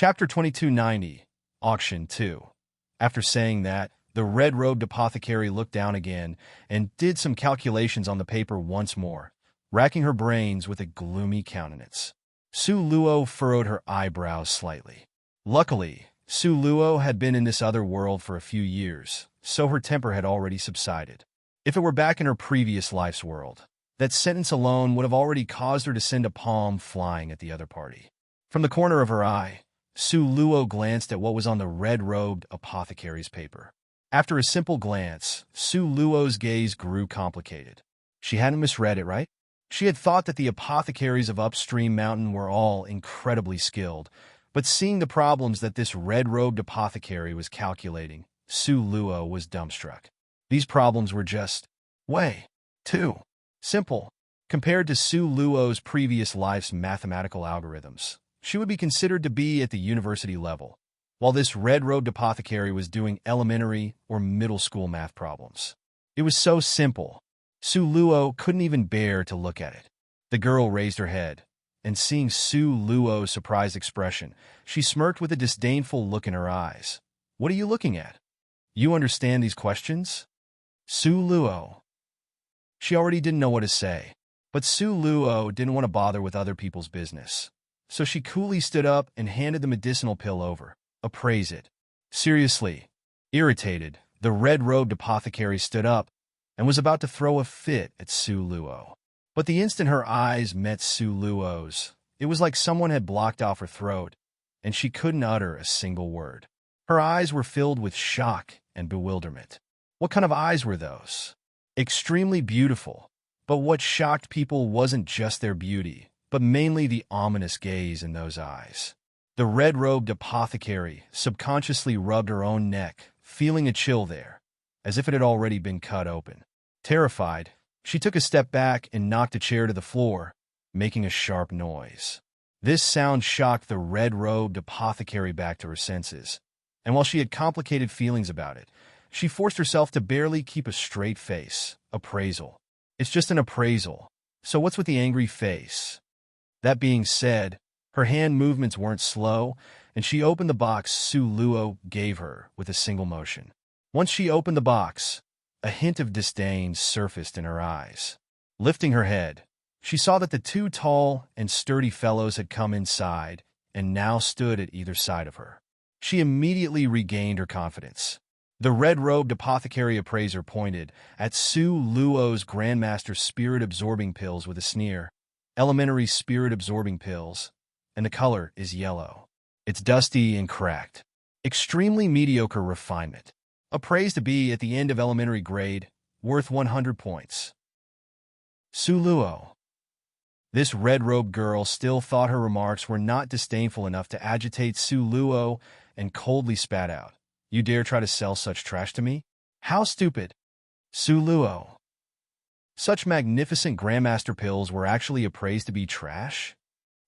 Chapter 2290, Auction 2. After saying that, the red-robed apothecary looked down again and did some calculations on the paper once more, racking her brains with a gloomy countenance. Su Luo furrowed her eyebrows slightly. Luckily, Su Luo had been in this other world for a few years, so her temper had already subsided. If it were back in her previous life's world, that sentence alone would have already caused her to send a palm flying at the other party. From the corner of her eye, Su Luo glanced at what was on the red-robed apothecary's paper. After a simple glance, Su Luo's gaze grew complicated. She hadn't misread it, right? She had thought that the apothecaries of Upstream Mountain were all incredibly skilled, but seeing the problems that this red-robed apothecary was calculating, Su Luo was dumbstruck. These problems were just way too simple compared to Su Luo's previous life's mathematical algorithms. She would be considered to be at the university level, while this red-robed apothecary was doing elementary or middle school math problems. It was so simple, Su Luo couldn't even bear to look at it. The girl raised her head, and seeing Su Luo's surprised expression, she smirked with a disdainful look in her eyes. "What are you looking at? You understand these questions?" Su Luo. She already didn't know what to say, but Su Luo didn't want to bother with other people's business. So she coolly stood up and handed the medicinal pill over. "Appraise it." Seriously. Irritated, the red-robed apothecary stood up and was about to throw a fit at Su Luo. But the instant her eyes met Su Luo's, it was like someone had blocked off her throat, and she couldn't utter a single word. Her eyes were filled with shock and bewilderment. What kind of eyes were those? Extremely beautiful. But what shocked people wasn't just their beauty, but mainly the ominous gaze in those eyes. The red-robed apothecary subconsciously rubbed her own neck, feeling a chill there, as if it had already been cut open. Terrified, she took a step back and knocked a chair to the floor, making a sharp noise. This sound shocked the red-robed apothecary back to her senses, and while she had complicated feelings about it, she forced herself to barely keep a straight face. Appraisal. It's just an appraisal. So what's with the angry face? That being said, her hand movements weren't slow, and she opened the box Su Luo gave her with a single motion. Once she opened the box, a hint of disdain surfaced in her eyes. Lifting her head, she saw that the two tall and sturdy fellows had come inside and now stood at either side of her. She immediately regained her confidence. The red-robed apothecary appraiser pointed at Su Luo's Grandmaster Spirit-Absorbing Pills with a sneer. "Elementary spirit-absorbing pills, and the color is yellow. It's dusty and cracked. Extremely mediocre refinement. Appraised to be at the end of elementary grade, worth 100 points. Su Luo." This red-robed girl still thought her remarks were not disdainful enough to agitate Su Luo and coldly spat out. "You dare try to sell such trash to me? How stupid!" Su Luo. Such magnificent Grandmaster pills were actually appraised to be trash?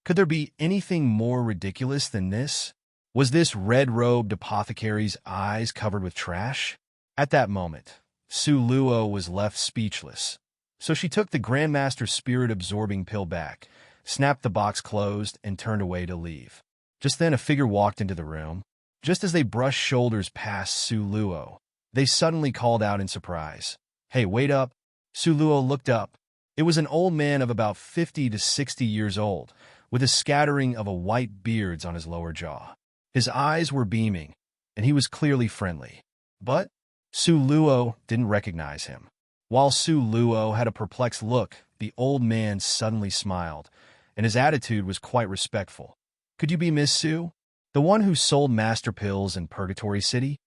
Could there be anything more ridiculous than this? Was this red-robed apothecary's eyes covered with trash? At that moment, Su Luo was left speechless. So she took the Grandmaster Spirit-Absorbing Pill back, snapped the box closed, and turned away to leave. Just then a figure walked into the room. Just as they brushed shoulders past Su Luo, they suddenly called out in surprise. "Hey, wait up." Su Luo looked up. It was an old man of about 50 to 60 years old, with a scattering of white beards on his lower jaw. His eyes were beaming, and he was clearly friendly. But Su Luo didn't recognize him. While Su Luo had a perplexed look, the old man suddenly smiled, and his attitude was quite respectful. "Could you be Miss Su? The one who sold master pills in Purgatory City?"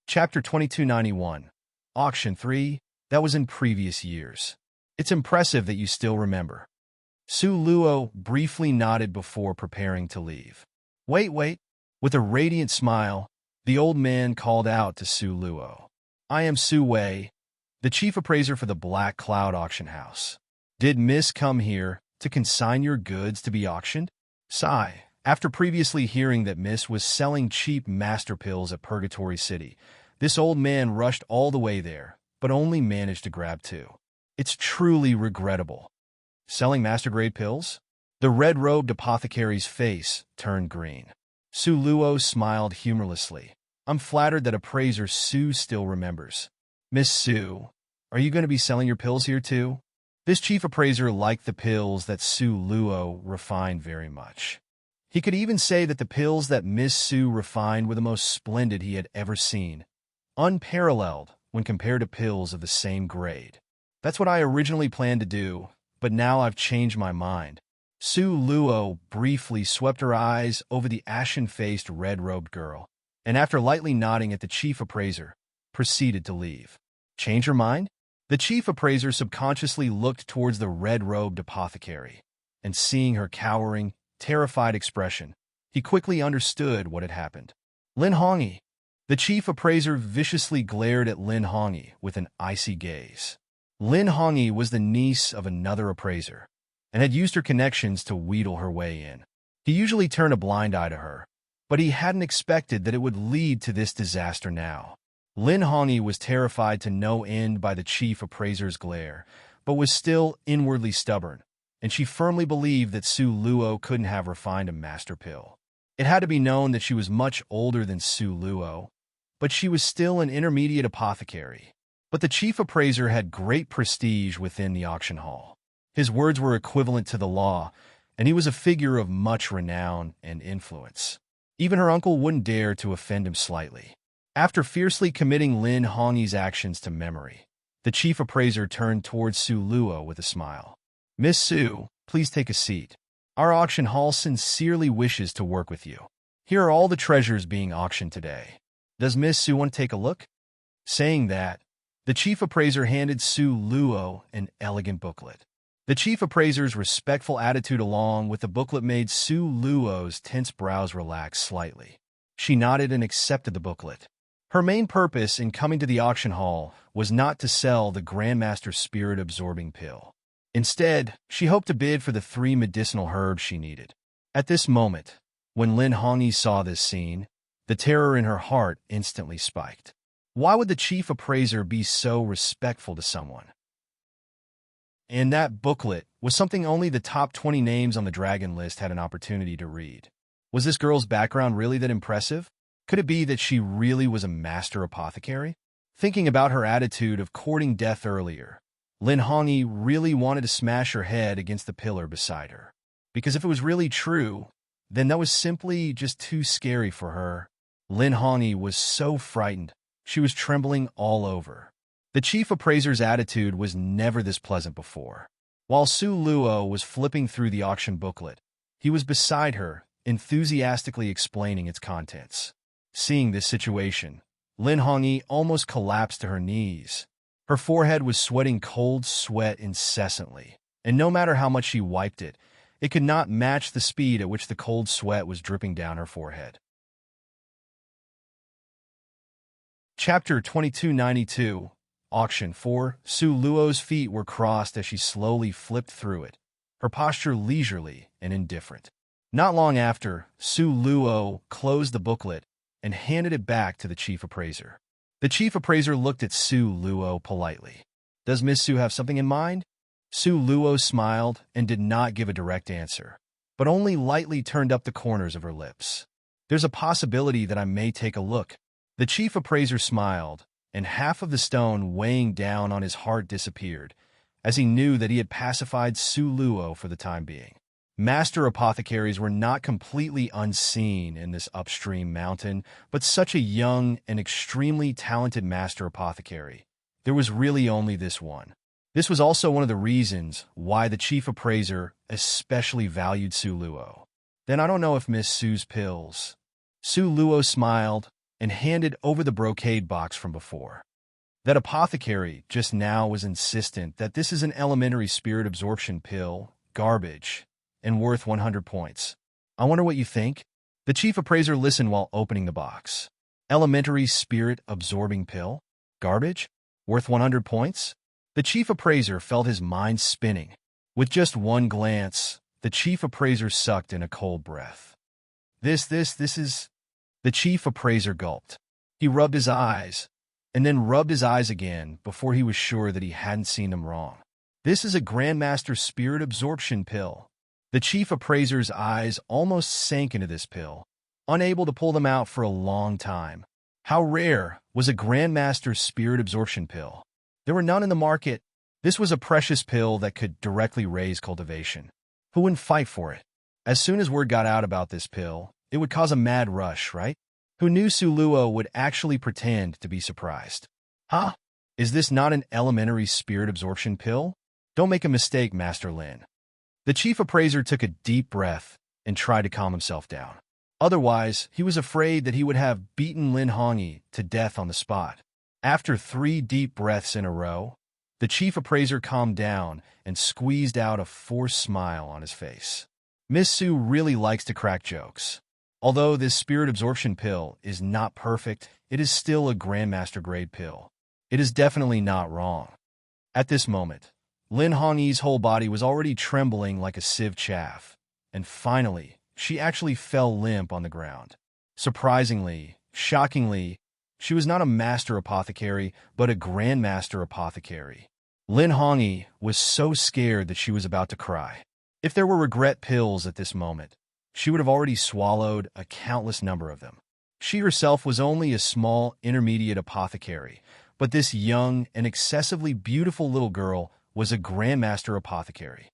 Chapter 2291, Auction 3, that was in previous years. It's impressive that you still remember. Su Luo briefly nodded before preparing to leave. Wait. With a radiant smile, the old man called out to Su Luo. "I am Su Wei, the chief appraiser for the Black Cloud Auction House. Did Miss come here to consign your goods to be auctioned?" Sigh. After previously hearing that Miss was selling cheap master pills at Purgatory City, this old man rushed all the way there, but only managed to grab two. It's truly regrettable. Selling master-grade pills? The red-robed apothecary's face turned green. Su Luo smiled humorlessly. I'm flattered that appraiser Su still remembers. Miss Su, are you going to be selling your pills here too? This chief appraiser liked the pills that Su Luo refined very much. He could even say that the pills that Miss Su refined were the most splendid he had ever seen, unparalleled when compared to pills of the same grade. That's what I originally planned to do, but now I've changed my mind. Su Luo briefly swept her eyes over the ashen-faced, red-robed girl, and after lightly nodding at the chief appraiser, proceeded to leave. Change her mind? The chief appraiser subconsciously looked towards the red-robed apothecary, and seeing her cowering, terrified expression, he quickly understood what had happened. Lin Hongyi. The chief appraiser viciously glared at Lin Hongyi with an icy gaze. Lin Hongyi was the niece of another appraiser, and had used her connections to wheedle her way in. He usually turned a blind eye to her, but he hadn't expected that it would lead to this disaster now. Lin Hongyi was terrified to no end by the chief appraiser's glare, but was still inwardly stubborn, and she firmly believed that Su Luo couldn't have refined a master pill. It had to be known that she was much older than Su Luo, but she was still an intermediate apothecary. But the chief appraiser had great prestige within the auction hall. His words were equivalent to the law, and he was a figure of much renown and influence. Even her uncle wouldn't dare to offend him slightly. After fiercely committing Lin Hongyi's actions to memory, the chief appraiser turned towards Su Luo with a smile. Miss Su, please take a seat. Our auction hall sincerely wishes to work with you. Here are all the treasures being auctioned today. Does Miss Su want to take a look? Saying that, the chief appraiser handed Su Luo an elegant booklet. The chief appraiser's respectful attitude along with the booklet made Su Luo's tense brows relax slightly. She nodded and accepted the booklet. Her main purpose in coming to the auction hall was not to sell the Grandmaster Spirit-Absorbing Pill. Instead, she hoped to bid for the 3 medicinal herbs she needed. At this moment, when Lin Hongyi saw this scene, the terror in her heart instantly spiked. Why would the chief appraiser be so respectful to someone? And that booklet was something only the top 20 names on the dragon list had an opportunity to read. Was this girl's background really that impressive? Could it be that she really was a master apothecary? Thinking about her attitude of courting death earlier, Lin Hongyi really wanted to smash her head against the pillar beside her. Because if it was really true, then that was simply just too scary for her. Lin Hongyi was so frightened, she was trembling all over. The chief appraiser's attitude was never this pleasant before. While Su Luo was flipping through the auction booklet, he was beside her, enthusiastically explaining its contents. Seeing this situation, Lin Hongyi almost collapsed to her knees. Her forehead was sweating cold sweat incessantly, and no matter how much she wiped it, it could not match the speed at which the cold sweat was dripping down her forehead. Chapter 2292 Auction 4. Su Luo's feet were crossed as she slowly flipped through it, her posture leisurely and indifferent. Not long after, Su Luo closed the booklet and handed it back to the chief appraiser. The chief appraiser looked at Su Luo politely. Does Miss Su have something in mind? Su Luo smiled and did not give a direct answer, but only lightly turned up the corners of her lips. There's a possibility that I may take a look. The chief appraiser smiled, and half of the stone weighing down on his heart disappeared, as he knew that he had pacified Su Luo for the time being. Master apothecaries were not completely unseen in this upstream mountain, but such a young and extremely talented master apothecary. There was really only this one. This was also one of the reasons why the chief appraiser especially valued Su Luo. Then I don't know if Miss Su's pills. Su Luo smiled and handed over the brocade box from before. That apothecary just now was insistent that this is an elementary spirit absorption pill, garbage, and worth 100 points. I wonder what you think? The chief appraiser listened while opening the box. Elementary spirit absorbing pill? Garbage? Worth 100 points? The chief appraiser felt his mind spinning. With just one glance, the chief appraiser sucked in a cold breath. This is... The chief appraiser gulped. He rubbed his eyes, and then rubbed his eyes again before he was sure that he hadn't seen them wrong. This is a Grandmaster Spirit Absorption Pill. The chief appraiser's eyes almost sank into this pill, unable to pull them out for a long time. How rare was a Grandmaster's spirit absorption pill? There were none in the market. This was a precious pill that could directly raise cultivation. Who wouldn't fight for it? As soon as word got out about this pill, it would cause a mad rush, right? Who knew Suluo would actually pretend to be surprised? Huh? Is this not an elementary spirit absorption pill? Don't make a mistake, Master Lin. The chief appraiser took a deep breath and tried to calm himself down. Otherwise, he was afraid that he would have beaten Lin Hongyi to death on the spot. After 3 deep breaths in a row, the chief appraiser calmed down and squeezed out a forced smile on his face. Miss Su really likes to crack jokes. Although this spirit absorption pill is not perfect, it is still a Grandmaster grade pill. It is definitely not wrong. At this moment, Lin Hongyi's whole body was already trembling like a sieve chaff, and finally, she actually fell limp on the ground. Surprisingly, shockingly, she was not a master apothecary, but a Grandmaster apothecary. Lin Hongyi was so scared that she was about to cry. If there were regret pills at this moment, she would have already swallowed a countless number of them. She herself was only a small intermediate apothecary, but this young and excessively beautiful little girl was a Grandmaster apothecary.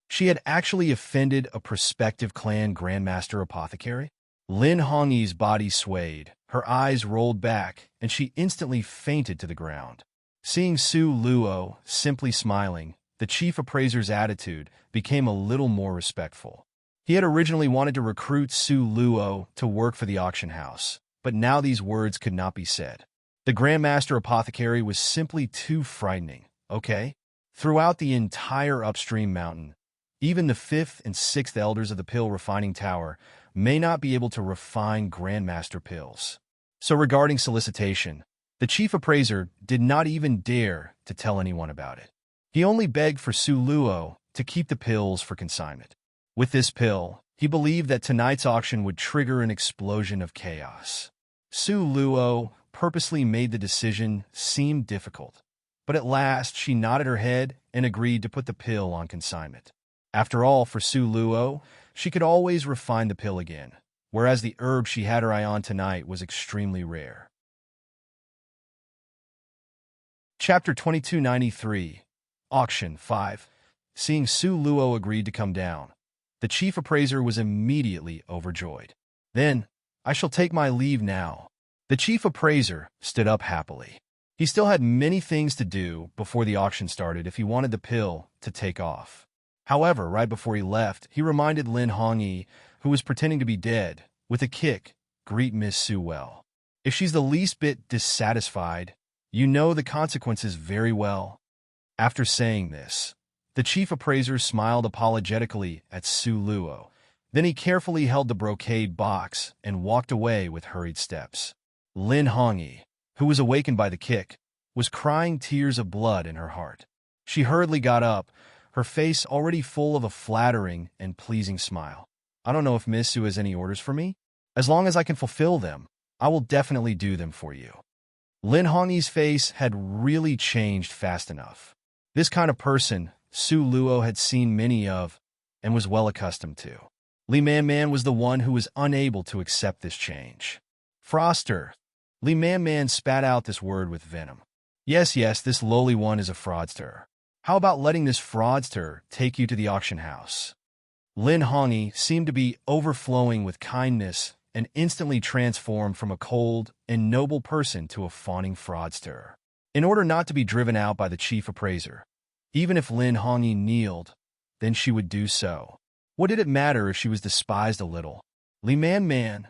She had actually offended a prospective clan Grandmaster apothecary. Lin Hongyi's body swayed, her eyes rolled back, and she instantly fainted to the ground. Seeing Su Luo simply smiling, the chief appraiser's attitude became a little more respectful. He had originally wanted to recruit Su Luo to work for the auction house, but now these words could not be said. The Grandmaster apothecary was simply too frightening, okay? Throughout the entire upstream mountain, even the 5th and 6th elders of the pill refining tower may not be able to refine Grandmaster pills. So regarding solicitation, the chief appraiser did not even dare to tell anyone about it. He only begged for Su Luo to keep the pills for consignment. With this pill, he believed that tonight's auction would trigger an explosion of chaos. Su Luo purposely made the decision seem difficult, but at last she nodded her head and agreed to put the pill on consignment. After all, for Su Luo, she could always refine the pill again, whereas the herb she had her eye on tonight was extremely rare. Chapter 2293, Auction 5. Seeing Su Luo agreed to come down, the chief appraiser was immediately overjoyed. Then, I shall take my leave now. The chief appraiser stood up happily. He still had many things to do before the auction started if he wanted the pill to take off. However, right before he left, he reminded Lin Hongyi, who was pretending to be dead, with a kick, "Greet Miss Su well. If she's the least bit dissatisfied, you know the consequences very well." After saying this, the chief appraiser smiled apologetically at Su Luo. Then he carefully held the brocade box and walked away with hurried steps. Lin Hongyi, who was awakened by the kick, was crying tears of blood in her heart. She hurriedly got up, her face already full of a flattering and pleasing smile. "I don't know if Miss Su has any orders for me. As long as I can fulfill them, I will definitely do them for you." Lin Hongyi's face had really changed fast enough. This kind of person Su Luo had seen many of and was well accustomed to. Li Man was the one who was unable to accept this change. "Froster." Li Man spat out this word with venom. Yes, this lowly one is a fraudster. How about letting this fraudster take you to the auction house?" Lin Hongyi seemed to be overflowing with kindness and instantly transformed from a cold and noble person to a fawning fraudster. In order not to be driven out by the chief appraiser, even if Lin Hongyi kneeled, then she would do so. What did it matter if she was despised a little? Li Man,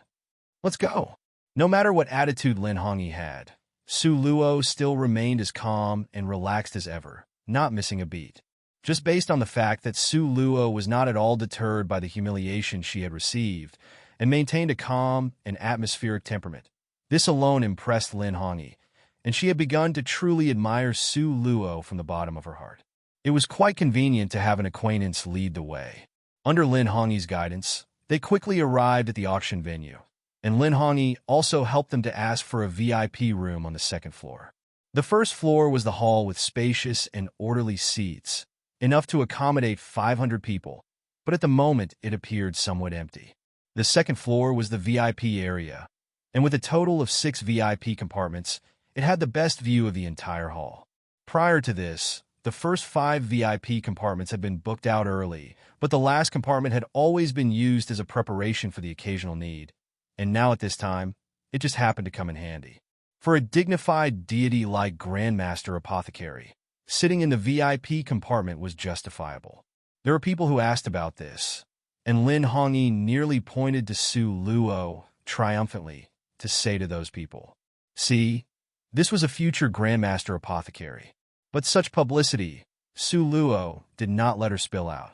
let's go. No matter what attitude Lin Hongyi had, Su Luo still remained as calm and relaxed as ever, not missing a beat. Just based on the fact that Su Luo was not at all deterred by the humiliation she had received and maintained a calm and atmospheric temperament, this alone impressed Lin Hongyi, and she had begun to truly admire Su Luo from the bottom of her heart. It was quite convenient to have an acquaintance lead the way. Under Lin Hongyi's guidance, they quickly arrived at the auction venue, and Lin Hongyi also helped them to ask for a VIP room on the 2nd floor. The 1st floor was the hall with spacious and orderly seats, enough to accommodate 500 people, but at the moment it appeared somewhat empty. The second floor was the VIP area, and with a total of 6 VIP compartments, it had the best view of the entire hall. Prior to this, the first 5 VIP compartments had been booked out early, but the last compartment had always been used as a preparation for the occasional need, and now at this time, it just happened to come in handy. For a dignified deity like Grandmaster Apothecary, sitting in the VIP compartment was justifiable. There were people who asked about this, and Lin Hongyi nearly pointed to Su Luo triumphantly to say to those people, "See, this was a future Grandmaster Apothecary." But such publicity, Su Luo did not let her spill out.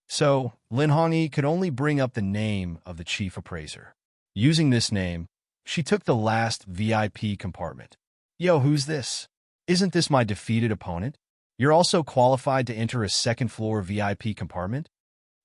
So, Lin Hongyi could only bring up the name of the chief appraiser. Using this name, she took the last VIP compartment. "Yo, who's this? Isn't this my defeated opponent? You're also qualified to enter a second-floor VIP compartment?"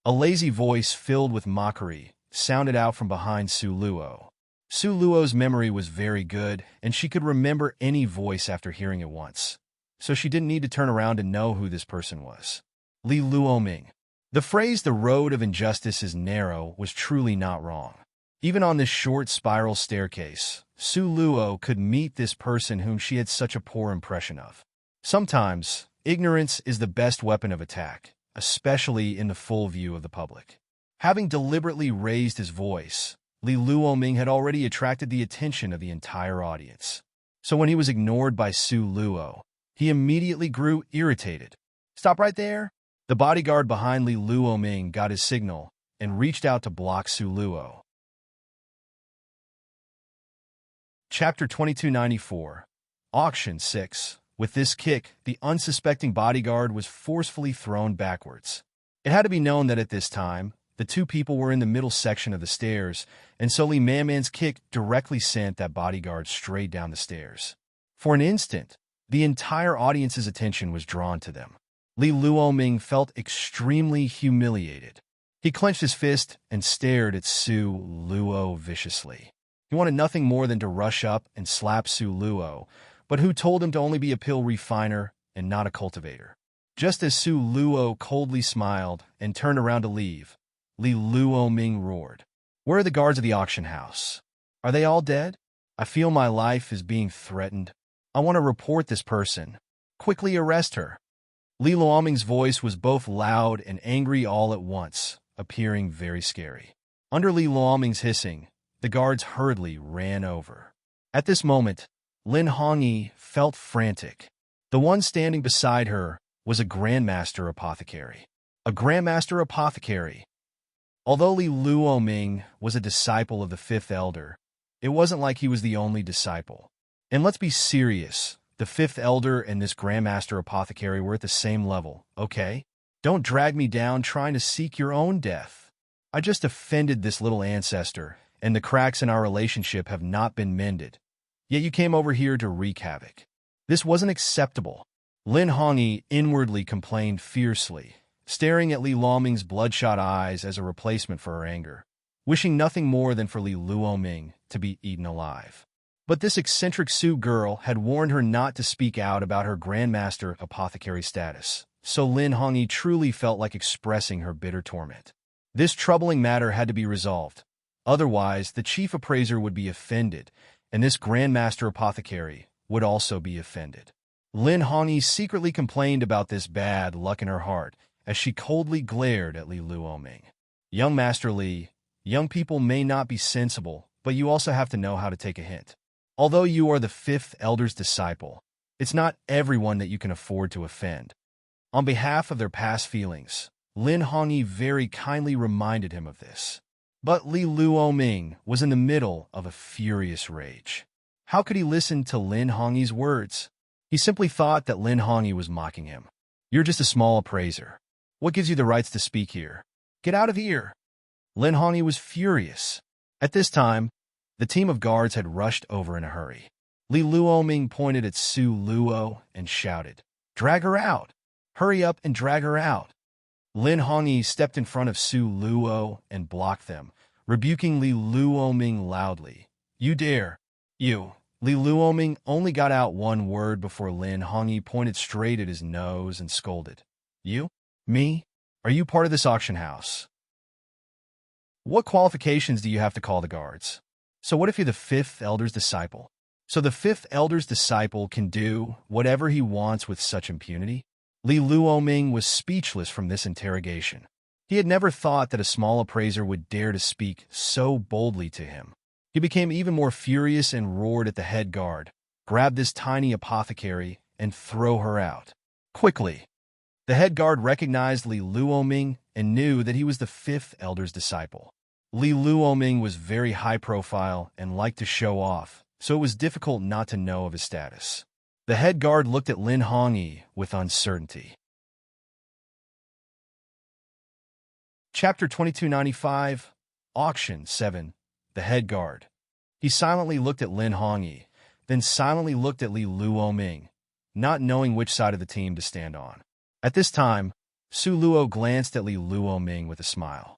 A lazy voice filled with mockery sounded out from behind Su Luo. Su Luo's memory was very good, and she could remember any voice after hearing it once, so she didn't need to turn around to know who this person was. Li Luoming. The phrase "the road of injustice is narrow" was truly not wrong. Even on this short spiral staircase, Su Luo could meet this person whom she had such a poor impression of. Sometimes, ignorance is the best weapon of attack, especially in the full view of the public. Having deliberately raised his voice, Li Luoming had already attracted the attention of the entire audience. So when he was ignored by Su Luo, he immediately grew irritated. "Stop right there!" The bodyguard behind Li Luoming got his signal and reached out to block Su Luo. Chapter 2294. Auction 6. With this kick, the unsuspecting bodyguard was forcefully thrown backwards. It had to be known that at this time, the two people were in the middle section of the stairs, and so Li Manman's kick directly sent that bodyguard straight down the stairs. For an instant, the entire audience's attention was drawn to them. Li Luoming felt extremely humiliated. He clenched his fist and stared at Su Luo viciously. He wanted nothing more than to rush up and slap Su Luo, but who told him to only be a pill refiner and not a cultivator? Just as Su Luo coldly smiled and turned around to leave, Li Luoming roared, "Where are the guards of the auction house? Are they all dead? I feel my life is being threatened. I want to report this person. Quickly arrest her." Li Luoming's voice was both loud and angry all at once, appearing very scary. Under Li Luoming's hissing, the guards hurriedly ran over. At this moment, Lin Hongyi felt frantic. The one standing beside her was a Grandmaster Apothecary. A Grandmaster Apothecary. Although Li Luoming was a disciple of the Fifth Elder, it wasn't like he was the only disciple. And let's be serious, the Fifth Elder and this Grandmaster Apothecary were at the same level, okay? Don't drag me down trying to seek your own death. I just offended this little ancestor, and the cracks in our relationship have not been mended. Yet you came over here to wreak havoc. This wasn't acceptable. Lin Hongyi inwardly complained fiercely, staring at Li Luoming's bloodshot eyes as a replacement for her anger, wishing nothing more than for Li Luoming to be eaten alive. But this eccentric Su girl had warned her not to speak out about her Grandmaster Apothecary status, so Lin Hongyi truly felt like expressing her bitter torment. This troubling matter had to be resolved. Otherwise, the chief appraiser would be offended, and this Grandmaster Apothecary would also be offended. Lin Hongyi secretly complained about this bad luck in her heart as she coldly glared at Li Luoming. "Young Master Li, young people may not be sensible, but you also have to know how to take a hint. Although you are the Fifth Elder's disciple, it's not everyone that you can afford to offend." On behalf of their past feelings, Lin Hongyi very kindly reminded him of this. But Li Luoming was in the middle of a furious rage. How could he listen to Lin Hongyi's words? He simply thought that Lin Hongyi was mocking him. "You're just a small appraiser. What gives you the rights to speak here? Get out of here." Lin Hongyi was furious. At this time, the team of guards had rushed over in a hurry. Li Luoming pointed at Su Luo and shouted, "Drag her out! Hurry up and drag her out!" Lin Hongyi stepped in front of Su Luo and blocked them, rebuking Li Luoming loudly. "You dare! You!" Li Luoming only got out one word before Lin Hongyi pointed straight at his nose and scolded. "You? Me? Are you part of this auction house? What qualifications do you have to call the guards? So what if you're the fifth elder's disciple? So the fifth elder's disciple can do whatever he wants with such impunity? Li Luoming was speechless from this interrogation. He had never thought that a small appraiser would dare to speak so boldly to him. He became even more furious and roared at the head guard, "Grab this tiny apothecary and throw her out. Quickly!" The head guard recognized Li Luoming and knew that he was the fifth elder's disciple. Li Luoming was very high profile and liked to show off, so it was difficult not to know of his status. The head guard looked at Lin Hongyi with uncertainty. Chapter 2295, Auction 7, The Head Guard. He silently looked at Lin Hongyi, then silently looked at Li Luoming, not knowing which side of the team to stand on. At this time, Su Luo glanced at Li Luoming with a smile.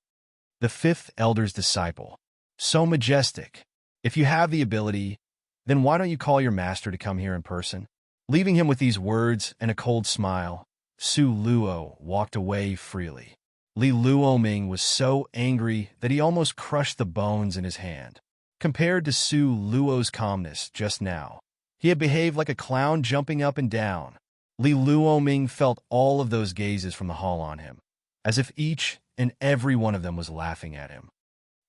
The fifth elder's disciple. So majestic. If you have the ability, then why don't you call your master to come here in person? Leaving him with these words and a cold smile, Su Luo walked away freely. Li Luoming was so angry that he almost crushed the bones in his hand. Compared to Su Luo's calmness just now, he had behaved like a clown jumping up and down. Li Luoming felt all of those gazes from the hall on him, as if each and every one of them was laughing at him.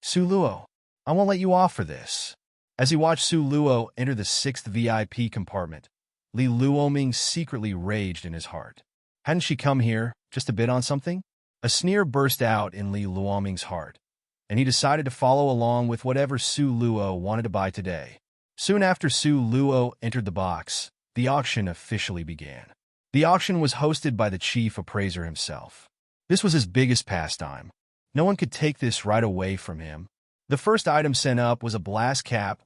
Su Luo, I won't let you off for this. As he watched Su Luo enter the 6th VIP compartment, Li Luoming secretly raged in his heart. Hadn't she come here just to bid on something? A sneer burst out in Li Luoming's heart, and he decided to follow along with whatever Su Luo wanted to buy today. Soon after Su Luo entered the box, the auction officially began. The auction was hosted by the chief appraiser himself. This was his biggest pastime. No one could take this right away from him. The first item sent up was a blast cap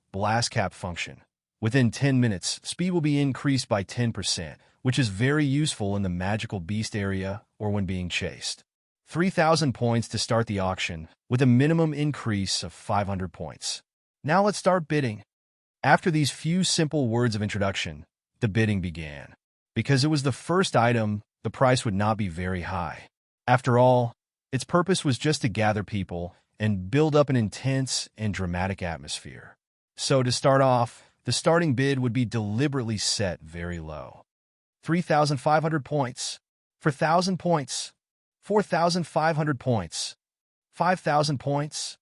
function. Within 10 minutes, speed will be increased by 10%, which is very useful in the magical beast area or when being chased. 3,000 points to start the auction, with a minimum increase of 500 points. Now let's start bidding. After these few simple words of introduction, the bidding began. Because it was the first item, the price would not be very high. After all, its purpose was just to gather people and build up an intense and dramatic atmosphere. So to start off, the starting bid would be deliberately set very low. 3,500 points, 4,000 points, 4,500 points, 5,000 points.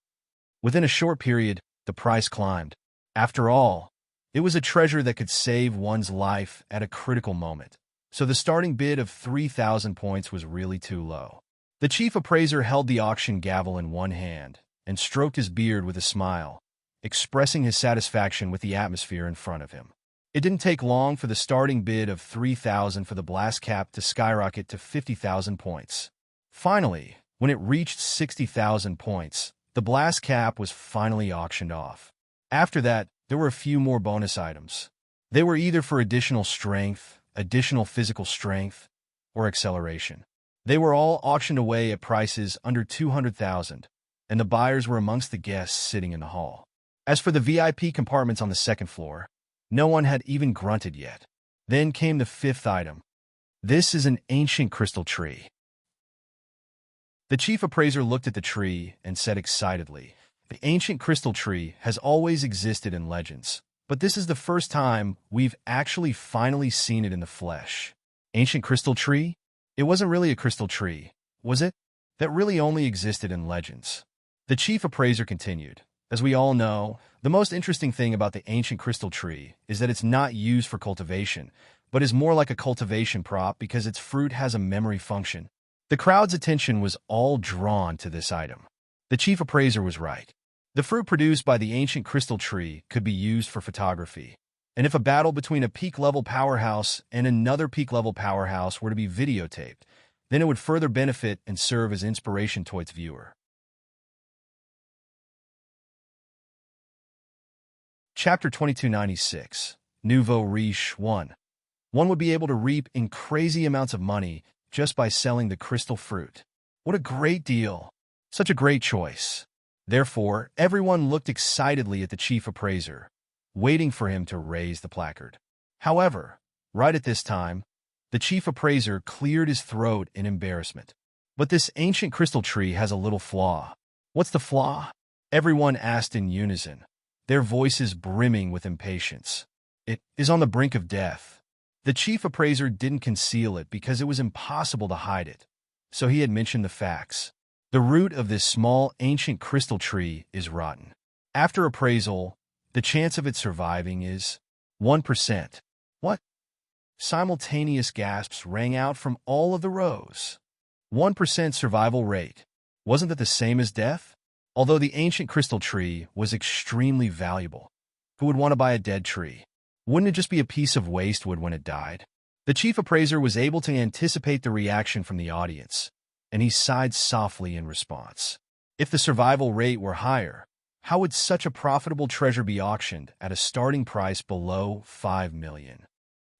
Within a short period, the price climbed. After all, it was a treasure that could save one's life at a critical moment. So the starting bid of 3,000 points was really too low. The chief appraiser held the auction gavel in one hand and stroked his beard with a smile, expressing his satisfaction with the atmosphere in front of him. It didn't take long for the starting bid of 3,000 for the blast cap to skyrocket to 50,000 points. Finally, when it reached 60,000 points, the blast cap was finally auctioned off. After that, there were a few more bonus items. They were either for additional strength, additional physical strength, or acceleration. They were all auctioned away at prices under 200,000, and the buyers were amongst the guests sitting in the hall. As for the VIP compartments on the second floor, no one had even grunted yet. Then came the fifth item. This is an ancient crystal tree. The chief appraiser looked at the tree and said excitedly, "The ancient crystal tree has always existed in legends, but this is the first time we've actually finally seen it in the flesh." Ancient crystal tree? It wasn't really a crystal tree, was it? That really only existed in legends. The chief appraiser continued, "As we all know, the most interesting thing about the ancient crystal tree is that it's not used for cultivation, but is more like a cultivation prop because its fruit has a memory function." The crowd's attention was all drawn to this item. The chief appraiser was right. The fruit produced by the ancient crystal tree could be used for photography. And if a battle between a peak-level powerhouse and another peak-level powerhouse were to be videotaped, then it would further benefit and serve as inspiration to its viewer. Chapter 2296, Nouveau Riche 1. One would be able to reap in crazy amounts of money just by selling the crystal fruit. What a great deal! Such a great choice. Therefore, everyone looked excitedly at the chief appraiser, waiting for him to raise the placard. However, right at this time, the chief appraiser cleared his throat in embarrassment. But this ancient crystal tree has a little flaw. What's the flaw? Everyone asked in unison, their voices brimming with impatience. It is on the brink of death. The chief appraiser didn't conceal it because it was impossible to hide it, so he had mentioned the facts. The root of this small ancient crystal tree is rotten. After appraisal, the chance of it surviving is 1%. What? Simultaneous gasps rang out from all of the rows. 1% survival rate. Wasn't that the same as death? Although the ancient crystal tree was extremely valuable, who would want to buy a dead tree? Wouldn't it just be a piece of waste wood when it died? The chief appraiser was able to anticipate the reaction from the audience, and he sighed softly in response. If the survival rate were higher, how would such a profitable treasure be auctioned at a starting price below 5 million?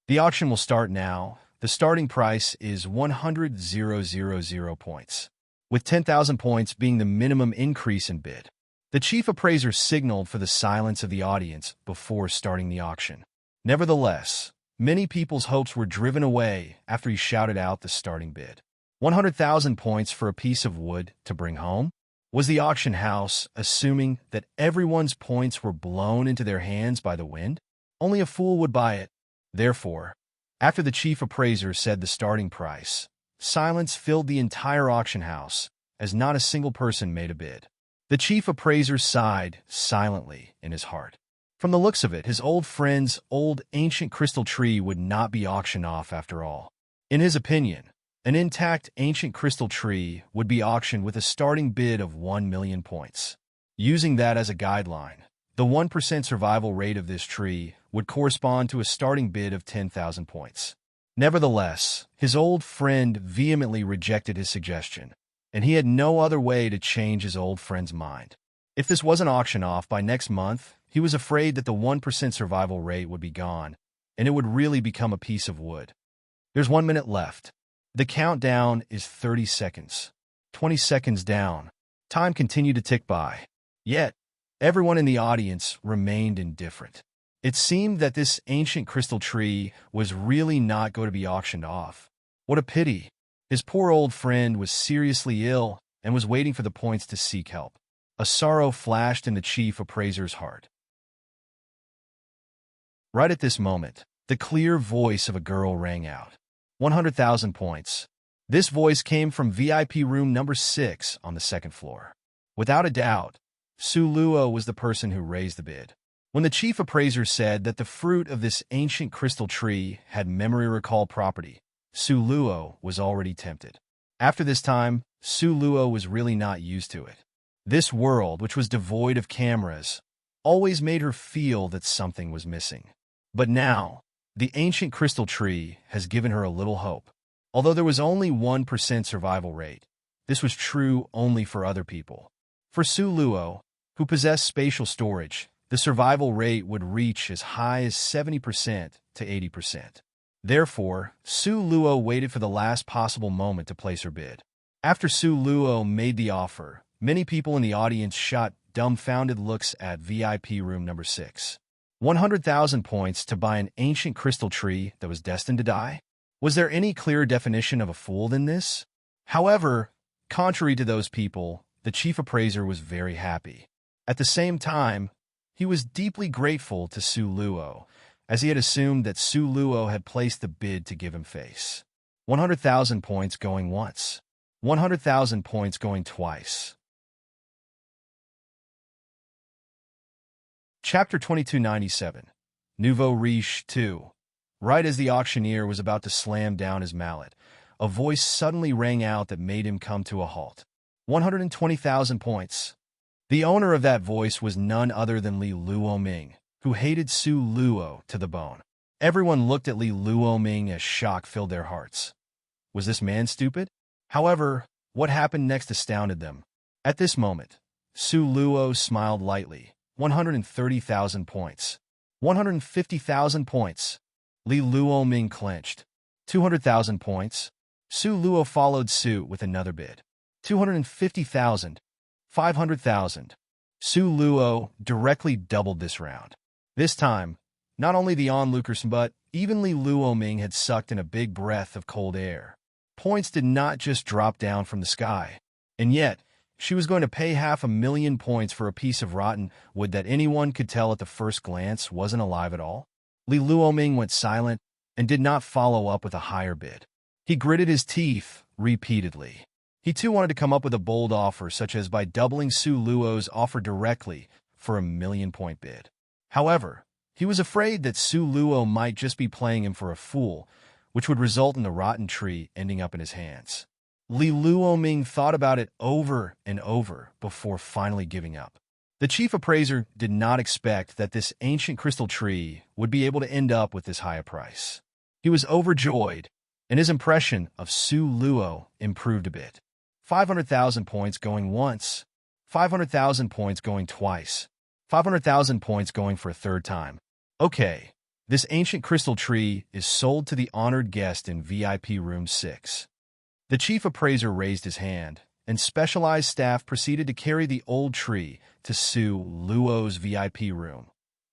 The auction will start now. The starting price is 100,000 points, with 10,000 points being the minimum increase in bid. The chief appraiser signaled for the silence of the audience before starting the auction. Nevertheless, many people's hopes were driven away after he shouted out the starting bid. 100,000 points for a piece of wood to bring home? Was the auction house assuming that everyone's points were blown into their hands by the wind? Only a fool would buy it. Therefore, after the chief appraiser said the starting price, silence filled the entire auction house, as not a single person made a bid. The chief appraiser sighed silently in his heart. From the looks of it, his old friend's old ancient crystal tree would not be auctioned off after all. In his opinion, an intact ancient crystal tree would be auctioned with a starting bid of 1 million points. Using that as a guideline, the 1% survival rate of this tree would correspond to a starting bid of 10,000 points. Nevertheless, his old friend vehemently rejected his suggestion, and he had no other way to change his old friend's mind. If this wasn't auctioned off by next month, he was afraid that the 1% survival rate would be gone, and it would really become a piece of wood. There's 1 minute left. The countdown is 30 seconds. 20 seconds down. Time continued to tick by. Yet, everyone in the audience remained indifferent. It seemed that this ancient crystal tree was really not going to be auctioned off. What a pity. His poor old friend was seriously ill and was waiting for the points to seek help. A sorrow flashed in the chief appraiser's heart. Right at this moment, the clear voice of a girl rang out. 100,000 points. This voice came from VIP room number 6 on the second floor. Without a doubt, Su Luo was the person who raised the bid. When the chief appraiser said that the fruit of this ancient crystal tree had memory recall property, Su Luo was already tempted. After this time, Su Luo was really not used to it. This world, which was devoid of cameras, always made her feel that something was missing. But now, the ancient crystal tree has given her a little hope. Although there was only 1% survival rate, this was true only for other people. For Su Luo, who possessed spatial storage, the survival rate would reach as high as 70% to 80%. Therefore, Su Luo waited for the last possible moment to place her bid. After Su Luo made the offer, many people in the audience shot dumbfounded looks at VIP room number 6. 100,000 points to buy an ancient crystal tree that was destined to die? Was there any clearer definition of a fool than this? However, contrary to those people, the chief appraiser was very happy. At the same time, he was deeply grateful to Su Luo, as he had assumed that Su Luo had placed the bid to give him face. 100,000 points going once. 100,000 points going twice. Chapter 2297, Nouveau Riche 2. Right as the auctioneer was about to slam down his mallet, a voice suddenly rang out that made him come to a halt. 120,000 points. The owner of that voice was none other than Li Luoming, who hated Su Luo to the bone. Everyone looked at Li Luoming as shock filled their hearts. Was this man stupid? However, what happened next astounded them. At this moment, Su Luo smiled lightly. 130,000 points. 150,000 points. Li Luoming clenched. 200,000 points. Su Luo followed suit with another bid. 250,000. 500,000. Su Luo directly doubled this round. This time, not only the onlookers but even Li Luoming had sucked in a big breath of cold air. Points did not just drop down from the sky. And yet, she was going to pay 500,000 points for a piece of rotten wood that anyone could tell at the first glance wasn't alive at all. Li Luoming went silent and did not follow up with a higher bid. He gritted his teeth repeatedly. He too wanted to come up with a bold offer, such as by doubling Su Luo's offer directly for a 1,000,000-point bid. However, he was afraid that Su Luo might just be playing him for a fool, which would result in the rotten tree ending up in his hands. Li Luoming thought about it over and over before finally giving up. The chief appraiser did not expect that this ancient crystal tree would be able to end up with this high a price. He was overjoyed, and his impression of Su Luo improved a bit. 500,000 points going once, 500,000 points going twice, 500,000 points going for a third time. Okay, this ancient crystal tree is sold to the honored guest in VIP room 6. The chief appraiser raised his hand, and specialized staff proceeded to carry the old tree to Su Luo's VIP room,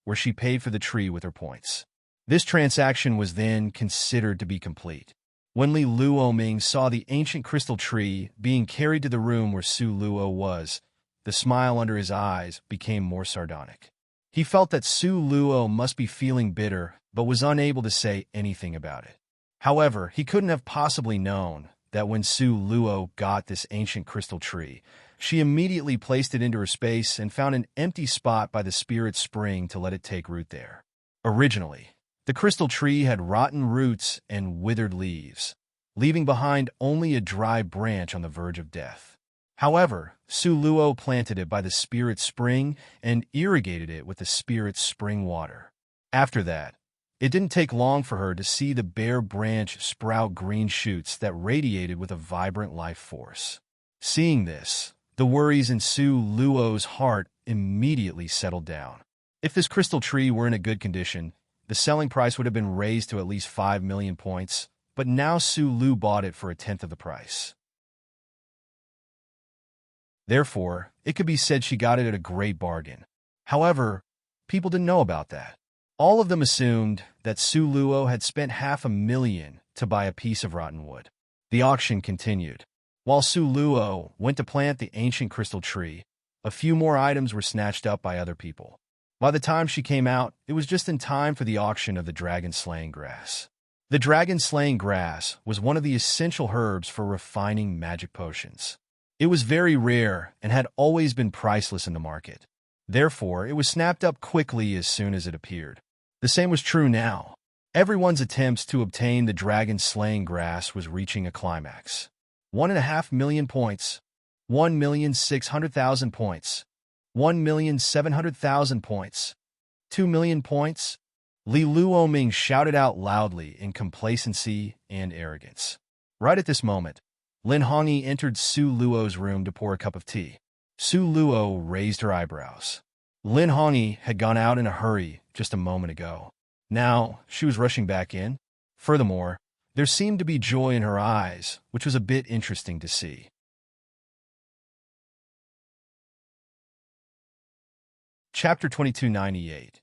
where she paid for the tree with her points. This transaction was then considered to be complete. When Li Luoming saw the ancient crystal tree being carried to the room where Su Luo was, the smile under his eyes became more sardonic. He felt that Su Luo must be feeling bitter, but was unable to say anything about it. However, he couldn't have possibly known that when Su Luo got this ancient crystal tree, she immediately placed it into her space and found an empty spot by the spirit spring to let it take root there. Originally, the crystal tree had rotten roots and withered leaves, leaving behind only a dry branch on the verge of death. However, Su Luo planted it by the spirit spring and irrigated it with the spirit spring water. After that, it didn't take long for her to see the bare branch sprout green shoots that radiated with a vibrant life force. Seeing this, the worries in Su Luo's heart immediately settled down. If this crystal tree were in a good condition, the selling price would have been raised to at least 5,000,000 points, but now Su Lu bought it for a tenth of the price. Therefore, it could be said she got it at a great bargain. However, people didn't know about that. All of them assumed that Su Luo had spent 500,000 to buy a piece of rotten wood. The auction continued. While Su Luo went to plant the ancient crystal tree, a few more items were snatched up by other people. By the time she came out, it was just in time for the auction of the dragon-slaying grass. The dragon-slaying grass was one of the essential herbs for refining magic potions. It was very rare and had always been priceless in the market. Therefore, it was snapped up quickly as soon as it appeared. The same was true now. Everyone's attempts to obtain the dragon-slaying grass was reaching a climax. 1.5 million points, 1,600,000 points, 1,700,000 points, 2 million points. Li Luoming shouted out loudly in complacency and arrogance. Right at this moment, Lin Hongyi entered Su Luo's room to pour a cup of tea. Su Luo raised her eyebrows. Lin Hongyi had gone out in a hurry just a moment ago. Now, she was rushing back in. Furthermore, there seemed to be joy in her eyes, which was a bit interesting to see. Chapter 2298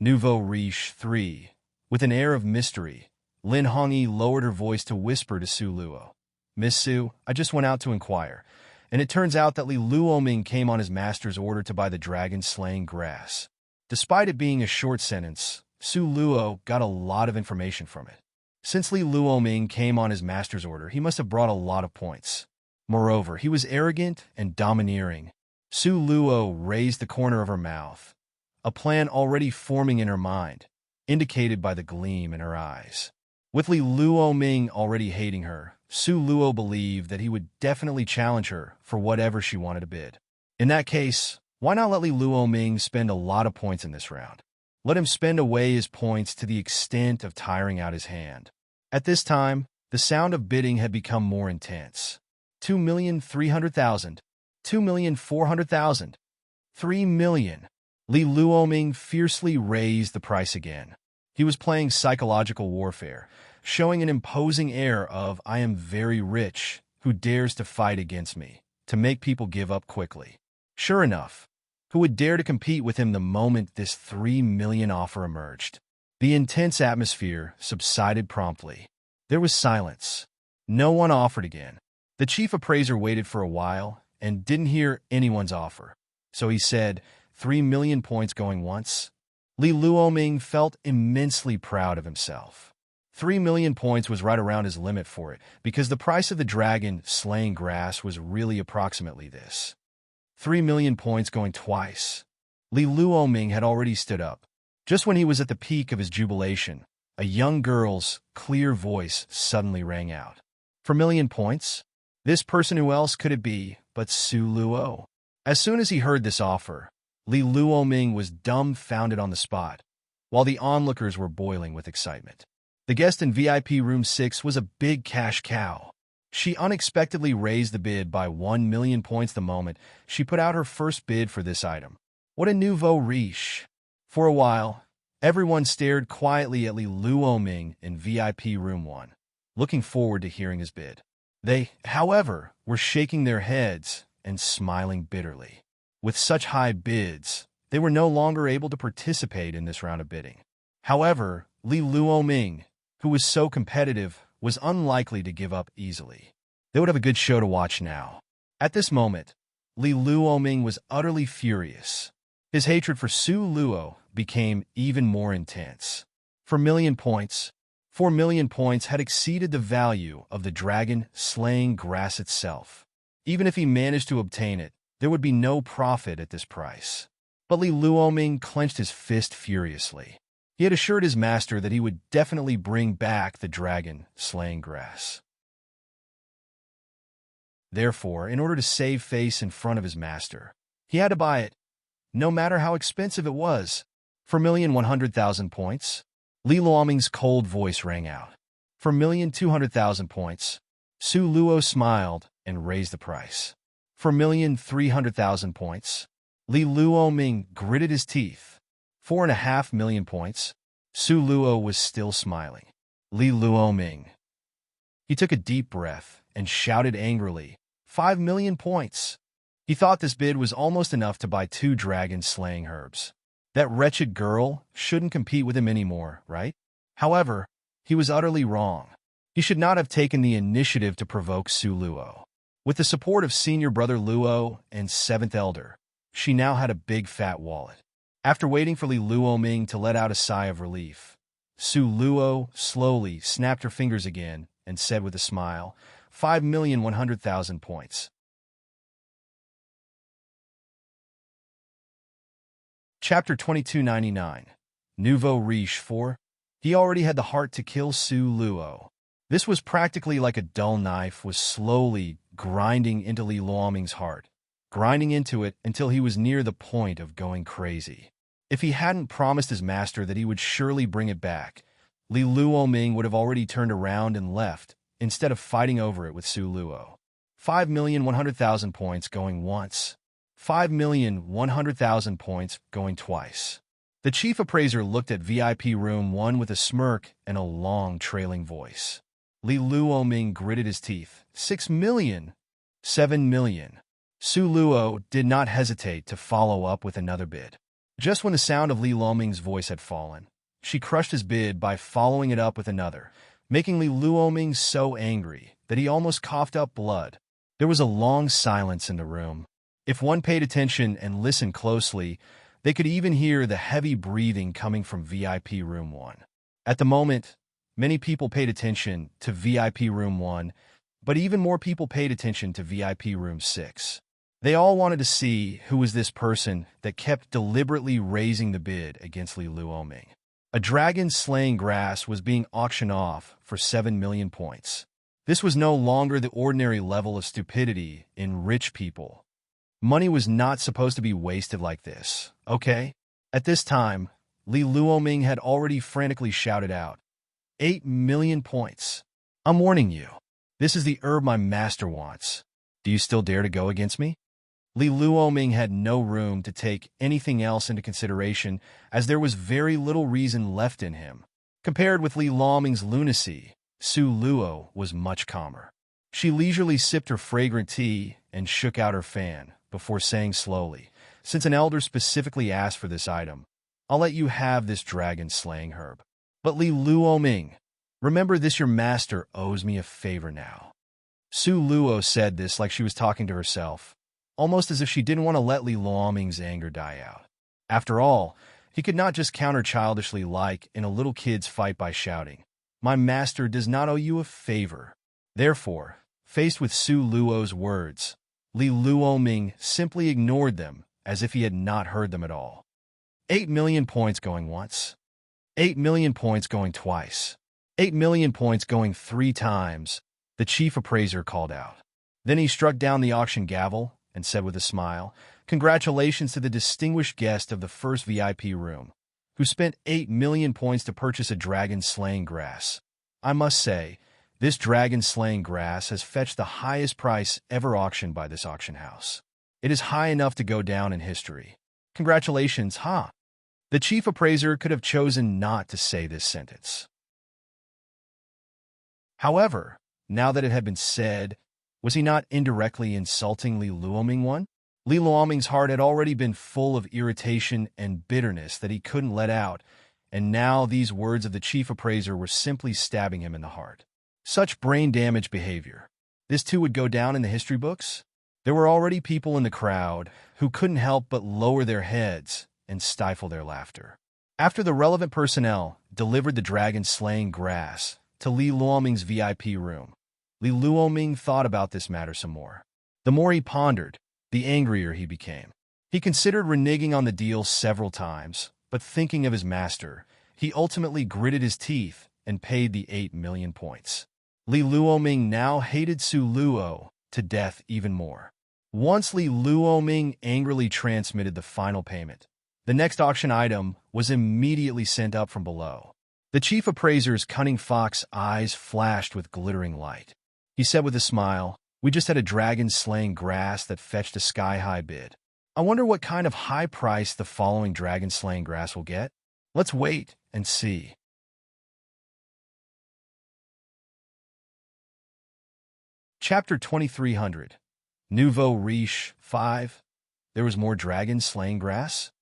Nouveau Riche 3. With an air of mystery, Lin Hongyi lowered her voice to whisper to Su Luo. Miss Su, I just went out to inquire, and it turns out that Li Luoming came on his master's order to buy the dragon-slaying grass. Despite it being a short sentence, Su Luo got a lot of information from it. Since Li Luoming came on his master's order, he must have brought a lot of points. Moreover, he was arrogant and domineering. Su Luo raised the corner of her mouth, a plan already forming in her mind, indicated by the gleam in her eyes. With Li Luoming already hating her, Su Luo believed that he would definitely challenge her for whatever she wanted to bid. In that case, why not let Li Luoming spend a lot of points in this round? Let him spend away his points to the extent of tiring out his hand. At this time, the sound of bidding had become more intense. 2,300,000, 2,400,000, 3 million. Li Luoming fiercely raised the price again. He was playing psychological warfare, showing an imposing air of I am very rich, who dares to fight against me, to make people give up quickly. Sure enough, who would dare to compete with him the moment this 3 million offer emerged? The intense atmosphere subsided promptly. There was silence. No one offered again. The chief appraiser waited for a while and didn't hear anyone's offer. So he said, 3 million points going once. Li Luoming felt immensely proud of himself. 3 million points was right around his limit for it, because the price of the dragon slaying grass was really approximately this. 3 million points going twice. Li Luoming had already stood up. Just when he was at the peak of his jubilation, a young girl's clear voice suddenly rang out. 4 million points? This person, who else could it be but Su Luo? As soon as he heard this offer, Li Luoming was dumbfounded on the spot, while the onlookers were boiling with excitement. The guest in VIP room 6 was a big cash cow. She unexpectedly raised the bid by 1 million points the moment she put out her first bid for this item. What a nouveau riche! For a while, everyone stared quietly at Li Luoming in VIP room 1, looking forward to hearing his bid. They, however, were shaking their heads and smiling bitterly. With such high bids, they were no longer able to participate in this round of bidding. However, Li Luoming, who was so competitive, was unlikely to give up easily. They would have a good show to watch now. At this moment, Li Luoming was utterly furious. His hatred for Su Luo became even more intense. 4 million points. 4 million points had exceeded the value of the dragon slaying grass itself. Even if he managed to obtain it, there would be no profit at this price. But Li Luoming clenched his fist furiously. He had assured his master that he would definitely bring back the dragon slaying grass. Therefore, in order to save face in front of his master, he had to buy it, no matter how expensive it was. 4,100,000 points. Li Luoming's cold voice rang out. 4,200,000 points. Su Luo smiled and raised the price. 4,300,000 points. Li Luoming gritted his teeth. 4.5 million points. Su Luo was still smiling. Li Luoming. He took a deep breath and shouted angrily, 5 million points. He thought this bid was almost enough to buy 2 dragon-slaying herbs. That wretched girl shouldn't compete with him anymore, right? However, he was utterly wrong. He should not have taken the initiative to provoke Su Luo. With the support of senior brother Luo and 7th elder, she now had a big fat wallet. After waiting for Li Luoming to let out a sigh of relief, Su Luo slowly snapped her fingers again and said with a smile, 5,100,000 points. Chapter 2299. Nouveau riche 4. He already had the heart to kill Su Luo. This was practically like a dull knife was slowly grinding into Li Luoming's heart, grinding into it until he was near the point of going crazy. If he hadn't promised his master that he would surely bring it back, Li Luoming would have already turned around and left, instead of fighting over it with Su Luo. 5,100,000 points going once. 5,100,000 points going twice. The chief appraiser looked at VIP room 1 with a smirk and a long, trailing voice. Li Luoming gritted his teeth. 6 million. 7 million. Su Luo did not hesitate to follow up with another bid. Just when the sound of Li Luoming's voice had fallen, she crushed his bid by following it up with another, making Li Luoming so angry that he almost coughed up blood. There was a long silence in the room. If one paid attention and listened closely, they could even hear the heavy breathing coming from VIP room 1. At the moment, many people paid attention to VIP room 1, but even more people paid attention to VIP room 6. They all wanted to see who was this person that kept deliberately raising the bid against Li Luoming. A dragon slaying grass was being auctioned off for 7 million points. This was no longer the ordinary level of stupidity in rich people. Money was not supposed to be wasted like this, okay? At this time, Li Luoming had already frantically shouted out, 8 million points. I'm warning you. This is the herb my master wants. Do you still dare to go against me? Li Luoming had no room to take anything else into consideration, as there was very little reason left in him. Compared with Li Luoming's lunacy, Su Luo was much calmer. She leisurely sipped her fragrant tea and shook out her fan, before saying slowly, since an elder specifically asked for this item, I'll let you have this dragon-slaying herb. But Li Luoming, Remember this, your master owes me a favor now. Su Luo said this like she was talking to herself, almost as if she didn't want to let Li Luoming's anger die out. After all, he could not just counter childishly like in a little kid's fight by shouting, "My master does not owe you a favor." Therefore, faced with Su Luo's words, Li Luoming simply ignored them as if he had not heard them at all. 8 million points going once. 8 million points going twice. 8 million points going 3 times, the chief appraiser called out. Then he struck down the auction gavel and said with a smile, "Congratulations to the distinguished guest of the first VIP room, who spent 8 million points to purchase a dragon-slaying grass. I must say, this dragon-slaying grass has fetched the highest price ever auctioned by this auction house. It is high enough to go down in history. Congratulations, huh?" The chief appraiser could have chosen not to say this sentence. However, now that it had been said, was he not indirectly insulting Li Luoming one? Li Luoming's heart had already been full of irritation and bitterness that he couldn't let out, and now these words of the chief appraiser were simply stabbing him in the heart. Such brain-damaged behavior. This too would go down in the history books? There were already people in the crowd who couldn't help but lower their heads and stifle their laughter. After the relevant personnel delivered the dragon-slaying grass to Li Luoming's VIP room, Li Luoming thought about this matter some more. The more he pondered, the angrier he became. He considered reneging on the deal several times, but thinking of his master, he ultimately gritted his teeth and paid the 8 million points. Li Luoming now hated Su Luo to death even more. Once Li Luoming angrily transmitted the final payment, the next auction item was immediately sent up from below. The chief appraiser's cunning fox eyes flashed with glittering light. He said with a smile, "We just had a dragon-slaying grass that fetched a sky-high bid. I wonder what kind of high price the following dragon-slaying grass will get. Let's wait and see." Chapter 2300. Nouveau Riche 5. There was more dragon-slaying grass?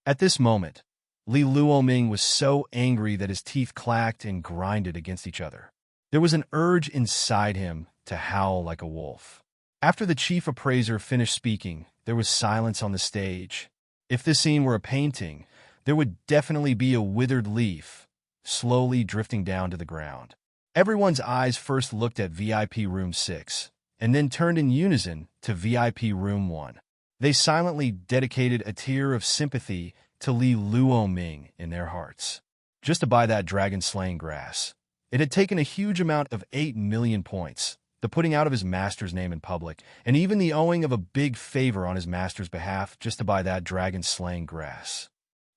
At this moment, Li Luoming was so angry that his teeth clacked and grinded against each other. There was an urge inside him to howl like a wolf. After the chief appraiser finished speaking, there was silence on the stage. If this scene were a painting, there would definitely be a withered leaf, slowly drifting down to the ground. Everyone's eyes first looked at VIP Room 6, and then turned in unison to VIP Room 1. They silently dedicated a tear of sympathy to Li Luoming in their hearts. Just to buy that dragon-slaying grass, it had taken a huge amount of 8 million points, the putting out of his master's name in public, and even the owing of a big favor on his master's behalf just to buy that dragon-slaying grass.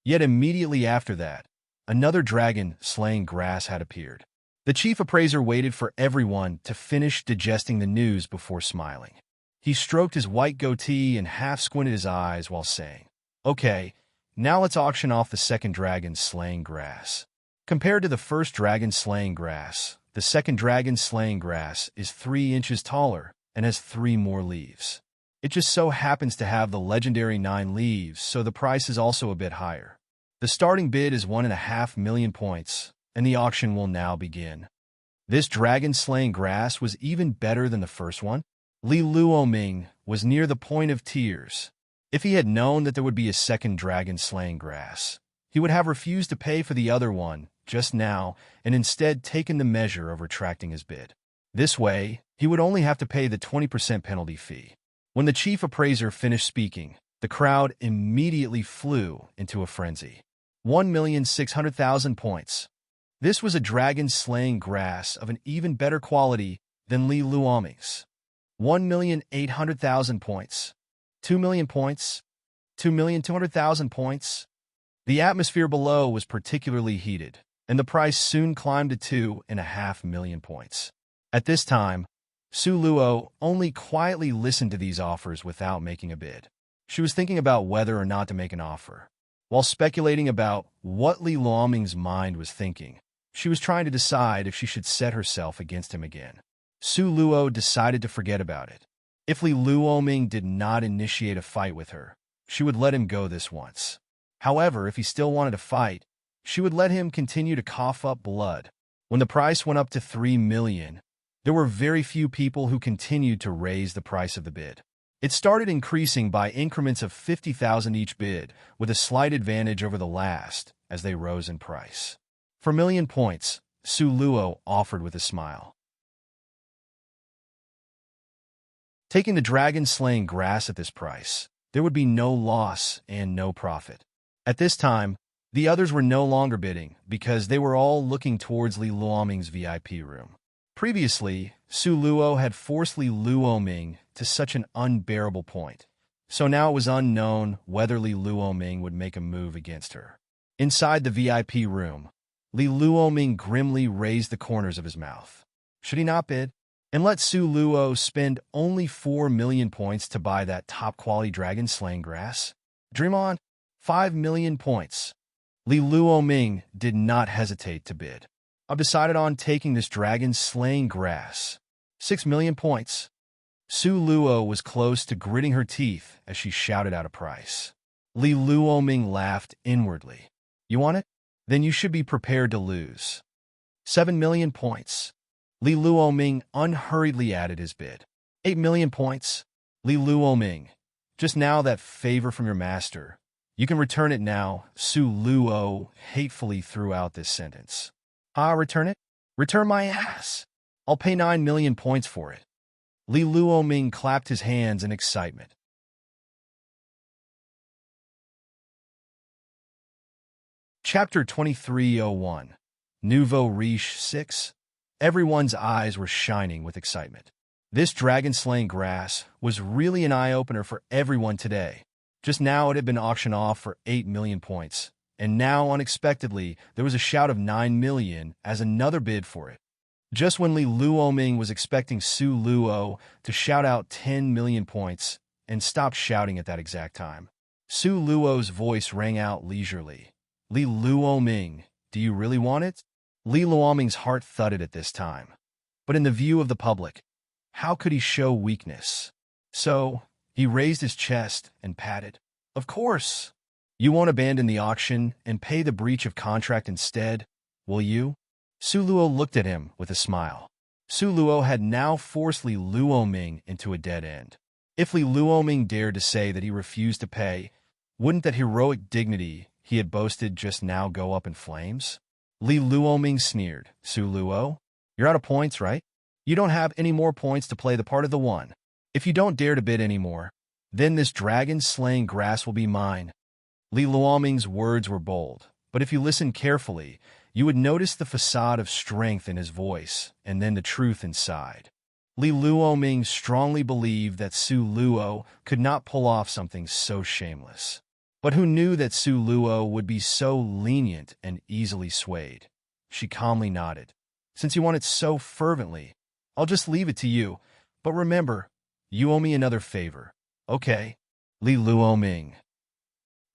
Yet immediately after that, another dragon-slaying grass had appeared. The chief appraiser waited for everyone to finish digesting the news before smiling. He stroked his white goatee and half-squinted his eyes while saying, "Okay, now let's auction off the second dragon-slaying grass. Compared to the first dragon-slaying grass, the second dragon-slaying grass is 3 inches taller and has 3 more leaves. It just so happens to have the legendary 9 leaves, so the price is also a bit higher. The starting bid is 1.5 million points, and the auction will now begin." This dragon-slaying grass was even better than the first one. Li Luoming was near the point of tears. If he had known that there would be a second dragon-slaying grass, he would have refused to pay for the other one just now and instead taken the measure of retracting his bid. This way, he would only have to pay the 20% penalty fee. When the chief appraiser finished speaking, the crowd immediately flew into a frenzy. 1,600,000 points. This was a dragon-slaying grass of an even better quality than Li Luoming's. 1,800,000 points. 2 million points. 2,200,000 points. The atmosphere below was particularly heated, and the price soon climbed to 2.5 million points. At this time, Su Luo only quietly listened to these offers without making a bid. She was thinking about whether or not to make an offer. While speculating about what Li Luoming's mind was thinking, she was trying to decide if she should set herself against him again. Su Luo decided to forget about it. If Li Luoming did not initiate a fight with her, she would let him go this once. However, if he still wanted to fight, she would let him continue to cough up blood. When the price went up to 3 million, there were very few people who continued to raise the price of the bid. It started increasing by increments of 50,000 each bid, with a slight advantage over the last as they rose in price. For million points, Su Luo offered with a smile. Taking the dragon-slaying grass at this price, there would be no loss and no profit. At this time, the others were no longer bidding because they were all looking towards Li Luoming's VIP room. Previously, Su Luo had forced Li Luoming to such an unbearable point, so now it was unknown whether Li Luoming would make a move against her. Inside the VIP room, Li Luoming grimly raised the corners of his mouth. Should he not bid? And let Su Luo spend only 4 million points to buy that top-quality dragon-slaying grass? Dream on. 5 million points. Li Luoming did not hesitate to bid. I've decided on taking this dragon-slaying grass. 6 million points. Su Luo was close to gritting her teeth as she shouted out a price. Li Luoming laughed inwardly. You want it? Then you should be prepared to lose. 7 million points. Li Luoming unhurriedly added his bid. 8 million points. Li Luoming, just now that favor from your master. You can return it now, Su Luo hatefully threw out this sentence. Return it? Return my ass. I'll pay 9 million points for it. Li Luoming clapped his hands in excitement. Chapter 2301 Nouveau Riche 6. Everyone's eyes were shining with excitement. This dragon-slaying grass was really an eye-opener for everyone today. Just now it had been auctioned off for 8 million points, and now, unexpectedly, there was a shout of 9 million as another bid for it. Just when Li Luoming was expecting Su Luo to shout out 10 million points and stopped shouting at that exact time, Su Luo's voice rang out leisurely. Li Luoming, do you really want it? Li Luoming's heart thudded at this time. But in the view of the public, how could he show weakness? So, he raised his chest and patted. Of course. You won't abandon the auction and pay the breach of contract instead, will you? Su Luo looked at him with a smile. Su Luo had now forced Li Luoming into a dead end. If Li Luoming dared to say that he refused to pay, wouldn't that heroic dignity he had boasted just now go up in flames? Li Luoming sneered. Su Luo, you're out of points, right? You don't have any more points to play the part of the one. If you don't dare to bid anymore, then this dragon-slaying grass will be mine. Li Luoming's words were bold, but if you listened carefully, you would notice the facade of strength in his voice and then the truth inside. Li Luoming strongly believed that Su Luo could not pull off something so shameless. But who knew that Su Luo would be so lenient and easily swayed? She calmly nodded. Since you want it so fervently, I'll just leave it to you. But remember, you owe me another favor. Okay, Li Luoming.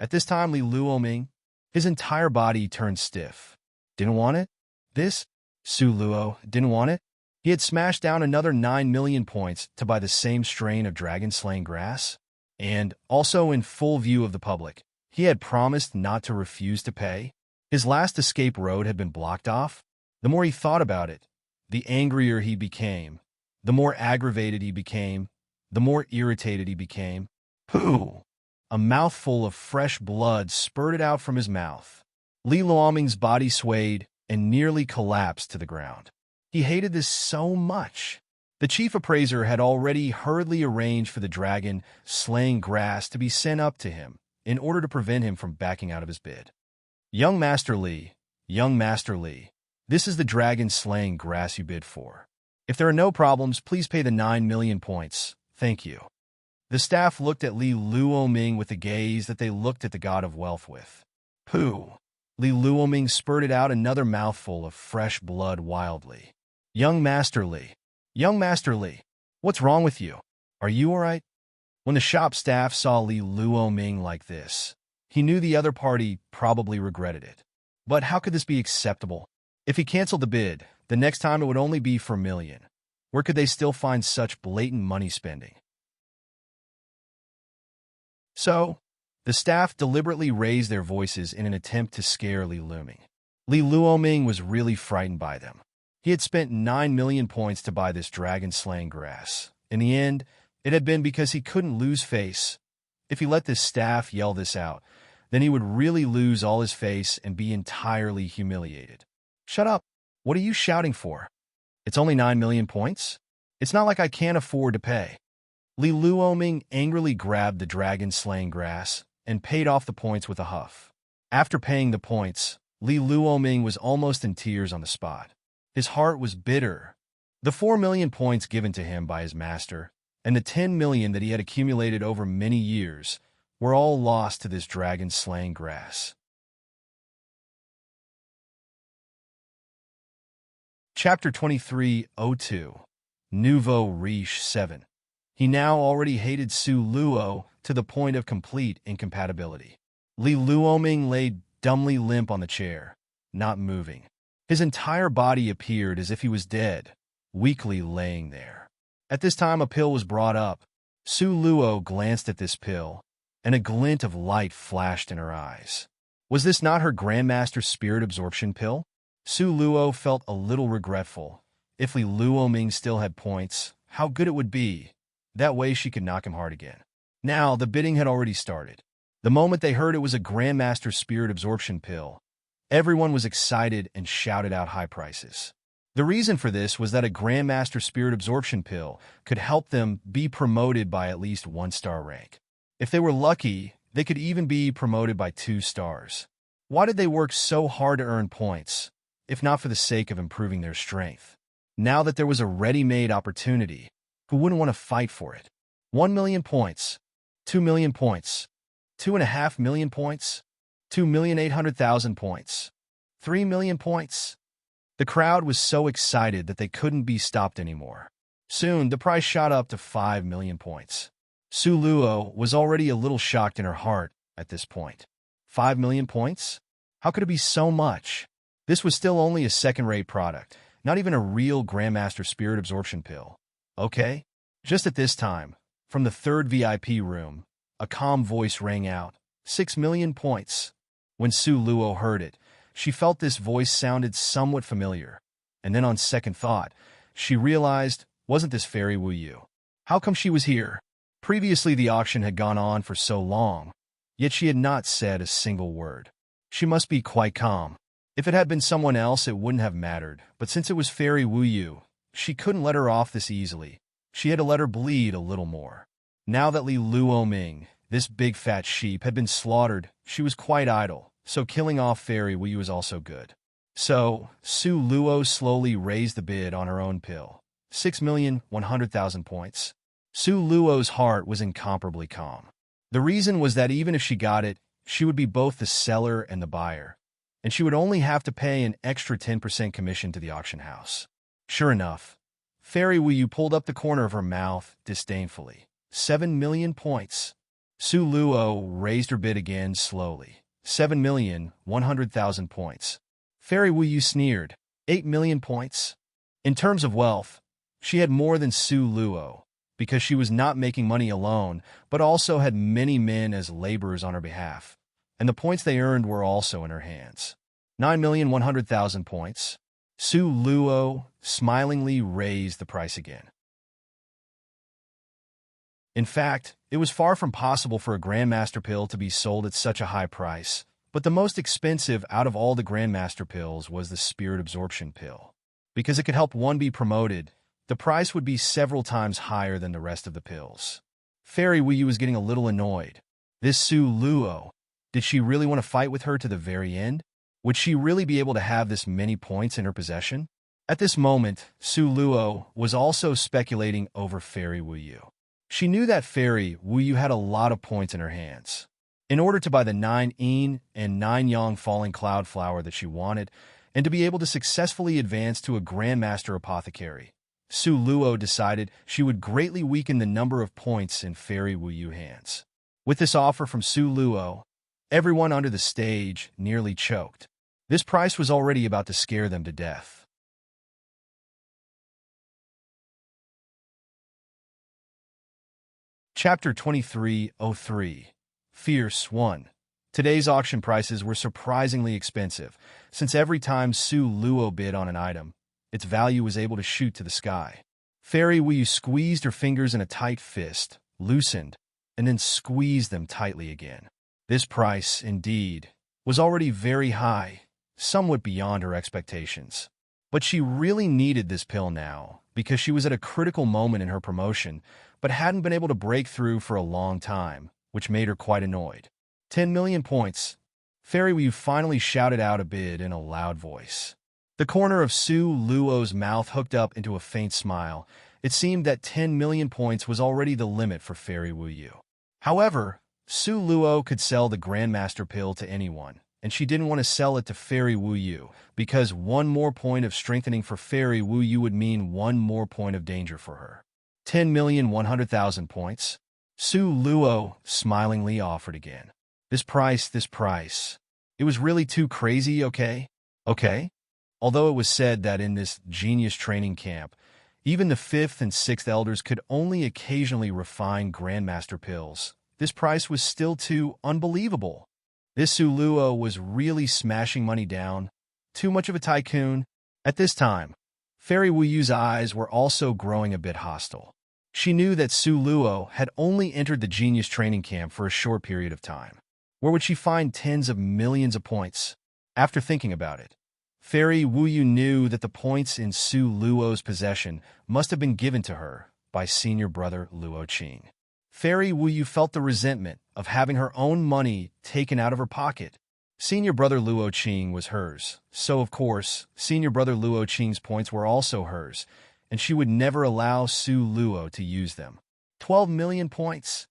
At this time, Li Luoming, his entire body turned stiff. Didn't want it? This? Su Luo didn't want it? He had smashed down another 9 million points to buy the same strain of dragon-slaying grass. And, also in full view of the public, he had promised not to refuse to pay. His last escape road had been blocked off. The more he thought about it, the angrier he became. The more aggravated he became, the more irritated he became. Pooh! A mouthful of fresh blood spurted out from his mouth. Li Luoming's body swayed and nearly collapsed to the ground. He hated this so much. The chief appraiser had already hurriedly arranged for the dragon-slaying grass to be sent up to him in order to prevent him from backing out of his bid. Young Master Li, this is the dragon-slaying grass you bid for. If there are no problems, please pay the 9 million points. Thank you. The staff looked at Li Luoming with the gaze that they looked at the god of wealth with. Pooh! Li Luoming spurted out another mouthful of fresh blood wildly. Young Master Li, what's wrong with you? Are you all right? When the shop staff saw Li Luoming like this, he knew the other party probably regretted it. But how could this be acceptable? If he canceled the bid, the next time it would only be for a million. Where could they still find such blatant money spending? So, the staff deliberately raised their voices in an attempt to scare Li Luoming. Li Luoming was really frightened by them. He had spent 9 million points to buy this dragon-slaying grass. In the end, it had been because he couldn't lose face. If he let this staff yell this out, then he would really lose all his face and be entirely humiliated. Shut up. What are you shouting for? It's only 9 million points? It's not like I can't afford to pay. Li Luoming angrily grabbed the dragon-slaying grass and paid off the points with a huff. After paying the points, Li Luoming was almost in tears on the spot. His heart was bitter. The 4 million points given to him by his master and the 10 million that he had accumulated over many years were all lost to this dragon-slaying grass. Chapter 23:02 Nouveau Riche 7. He now already hated Su Luo to the point of complete incompatibility. Li Luoming lay dumbly limp on the chair, not moving. His entire body appeared as if he was dead, weakly laying there. At this time a pill was brought up. Su Luo glanced at this pill, and a glint of light flashed in her eyes. Was this not her Grandmaster Spirit Absorption pill? Su Luo felt a little regretful. If Li Luoming still had points, how good it would be. That way she could knock him hard again. Now, the bidding had already started. The moment they heard it was a Grandmaster Spirit Absorption pill, everyone was excited and shouted out high prices. The reason for this was that a Grandmaster Spirit Absorption pill could help them be promoted by at least 1-star rank. If they were lucky, they could even be promoted by 2 stars. Why did they work so hard to earn points, if not for the sake of improving their strength? Now that there was a ready-made opportunity, who wouldn't want to fight for it? 1 million points, 2 million points, 2.5 million points, 2,800,000 points, 3 million points. The crowd was so excited that they couldn't be stopped anymore. Soon, the price shot up to 5 million points. Su Luo was already a little shocked in her heart at this point. 5 million points? How could it be so much? This was still only a second-rate product, not even a real Grandmaster Spirit Absorption pill. Okay? Just at this time, from the third VIP room, a calm voice rang out, 6 million points. When Su Luo heard it, she felt this voice sounded somewhat familiar, and then on second thought, she realized, wasn't this Fairy Wu Yu? How come she was here? Previously the auction had gone on for so long, yet she had not said a single word. She must be quite calm. If it had been someone else it wouldn't have mattered, but since it was Fairy Wu Yu, she couldn't let her off this easily. She had to let her bleed a little more. Now that Li Luoming, this big fat sheep, had been slaughtered, she was quite idle, so killing off Fairy Wu Yu was also good. So, Su Luo slowly raised the bid on her own pill. 6,100,000 points. Su Luo's heart was incomparably calm. The reason was that even if she got it, she would be both the seller and the buyer, and she would only have to pay an extra 10% commission to the auction house. Sure enough, Fairy Wu Yu pulled up the corner of her mouth disdainfully. 7 million points. Su Luo raised her bid again slowly. 7,100,000 points. Fairy Wu Yu sneered. 8 million points. In terms of wealth, she had more than Su Luo, because she was not making money alone, but also had many men as laborers on her behalf, and the points they earned were also in her hands. 9,100,000 points. Su Luo smilingly raised the price again. In fact, it was far from possible for a Grandmaster pill to be sold at such a high price, but the most expensive out of all the Grandmaster pills was the Spirit Absorption pill. Because it could help one be promoted, the price would be several times higher than the rest of the pills. Fairy Wu Yu was getting a little annoyed. This Su Luo, did she really want to fight with her to the very end? Would she really be able to have this many points in her possession? At this moment, Su Luo was also speculating over Fairy Wu Yu. She knew that Fairy Wu Yu had a lot of points in her hands. In order to buy the 9 Yin and 9 Yang Falling Cloud Flower that she wanted, and to be able to successfully advance to a Grandmaster Apothecary, Su Luo decided she would greatly weaken the number of points in Fairy Wu Yu hands. With this offer from Su Luo, everyone under the stage nearly choked. This price was already about to scare them to death. Chapter 23:03 Fierce 1 Today's auction prices were surprisingly expensive, since every time Su Luo bid on an item, its value was able to shoot to the sky. Fairy Wu Yu squeezed her fingers in a tight fist, loosened, and then squeezed them tightly again. This price, indeed, was already very high, somewhat beyond her expectations. But she really needed this pill now, because she was at a critical moment in her promotion, but hadn't been able to break through for a long time, which made her quite annoyed. 10 million points. Fairy Wu Yu finally shouted out a bid in a loud voice. The corner of Su Luo's mouth hooked up into a faint smile. It seemed that 10 million points was already the limit for Fairy Wu Yu. However, Su Luo could sell the Grandmaster pill to anyone, and she didn't want to sell it to Fairy Wu Yu, because one more point of strengthening for Fairy Wu Yu would mean one more point of danger for her. 10,100,000 points. Su Luo smilingly offered again. This price. It was really too crazy, okay? Okay? Although it was said that in this genius training camp, even the 5th and 6th elders could only occasionally refine Grandmaster pills, this price was still too unbelievable. This Su Luo was really smashing money down. Too much of a tycoon. At this time, Fairy Wu Yu's eyes were also growing a bit hostile. She knew that Su Luo had only entered the genius training camp for a short period of time. Where would she find tens of millions of points? After thinking about it, Fairy Wu Yu knew that the points in Su Luo's possession must have been given to her by senior brother Luo Qing. Fairy Wu Yu felt the resentment of having her own money taken out of her pocket. Senior brother Luo Qing was hers, so of course, senior brother Luo Qing's points were also hers, and she would never allow Su Luo to use them. 12 million points.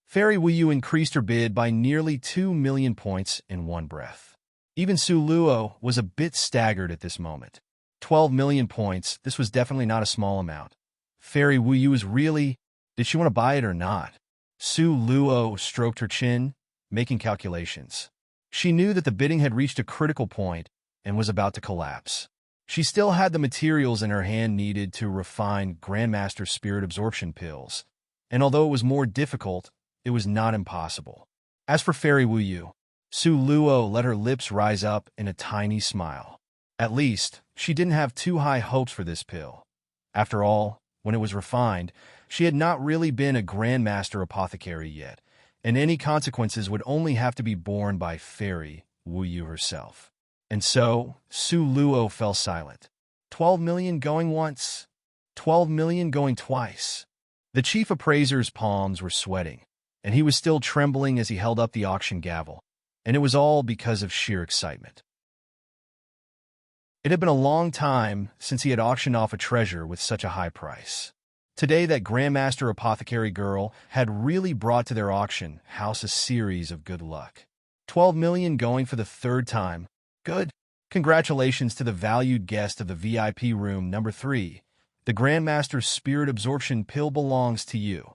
Fairy Wu Yu increased her bid by nearly 2 million points in one breath. Even Su Luo was a bit staggered at this moment. 12 million points, this was definitely not a small amount. Fairy Wu Yu was really... Did she want to buy it or not? Su Luo stroked her chin, making calculations. She knew that the bidding had reached a critical point and was about to collapse. She still had the materials in her hand needed to refine Grandmaster Spirit Absorption pills, and although it was more difficult, it was not impossible. As for Fairy Wu Yu, Su Luo let her lips rise up in a tiny smile. At least, she didn't have too high hopes for this pill. After all, when it was refined, she had not really been a Grandmaster Apothecary yet, and any consequences would only have to be borne by Fairy Wu Yu herself. And so, Su Luo fell silent. 12 million going once, 12 million going twice. The chief appraiser's palms were sweating, and he was still trembling as he held up the auction gavel, and it was all because of sheer excitement. It had been a long time since he had auctioned off a treasure with such a high price. Today, that Grandmaster Apothecary girl had really brought to their auction house a series of good luck. 12 million going for the third time. Good. Congratulations to the valued guest of the VIP room number 3. The Grandmaster's Spirit Absorption pill belongs to you.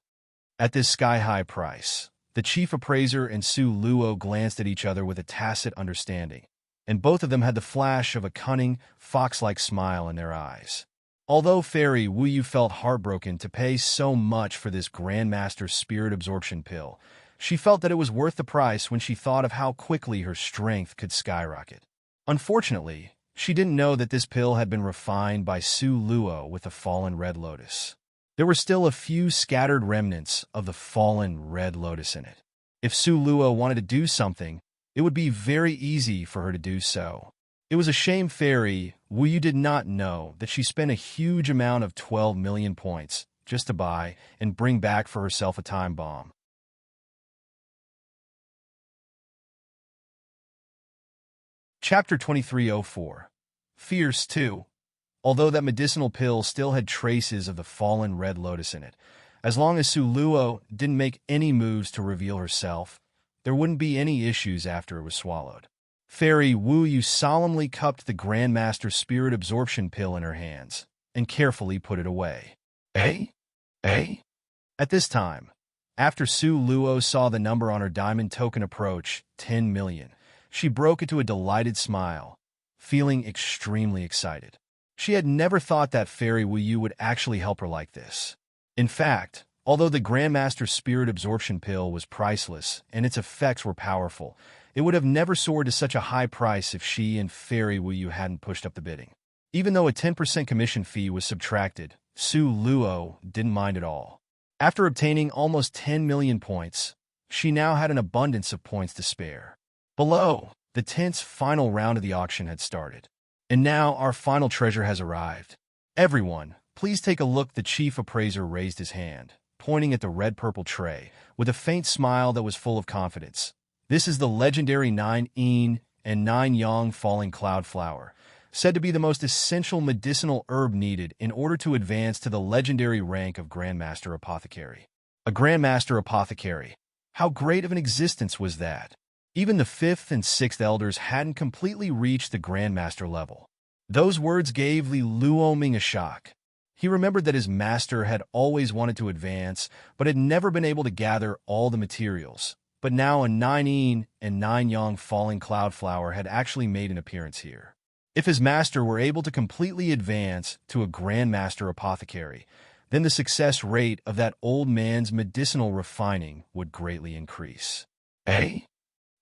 At this sky-high price, the chief appraiser and Su Luo glanced at each other with a tacit understanding, and both of them had the flash of a cunning, fox-like smile in their eyes. Although Fairy Wu Yu felt heartbroken to pay so much for this Grandmaster Spirit Absorption pill, she felt that it was worth the price when she thought of how quickly her strength could skyrocket. Unfortunately, she didn't know that this pill had been refined by Su Luo with the fallen Red Lotus. There were still a few scattered remnants of the fallen Red Lotus in it. If Su Luo wanted to do something, it would be very easy for her to do so. It was a shame Fairy Wu Yu did not know that she spent a huge amount of 12 million points just to buy and bring back for herself a time bomb. Chapter 2304. Fierce 2. Although that medicinal pill still had traces of the fallen Red Lotus in it, as long as Su Luo didn't make any moves to reveal herself, there wouldn't be any issues after it was swallowed. Fairy Wu Yu solemnly cupped the Grandmaster Spirit Absorption pill in her hands and carefully put it away. Eh? At this time, after Su Luo saw the number on her diamond token approach, 10 million, she broke into a delighted smile, feeling extremely excited. She had never thought that Fairy Wu Yu would actually help her like this. In fact, Although the Grandmaster's spirit absorption pill was priceless and its effects were powerful, it would have never soared to such a high price if she and Fairy Wuyu hadn't pushed up the bidding. Even though a 10% commission fee was subtracted, Su Luo didn't mind at all. After obtaining almost 10 million points, she now had an abundance of points to spare. Below, the tense final round of the auction had started. And now our final treasure has arrived. Everyone, please take a look. The chief appraiser raised his hand, pointing at the red-purple tray, with a faint smile that was full of confidence. This is the legendary 9 and 9 Yang falling cloud flower, said to be the most essential medicinal herb needed in order to advance to the legendary rank of Grandmaster Apothecary. A Grandmaster Apothecary. How great of an existence was that? Even the 5th and 6th elders hadn't completely reached the Grandmaster level. Those words gave Li Luoming a shock. He remembered that his master had always wanted to advance, but had never been able to gather all the materials. But now a 9 and 9 Yang falling cloud flower had actually made an appearance here. If his master were able to completely advance to a Grandmaster Apothecary, then the success rate of that old man's medicinal refining would greatly increase. Eh?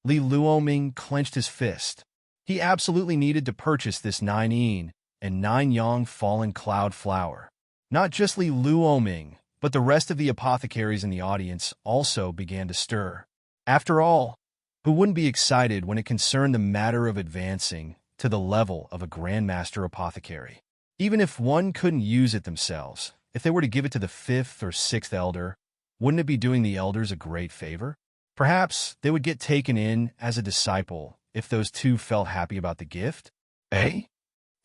Li Luoming clenched his fist. He absolutely needed to purchase this 9 and 9 Yang fallen cloud flower. Not just Li Luoming, but the rest of the apothecaries in the audience also began to stir. After all, who wouldn't be excited when it concerned the matter of advancing to the level of a Grandmaster Apothecary? Even if one couldn't use it themselves, if they were to give it to the 5th or 6th elder, wouldn't it be doing the elders a great favor? Perhaps they would get taken in as a disciple if those two felt happy about the gift? Eh?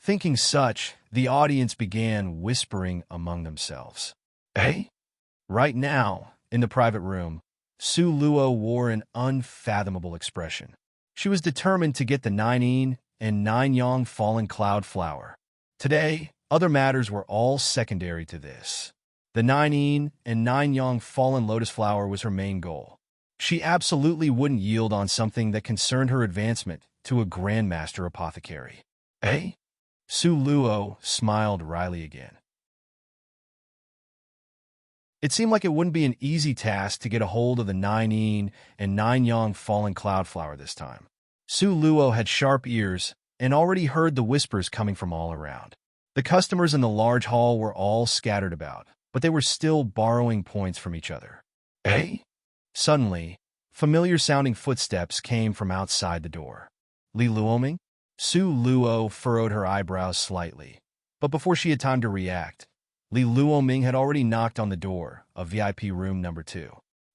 Thinking such, the audience began whispering among themselves. Eh? Right now, in the private room, Su Luo wore an unfathomable expression. She was determined to get the 9 and 9 Yang fallen cloud flower. Today, other matters were all secondary to this. The 9 and 9 Yang fallen lotus flower was her main goal. She absolutely wouldn't yield on something that concerned her advancement to a Grandmaster Apothecary. Eh? Su Luo smiled wryly again. It seemed like it wouldn't be an easy task to get a hold of the 9 and 9 Yang fallen cloud flower this time. Su Luo had sharp ears and already heard the whispers coming from all around. The customers in the large hall were all scattered about, but they were still borrowing points from each other. Eh? Suddenly, familiar-sounding footsteps came from outside the door. Li Luoming? Su Luo furrowed her eyebrows slightly, but before she had time to react, Li Luoming had already knocked on the door of VIP room number 2.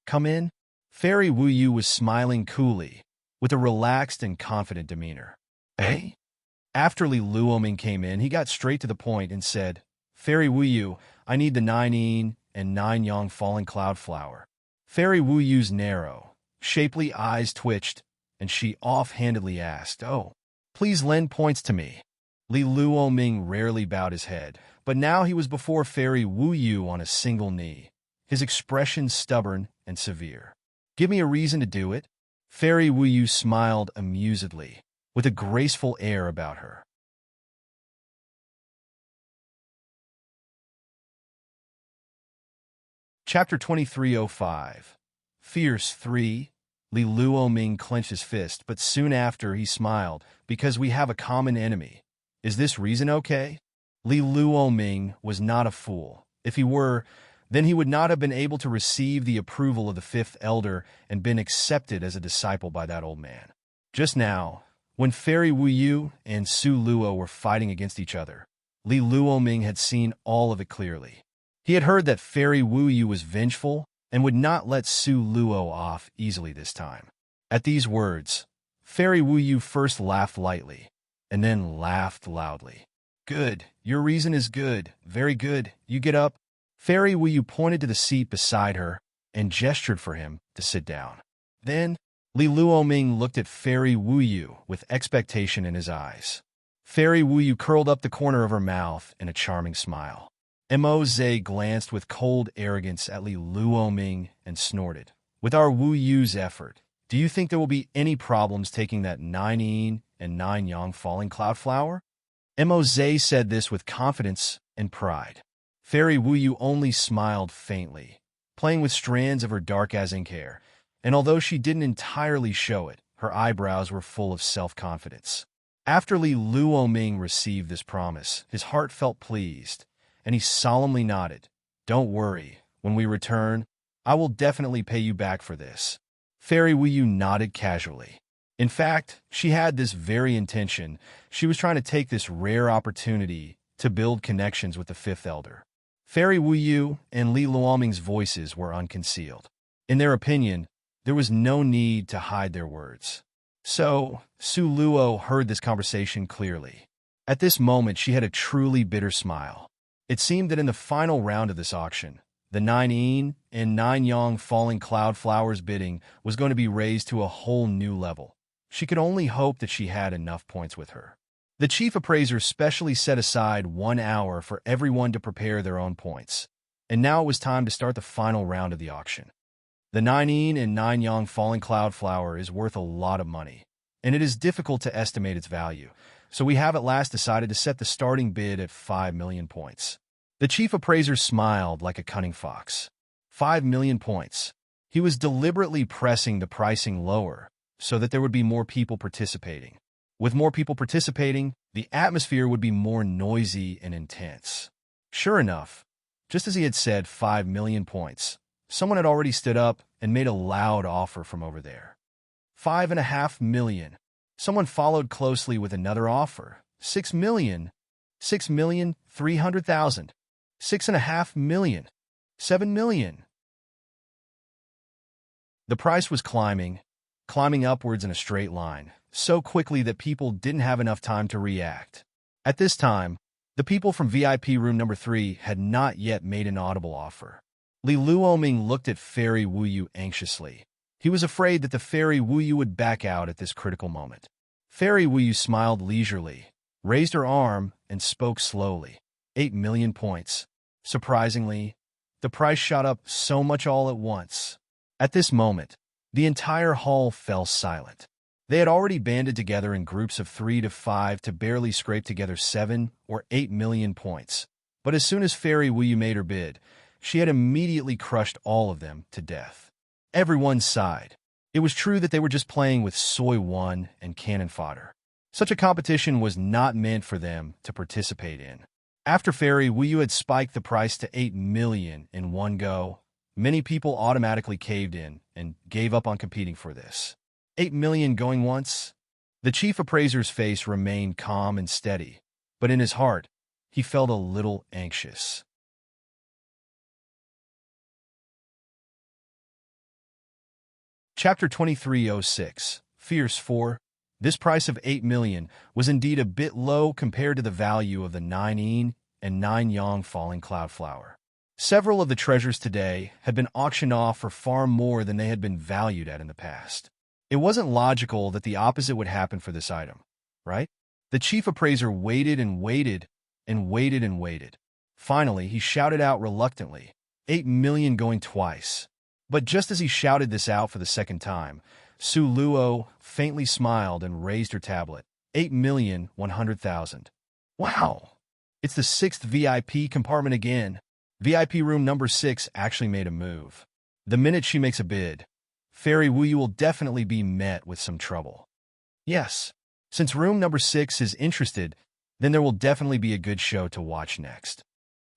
Come in? Fairy Wuyu was smiling coolly, with a relaxed and confident demeanor. Eh? After Li Luoming came in, he got straight to the point and said, Fairy Wuyu, I need the 9 and 9 Yang fallen cloud flower. Fairy Wuyu's narrow, shapely eyes twitched, and she offhandedly asked, Oh, please lend points to me. Li Luoming rarely bowed his head, but now he was before Fairy Wuyu on a single knee, his expression stubborn and severe. Give me a reason to do it. Fairy Wuyu smiled amusedly, with a graceful air about her. Chapter 2305. Fierce 3. Li Luoming clenched his fist, but soon after he smiled, because we have a common enemy. Is this reason okay? Li Luoming was not a fool. If he were, then he would not have been able to receive the approval of the 5th elder and been accepted as a disciple by that old man. Just now, when Fairy Wuyu and Su Luo were fighting against each other, Li Luoming had seen all of it clearly. He had heard that Fairy Wuyu was vengeful and would not let Su Luo off easily this time. At these words, Fairy Wuyu first laughed lightly, and then laughed loudly. Good, your reason is good, very good, you get up. Fairy Wuyu pointed to the seat beside her and gestured for him to sit down. Then, Li Luoming looked at Fairy Wuyu with expectation in his eyes. Fairy Wuyu curled up the corner of her mouth in a charming smile. Immerse glanced with cold arrogance at Li Luoming and snorted. With our Wuyu's effort, do you think there will be any problems taking that 9 and 9 Yang falling cloud flower? Immerse said this with confidence and pride. Fairy Wuyu only smiled faintly, playing with strands of her dark-as-ink hair, and although she didn't entirely show it, her eyebrows were full of self-confidence. After Li Luoming received this promise, his heart felt pleased, and he solemnly nodded. "Don't worry, when we return, I will definitely pay you back for this." Fairy Wuyu nodded casually. In fact, she had this very intention. She was trying to take this rare opportunity to build connections with the fifth elder. Fairy Wuyu and Li Luoming's voices were unconcealed. In their opinion, there was no need to hide their words. So, Su Luo heard this conversation clearly. At this moment, she had a truly bitter smile. It seemed that in the final round of this auction, the 9 yin and 9 yang falling cloud flowers bidding was going to be raised to a whole new level. She could only hope that she had enough points with her. The chief appraiser specially set aside 1 hour for everyone to prepare their own points, and now it was time to start the final round of the auction. The 9 yin and 9 yang falling cloud flower is worth a lot of money, and it is difficult to estimate its value, so we have at last decided to set the starting bid at 5 million points. The chief appraiser smiled like a cunning fox. 5 million points. He was deliberately pressing the pricing lower so that there would be more people participating. With more people participating, the atmosphere would be more noisy and intense. Sure enough, just as he had said 5 million points, someone had already stood up and made a loud offer from over there. 5.5 million. Someone followed closely with another offer. 6 million. 6,300,000. 6.5 million. 7 million. The price was climbing upwards in a straight line, so quickly that people didn't have enough time to react. At this time, the people from VIP room number 3 had not yet made an audible offer. Li Luoming looked at Fairy Wuyu anxiously. He was afraid that the Fairy Wuyu would back out at this critical moment. Fairy Wuyu smiled leisurely, raised her arm, and spoke slowly. 8 million points. Surprisingly, the price shot up so much all at once. At this moment, the entire hall fell silent. They had already banded together in groups of 3 to 5 to barely scrape together 7 or 8 million points. But as soon as Fairy Wuyu made her bid, she had immediately crushed all of them to death. Everyone sighed. It was true that they were just playing with soy one and cannon fodder. Such a competition was not meant for them to participate in. After Fairy Wuyu had spiked the price to 8 million in one go, many people automatically caved in and gave up on competing for this. 8 million going once? The chief appraiser's face remained calm and steady, but in his heart, he felt a little anxious. Chapter 2306, Fierce 4. This price of 8 million was indeed a bit low compared to the value of the 9 yin and 9 yang falling cloud flower. Several of the treasures today had been auctioned off for far more than they had been valued at in the past. It wasn't logical that the opposite would happen for this item, right? The chief appraiser waited and waited and waited and waited. Finally, he shouted out reluctantly, 8 million going twice. But just as he shouted this out for the second time, Su Luo faintly smiled and raised her tablet. 8,100,000. Wow! It's the 6th VIP compartment again. VIP room number 6 actually made a move. The minute she makes a bid, Fairy Wuyu will definitely be met with some trouble. Yes, since room number 6 is interested, then there will definitely be a good show to watch next.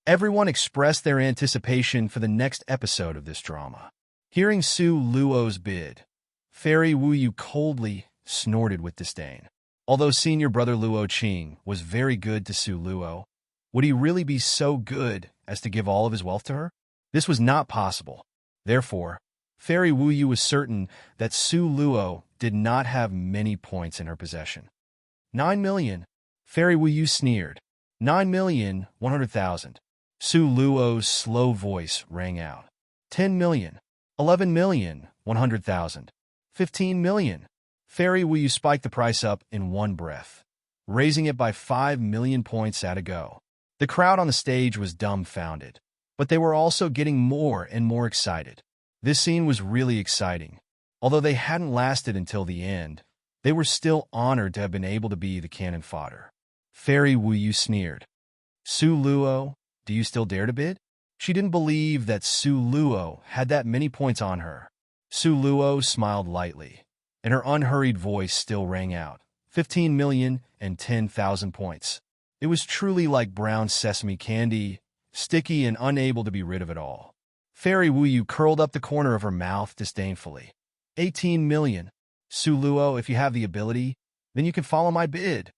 Everyone expressed their anticipation for the next episode of this drama. Hearing Su Luo's bid, Fairy Wuyu coldly snorted with disdain. Although senior brother Luo Qing was very good to Su Luo, would he really be so good as to give all of his wealth to her? This was not possible. Therefore, Fairy Wuyu was certain that Su Luo did not have many points in her possession. 9 million. Fairy Wuyu sneered. 9,100,000. Su Luo's slow voice rang out. 10 million. 11,100,000. 15 million. Fairy Wuyu spiked the price up in one breath, raising it by 5 million points at a go. The crowd on the stage was dumbfounded, but they were also getting more and more excited. This scene was really exciting. Although they hadn't lasted until the end, they were still honored to have been able to be the cannon fodder. Fairy Wuyu sneered. Su Luo, do you still dare to bid? She didn't believe that Su Luo had that many points on her. Su Luo smiled lightly, and her unhurried voice still rang out. 15,010,000 points. It was truly like brown sesame candy, sticky and unable to be rid of it all. Fairy Wuyu curled up the corner of her mouth disdainfully. 18 million. Su Luo, if you have the ability, then you can follow my bid.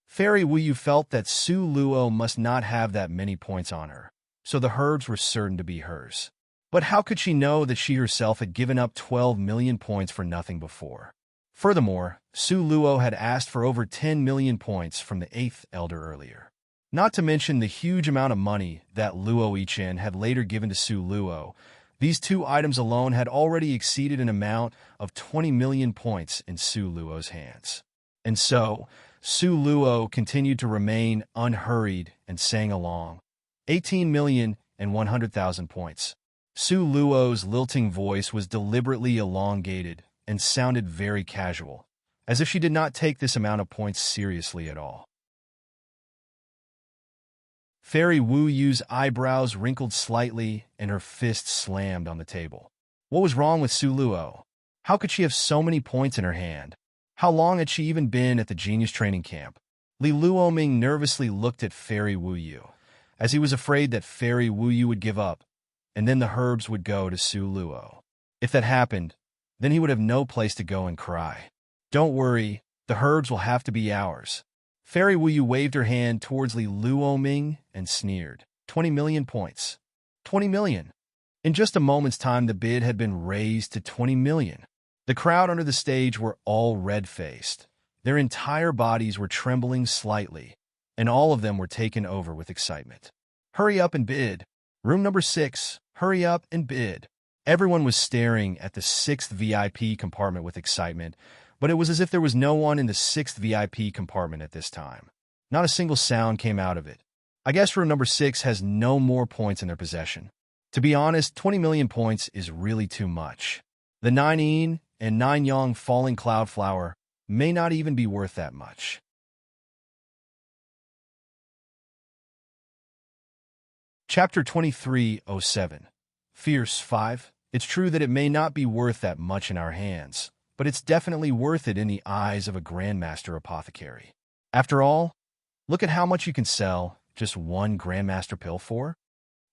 Fairy Wuyu felt that Su Luo must not have that many points on her, so the herbs were certain to be hers. But how could she know that she herself had given up 12 million points for nothing before? Furthermore, Su Luo had asked for over 10 million points from the 8th Elder earlier. Not to mention the huge amount of money that Luo Yichen had later given to Su Luo. These two items alone had already exceeded an amount of 20 million points in Su Luo's hands. And so, Su Luo continued to remain unhurried and sang along. 18,100,000 points. Su Luo's lilting voice was deliberately elongated and sounded very casual, as if she did not take this amount of points seriously at all. Fairy Wu Yu's eyebrows wrinkled slightly and her fist slammed on the table. What was wrong with Su Luo? How could she have so many points in her hand? How long had she even been at the genius training camp? Li Luoming nervously looked at Fairy Wu Yu, as he was afraid that Fairy Wu Yu would give up, and then the herbs would go to Su Luo. If that happened, then he would have no place to go and cry. Don't worry, the herbs will have to be ours. Fairy Wu Yu waved her hand towards Li Luoming and sneered. 20 million points. 20 million. In just a moment's time, the bid had been raised to 20 million. The crowd under the stage were all red-faced. Their entire bodies were trembling slightly, and all of them were taken over with excitement. Hurry up and bid. Room number 6, hurry up and bid. Everyone was staring at the 6th VIP compartment with excitement, but it was as if there was no one in the 6th VIP compartment at this time. Not a single sound came out of it. I guess room number 6 has no more points in their possession. To be honest, 20 million points is really too much. The 9 Yin and 9 Yang falling cloud flower may not even be worth that much. Chapter 2307. Fierce 5. It's true that it may not be worth that much in our hands, but it's definitely worth it in the eyes of a Grandmaster Apothecary. After all, look at how much you can sell just one Grandmaster pill for.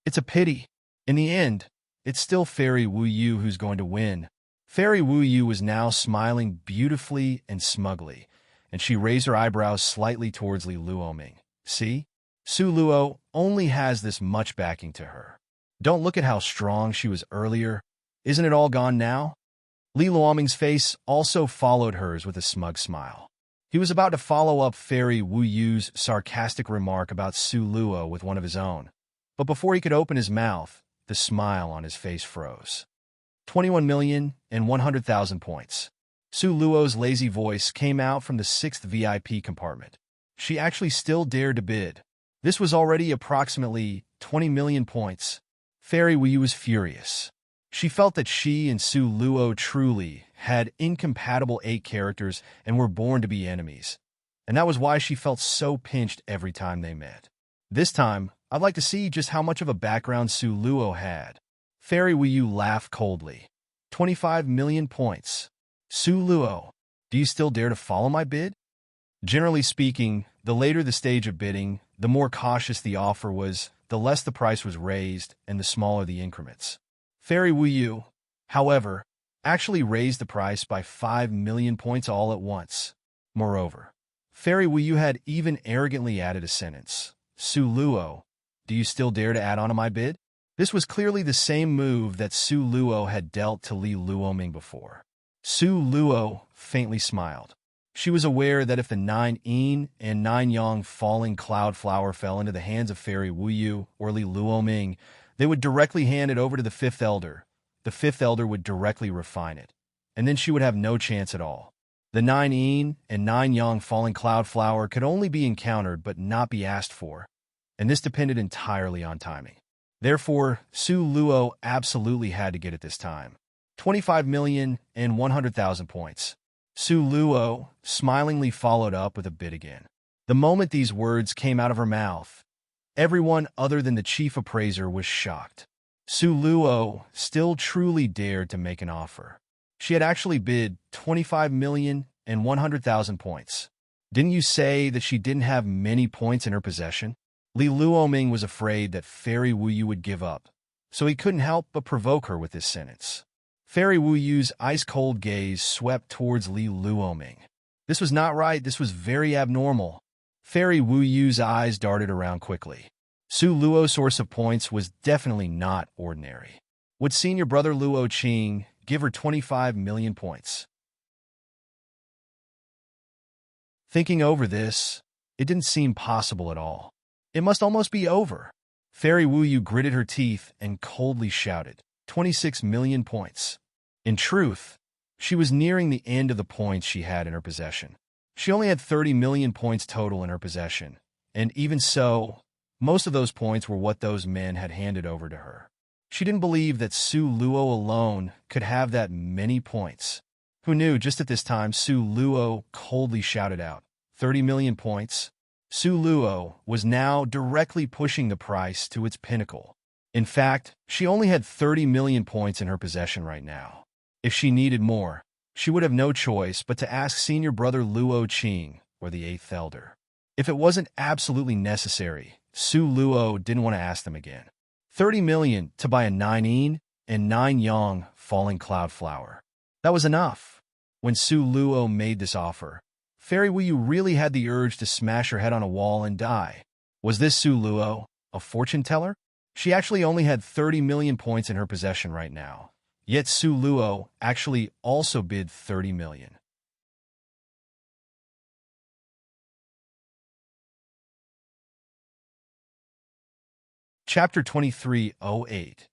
It's a pity. In the end, it's still Fairy Wu Yu who's going to win. Fairy Wu Yu was now smiling beautifully and smugly, and she raised her eyebrows slightly towards Li Luoming. See? Su Luo only has this much backing to her. Don't look at how strong she was earlier. Isn't it all gone now? Li Luoming's face also followed hers with a smug smile. He was about to follow up Fairy Wu Yu's sarcastic remark about Su Luo with one of his own. But before he could open his mouth, the smile on his face froze. 21,100,000 points. Su Luo's lazy voice came out from the 6th VIP compartment. She actually still dared to bid. This was already approximately 20 million points. Fairy Wu Yu was furious. She felt that she and Su Luo truly had incompatible 8 characters and were born to be enemies. And that was why she felt so pinched every time they met. This time, I'd like to see just how much of a background Su Luo had. Fairy Wu Yu laughed coldly. 25 million points. Su Luo, do you still dare to follow my bid? Generally speaking, the later the stage of bidding, the more cautious the offer was, the less the price was raised, and the smaller the increments. Fairy Wu Yu, however, actually raised the price by 5 million points all at once. Moreover, Fairy Wu Yu had even arrogantly added a sentence. Su Luo, do you still dare to add on to my bid? This was clearly the same move that Su Luo had dealt to Li Luoming before. Su Luo faintly smiled. She was aware that if the 9 Yin and 9 Yang falling cloud flower fell into the hands of Fairy Wu Yu or Li Luoming, they would directly hand it over to the 5th Elder. The 5th Elder would directly refine it, and then she would have no chance at all. The 9 Yin and 9 Yang falling cloud flower could only be encountered but not be asked for, and this depended entirely on timing. Therefore, Su Luo absolutely had to get it this time. 25,100,000 points. Su Luo smilingly followed up with a bid again. The moment these words came out of her mouth, Everyone other than the chief appraiser was shocked. Su Luo still truly dared to make an offer. She had actually bid 25,100,000 points. Didn't you say that she didn't have many points in her possession? Li Luoming was afraid that Fairy Wu Yu would give up, so he couldn't help but provoke her with this sentence. Fairy Wu Yu's ice-cold gaze swept towards Li Luoming. This was not right, this was very abnormal. Fairy Wu Yu's eyes darted around quickly. Su Luo's source of points was definitely not ordinary. Would senior brother Luo Qing give her 25 million points? Thinking over this, it didn't seem possible at all. It must almost be over. Fairy Wu Yu gritted her teeth and coldly shouted, 26 million points. In truth, she was nearing the end of the points she had in her possession. She only had 30 million points total in her possession, and even so, most of those points were what those men had handed over to her. She didn't believe that Su Luo alone could have that many points. Who knew just at this time Su Luo coldly shouted out, 30 million points? Su Luo was now directly pushing the price to its pinnacle. In fact, she only had 30 million points in her possession right now. If she needed more, she would have no choice but to ask senior brother Luo Qing, or the 8th elder. If it wasn't absolutely necessary, Su Luo didn't want to ask them again. 30 million to buy a 9 yin and 9 yang falling cloud flower. That was enough. When Su Luo made this offer, Fairy Wu Yu really had the urge to smash her head on a wall and die. Was this Su Luo a fortune teller? She actually only had 30 million points in her possession right now. Yet Su Luo actually also bid 30 million. Chapter 2308.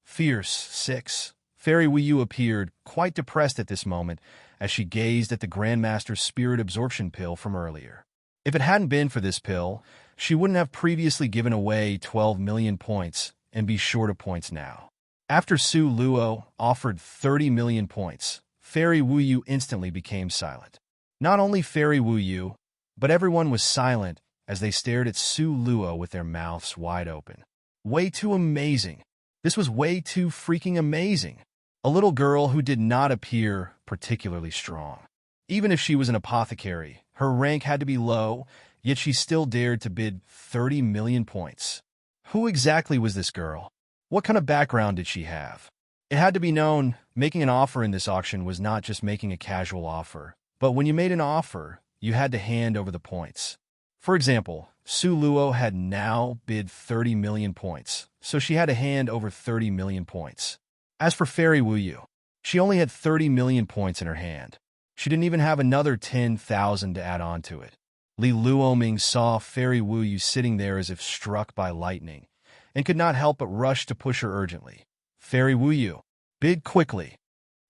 Fierce 6. Fairy Wu Yu appeared quite depressed at this moment as she gazed at the Grandmaster's spirit absorption pill from earlier. If it hadn't been for this pill, she wouldn't have previously given away 12 million points and be short of points now. After Su Luo offered 30 million points, Fairy Wu Yu instantly became silent. Not only Fairy Wu Yu, but everyone was silent as they stared at Su Luo with their mouths wide open. Way too amazing. This was way too freaking amazing. A little girl who did not appear particularly strong. Even if she was an apothecary, her rank had to be low, yet she still dared to bid 30 million points. Who exactly was this girl? What kind of background did she have? It had to be known, making an offer in this auction was not just making a casual offer, but when you made an offer, you had to hand over the points. For example, Su Luo had now bid 30 million points, so she had to hand over 30 million points. As for Fairy Wu Yu, she only had 30 million points in her hand. She didn't even have another 10,000 to add on to it. Li Luoming saw Fairy Wu Yu sitting there as if struck by lightning, and could not help but rush to push her urgently. Fairy Wu Yu, bid quickly.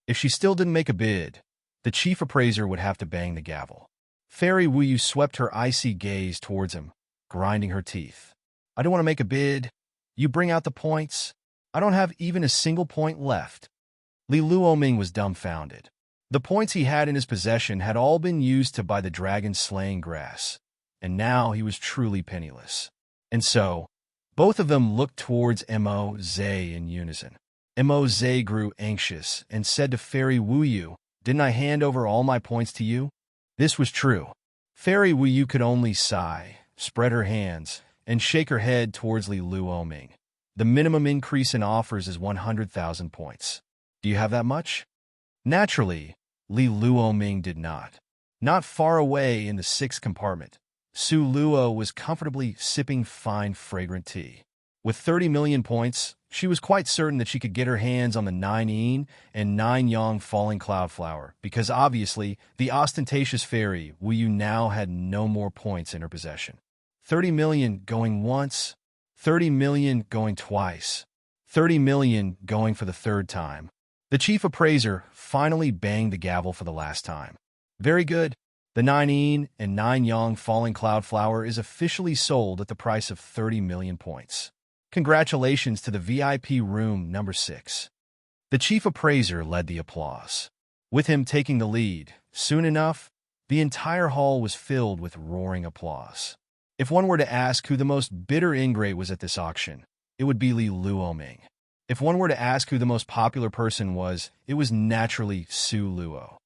If she still didn't make a bid, the chief appraiser would have to bang the gavel. Fairy Wu Yu swept her icy gaze towards him, grinding her teeth. I don't want to make a bid. You bring out the points. I don't have even a single point left. Li Luoming was dumbfounded. The points he had in his possession had all been used to buy the dragon-slaying grass, and now he was truly penniless. And so, both of them looked towards Mo Zhe in unison. Mo Zhe grew anxious and said to Fairy Wu Yu, "Didn't I hand over all my points to you?" This was true. Fairy Wu Yu could only sigh, spread her hands, and shake her head towards Li Luoming. The minimum increase in offers is 100,000 points. Do you have that much? Naturally, Li Luoming did not. Not far away in the 6th compartment, Su Luo was comfortably sipping fine, fragrant tea. With 30 million points, she was quite certain that she could get her hands on the 9 yin and 9 yang falling cloud flower, because obviously, the ostentatious fairy Wu Yu now had no more points in her possession. 30 million going once, 30 million going twice, 30 million going for the 3rd time. The chief appraiser finally banged the gavel for the last time. Very good. The 9 yin and 9 yang falling cloud flower is officially sold at the price of 30 million points. Congratulations to the VIP room number 6. The chief appraiser led the applause. With him taking the lead, soon enough, the entire hall was filled with roaring applause. If one were to ask who the most bitter ingrate was at this auction, it would be Li Luoming. If one were to ask who the most popular person was, it was naturally Su Luo.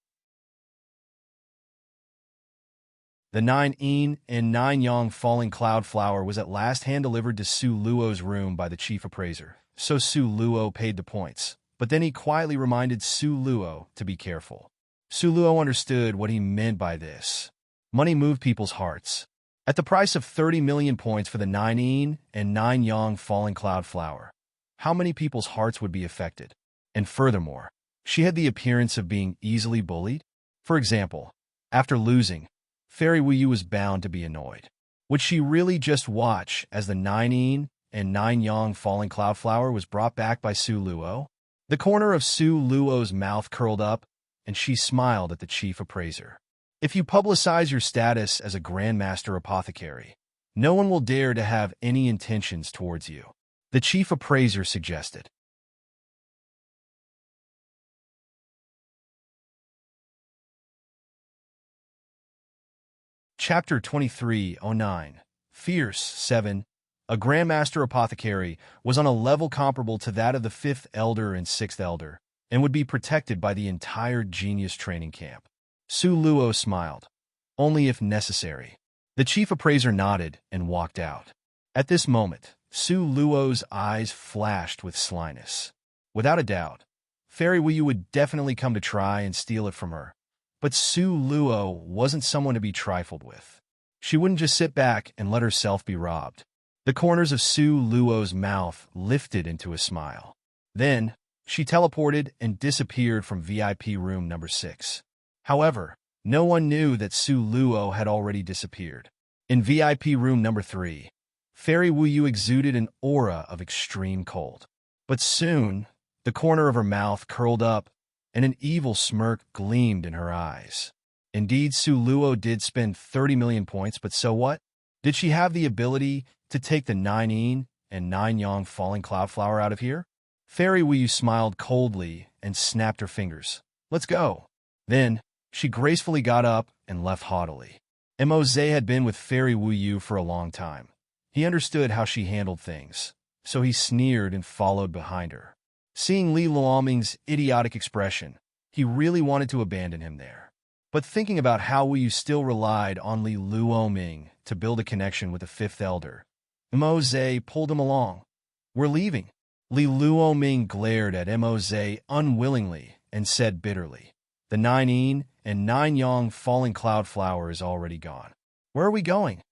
The 9 yin and 9 yang falling cloud flower was at last hand-delivered to Su Luo's room by the chief appraiser, so Su Luo paid the points. But then he quietly reminded Su Luo to be careful. Su Luo understood what he meant by this. Money moved people's hearts. At the price of 30 million points for the 9 yin and 9 yang falling cloud flower, how many people's hearts would be affected? And furthermore, she had the appearance of being easily bullied. For example, after losing, Fairy Wu Yu was bound to be annoyed. Would she really just watch as the 9 yin and 9 yang falling cloud flower was brought back by Su Luo? The corner of Su Luo's mouth curled up, and she smiled at the chief appraiser. If you publicize your status as a Grandmaster Apothecary, no one will dare to have any intentions towards you, the chief appraiser suggested. Chapter 2309 Fierce 7 A Grandmaster Apothecary was on a level comparable to that of the 5th Elder and 6th Elder, and would be protected by the entire Genius training camp. Su Luo smiled. Only if necessary. The chief appraiser nodded and walked out. At this moment, Su Luo's eyes flashed with slyness. Without a doubt, Fairy Wu Yu would definitely come to try and steal it from her. But Su Luo wasn't someone to be trifled with. She wouldn't just sit back and let herself be robbed. The corners of Su Luo's mouth lifted into a smile. Then, she teleported and disappeared from VIP room number 6. However, no one knew that Su Luo had already disappeared. In VIP room number 3, Fairy Wu Yu exuded an aura of extreme cold. But soon, the corner of her mouth curled up, and an evil smirk gleamed in her eyes. Indeed, Su Luo did spend 30 million points, but so what? Did she have the ability to take the 9 yin and 9 yang falling cloud flower out of here? Fairy Wu Yu smiled coldly and snapped her fingers. Let's go. Then, she gracefully got up and left haughtily. Mose had been with Fairy Wu Yu for a long time. He understood how she handled things, so he sneered and followed behind her. Seeing Li Luoming's idiotic expression, he really wanted to abandon him there. But thinking about how Wu Yu still relied on Li Luoming to build a connection with the 5th Elder, Mose pulled him along. We're leaving. Li Luoming glared at Mose unwillingly and said bitterly, the 9 yin and 9 yang falling cloud flower is already gone. Where are we going?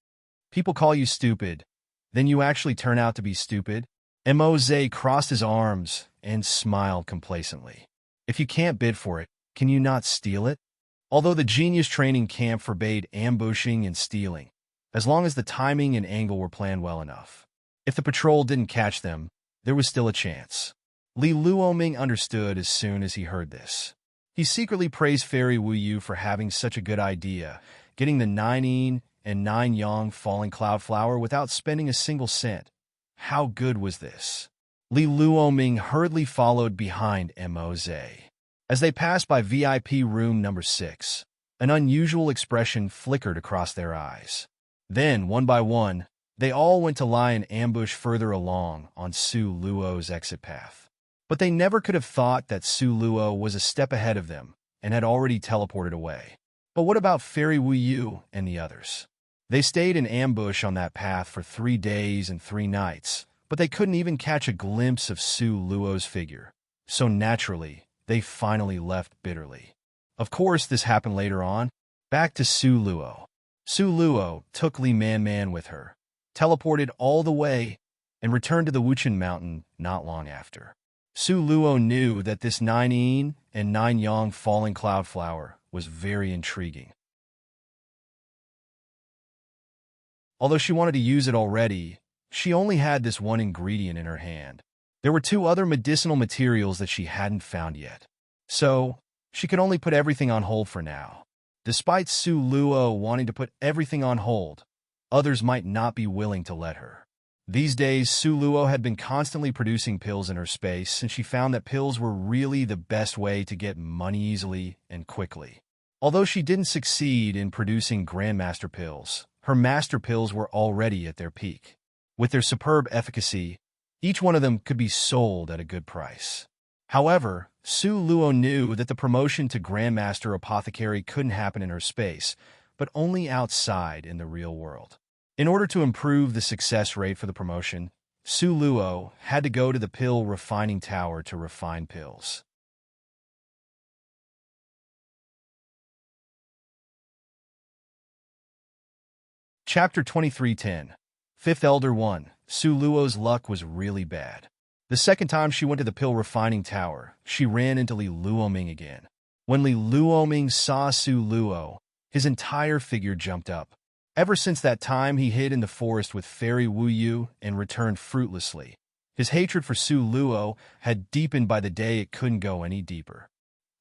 People call you stupid. Then you actually turn out to be stupid? Mose crossed his arms and smiled complacently. If you can't bid for it, can you not steal it? Although the Genius training camp forbade ambushing and stealing, as long as the timing and angle were planned well enough. If the patrol didn't catch them, there was still a chance. Li Luoming understood as soon as he heard this. He secretly praised Fairy Wu Yu for having such a good idea, getting the 9 yin and 9 yang falling cloud flower without spending a single cent. How good was this? Li Luoming hurriedly followed behind Mose. As they passed by VIP room number 6, an unusual expression flickered across their eyes. Then, one by one, they all went to lie in ambush further along on Su Luo's exit path. But they never could have thought that Su Luo was a step ahead of them and had already teleported away. But what about Fairy Wu Yu and the others? They stayed in ambush on that path for 3 days and 3 nights, but they couldn't even catch a glimpse of Su Luo's figure. So naturally, they finally left bitterly. Of course, this happened later on. Back to Su Luo. Su Luo took Li Man with her, teleported all the way, and returned to the Wuchen Mountain not long after. Su Luo knew that this 9 yin and 9 yang falling cloud flower was very intriguing. Although she wanted to use it already, she only had this one ingredient in her hand. There were 2 other medicinal materials that she hadn't found yet. So, she could only put everything on hold for now. Despite Su Luo wanting to put everything on hold, others might not be willing to let her. These days, Su Luo had been constantly producing pills in her space since she found that pills were really the best way to get money easily and quickly. Although she didn't succeed in producing Grandmaster pills, her master pills were already at their peak. With their superb efficacy, each one of them could be sold at a good price. However, Su Luo knew that the promotion to Grandmaster Apothecary couldn't happen in her space, but only outside in the real world. In order to improve the success rate for the promotion, Su Luo had to go to the pill refining tower to refine pills. Chapter 2310. Fifth Elder 1. Su Luo's luck was really bad. The second time she went to the pill refining tower, she ran into Li Luoming again. When Li Luoming saw Su Luo, his entire figure jumped up. Ever since that time, he hid in the forest with Fairy Wu Yu and returned fruitlessly. His hatred for Su Luo had deepened by the day it couldn't go any deeper.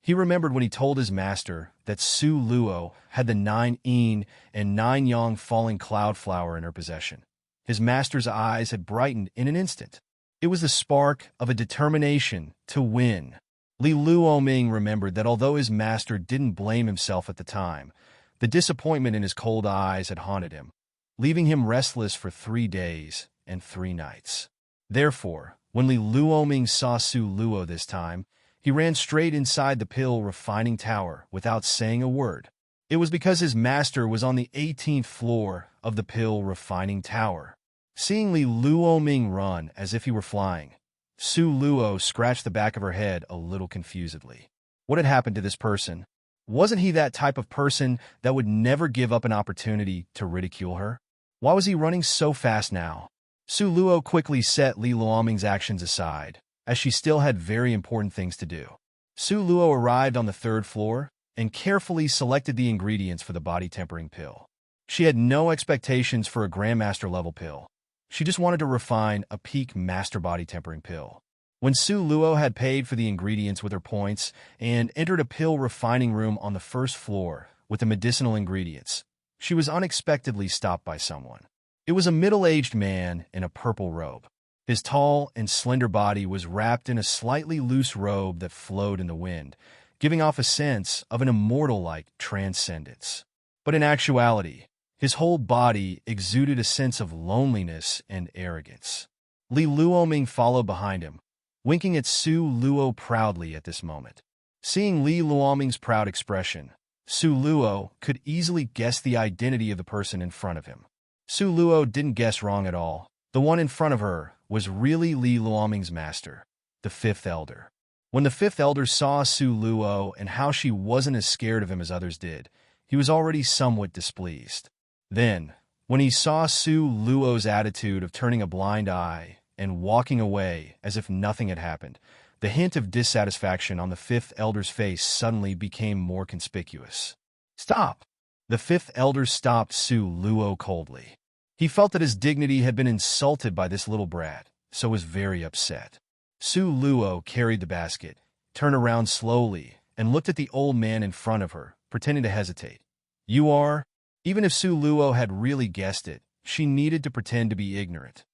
He remembered when he told his master that Su Luo had the 9 yin and 9 yang falling cloud flower in her possession. His master's eyes had brightened in an instant. It was the spark of a determination to win. Li Luoming remembered that although his master didn't blame himself at the time, the disappointment in his cold eyes had haunted him, leaving him restless for 3 days and 3 nights. Therefore, when Li Luoming saw Su Luo this time, he ran straight inside the pill refining tower without saying a word. It was because his master was on the 18th floor of the pill refining tower. Seeing Li Luoming run as if he were flying, Su Luo scratched the back of her head a little confusedly. What had happened to this person? Wasn't he that type of person that would never give up an opportunity to ridicule her? Why was he running so fast now? Su Luo quickly set Li Luoming's actions aside, as she still had very important things to do. Su Luo arrived on the 3rd floor and carefully selected the ingredients for the body-tempering pill. She had no expectations for a Grandmaster level pill. She just wanted to refine a peak master body-tempering pill. When Su Luo had paid for the ingredients with her points and entered a pill refining room on the 1st floor with the medicinal ingredients, she was unexpectedly stopped by someone. It was a middle-aged man in a purple robe. His tall and slender body was wrapped in a slightly loose robe that flowed in the wind, giving off a sense of an immortal-like transcendence. But in actuality, his whole body exuded a sense of loneliness and arrogance. Li Luoming followed behind him, winking at Su Luo proudly at this moment. Seeing Li Luoming's proud expression, Su Luo could easily guess the identity of the person in front of him. Su Luo didn't guess wrong at all. The one in front of her was really Li Luoming's master, the 5th Elder. When the 5th Elder saw Su Luo and how she wasn't as scared of him as others did, he was already somewhat displeased. Then, when he saw Su Luo's attitude of turning a blind eye and walking away as if nothing had happened, the hint of dissatisfaction on the 5th Elder's face suddenly became more conspicuous. "Stop!" The 5th Elder stopped Su Luo coldly. He felt that his dignity had been insulted by this little brat, so was very upset. Su Luo carried the basket, turned around slowly, and looked at the old man in front of her, pretending to hesitate. "You are?" Even if Su Luo had really guessed it, she needed to pretend to be ignorant.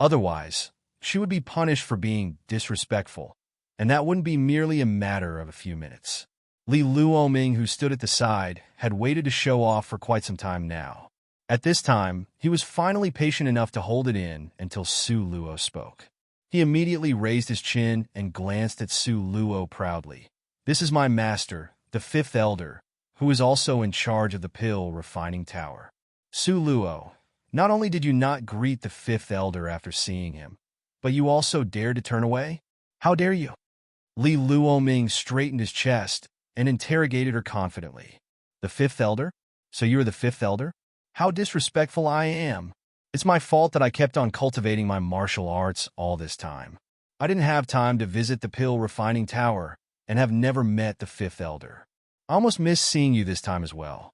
Otherwise, she would be punished for being disrespectful, and that wouldn't be merely a matter of a few minutes. Li Luoming, who stood at the side, had waited to show off for quite some time now. At this time, he was finally patient enough to hold it in until Su Luo spoke. He immediately raised his chin and glanced at Su Luo proudly. "This is my master, the 5th Elder, who is also in charge of the pill refining tower." Su Luo, not only did you not greet the 5th Elder after seeing him, but you also dared to turn away? How dare you? Li Luoming straightened his chest and interrogated her confidently. "The 5th Elder? So you are the 5th Elder? How disrespectful I am. It's my fault that I kept on cultivating my martial arts all this time. I didn't have time to visit the pill refining tower and have never met the 5th Elder. I almost missed seeing you this time as well."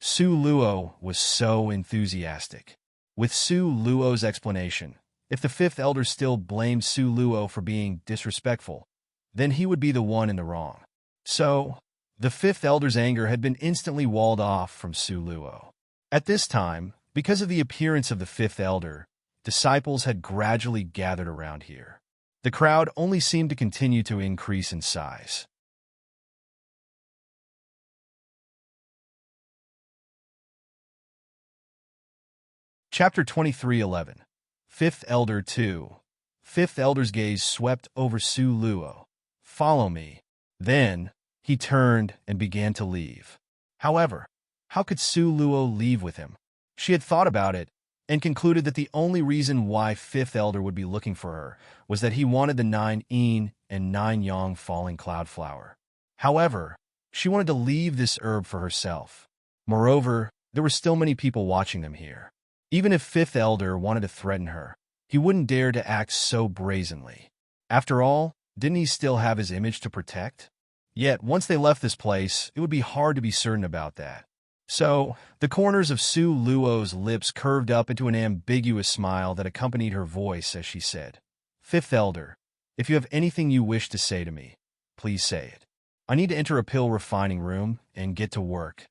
Su Luo was so enthusiastic. With Su Luo's explanation, if the 5th Elder still blamed Su Luo for being disrespectful, then he would be the one in the wrong. So, the 5th Elder's anger had been instantly walled off from Su Luo. At this time, because of the appearance of the 5th Elder, disciples had gradually gathered around here. The crowd only seemed to continue to increase in size. Chapter 23:11. Fifth Elder 2. Fifth Elder's gaze swept over Su Luo. "Follow me." Then, he turned and began to leave. However, how could Su Luo leave with him? She had thought about it and concluded that the only reason why Fifth Elder would be looking for her was that he wanted the 9 yin and 9 yang falling cloud flower. However, she wanted to leave this herb for herself. Moreover, there were still many people watching them here. Even if Fifth Elder wanted to threaten her, he wouldn't dare to act so brazenly. After all, didn't he still have his image to protect? Yet, once they left this place, it would be hard to be certain about that. So, the corners of Su Luo's lips curved up into an ambiguous smile that accompanied her voice as she said, "Fifth Elder, if you have anything you wish to say to me, please say it. I need to enter a pill refining room and get to work."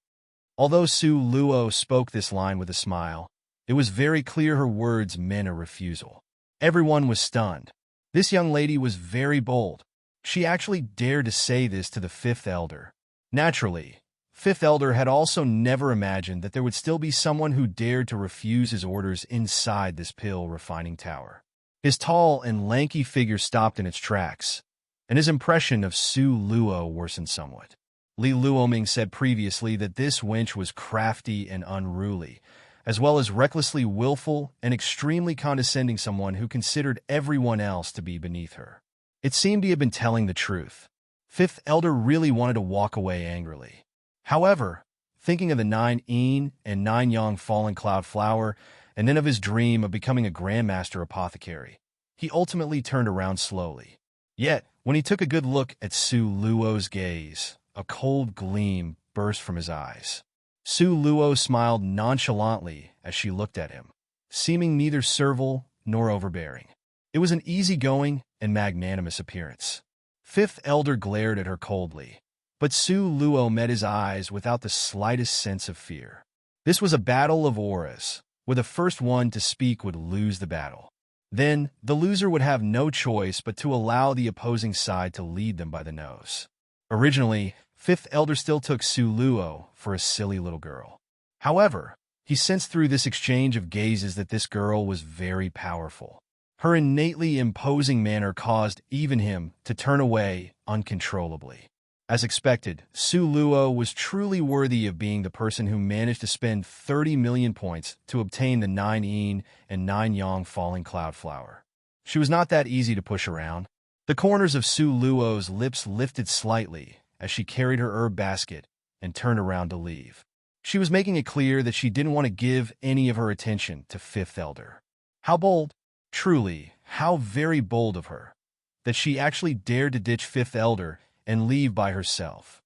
Although Su Luo spoke this line with a smile, it was very clear her words meant a refusal. Everyone was stunned. This young lady was very bold. She actually dared to say this to the Fifth Elder. Naturally, Fifth Elder had also never imagined that there would still be someone who dared to refuse his orders inside this pill refining tower. His tall and lanky figure stopped in its tracks, and his impression of Su Luo worsened somewhat. Li Luoming said previously that this wench was crafty and unruly, as well as recklessly willful and extremely condescending, someone who considered everyone else to be beneath her. It seemed he had been telling the truth. Fifth Elder really wanted to walk away angrily. However, thinking of the 9 yin and 9 yang fallen cloud flower, and then of his dream of becoming a grandmaster apothecary, he ultimately turned around slowly. Yet, when he took a good look at Su Luo's gaze, a cold gleam burst from his eyes. Su Luo smiled nonchalantly as she looked at him, seeming neither servile nor overbearing. It was an easygoing and magnanimous appearance. Fifth Elder glared at her coldly, but Su Luo met his eyes without the slightest sense of fear. This was a battle of auras, where the first one to speak would lose the battle. Then, the loser would have no choice but to allow the opposing side to lead them by the nose. Originally, Fifth Elder still took Su Luo for a silly little girl. However, he sensed through this exchange of gazes that this girl was very powerful. Her innately imposing manner caused even him to turn away uncontrollably. As expected, Su Luo was truly worthy of being the person who managed to spend 30 million points to obtain the 9 yin and 9 yang falling cloud flower. She was not that easy to push around. The corners of Su Luo's lips lifted slightly as she carried her herb basket and turned around to leave. She was making it clear that she didn't want to give any of her attention to Fifth Elder. How bold, truly, how very bold of her, that she actually dared to ditch Fifth Elder and leave by herself.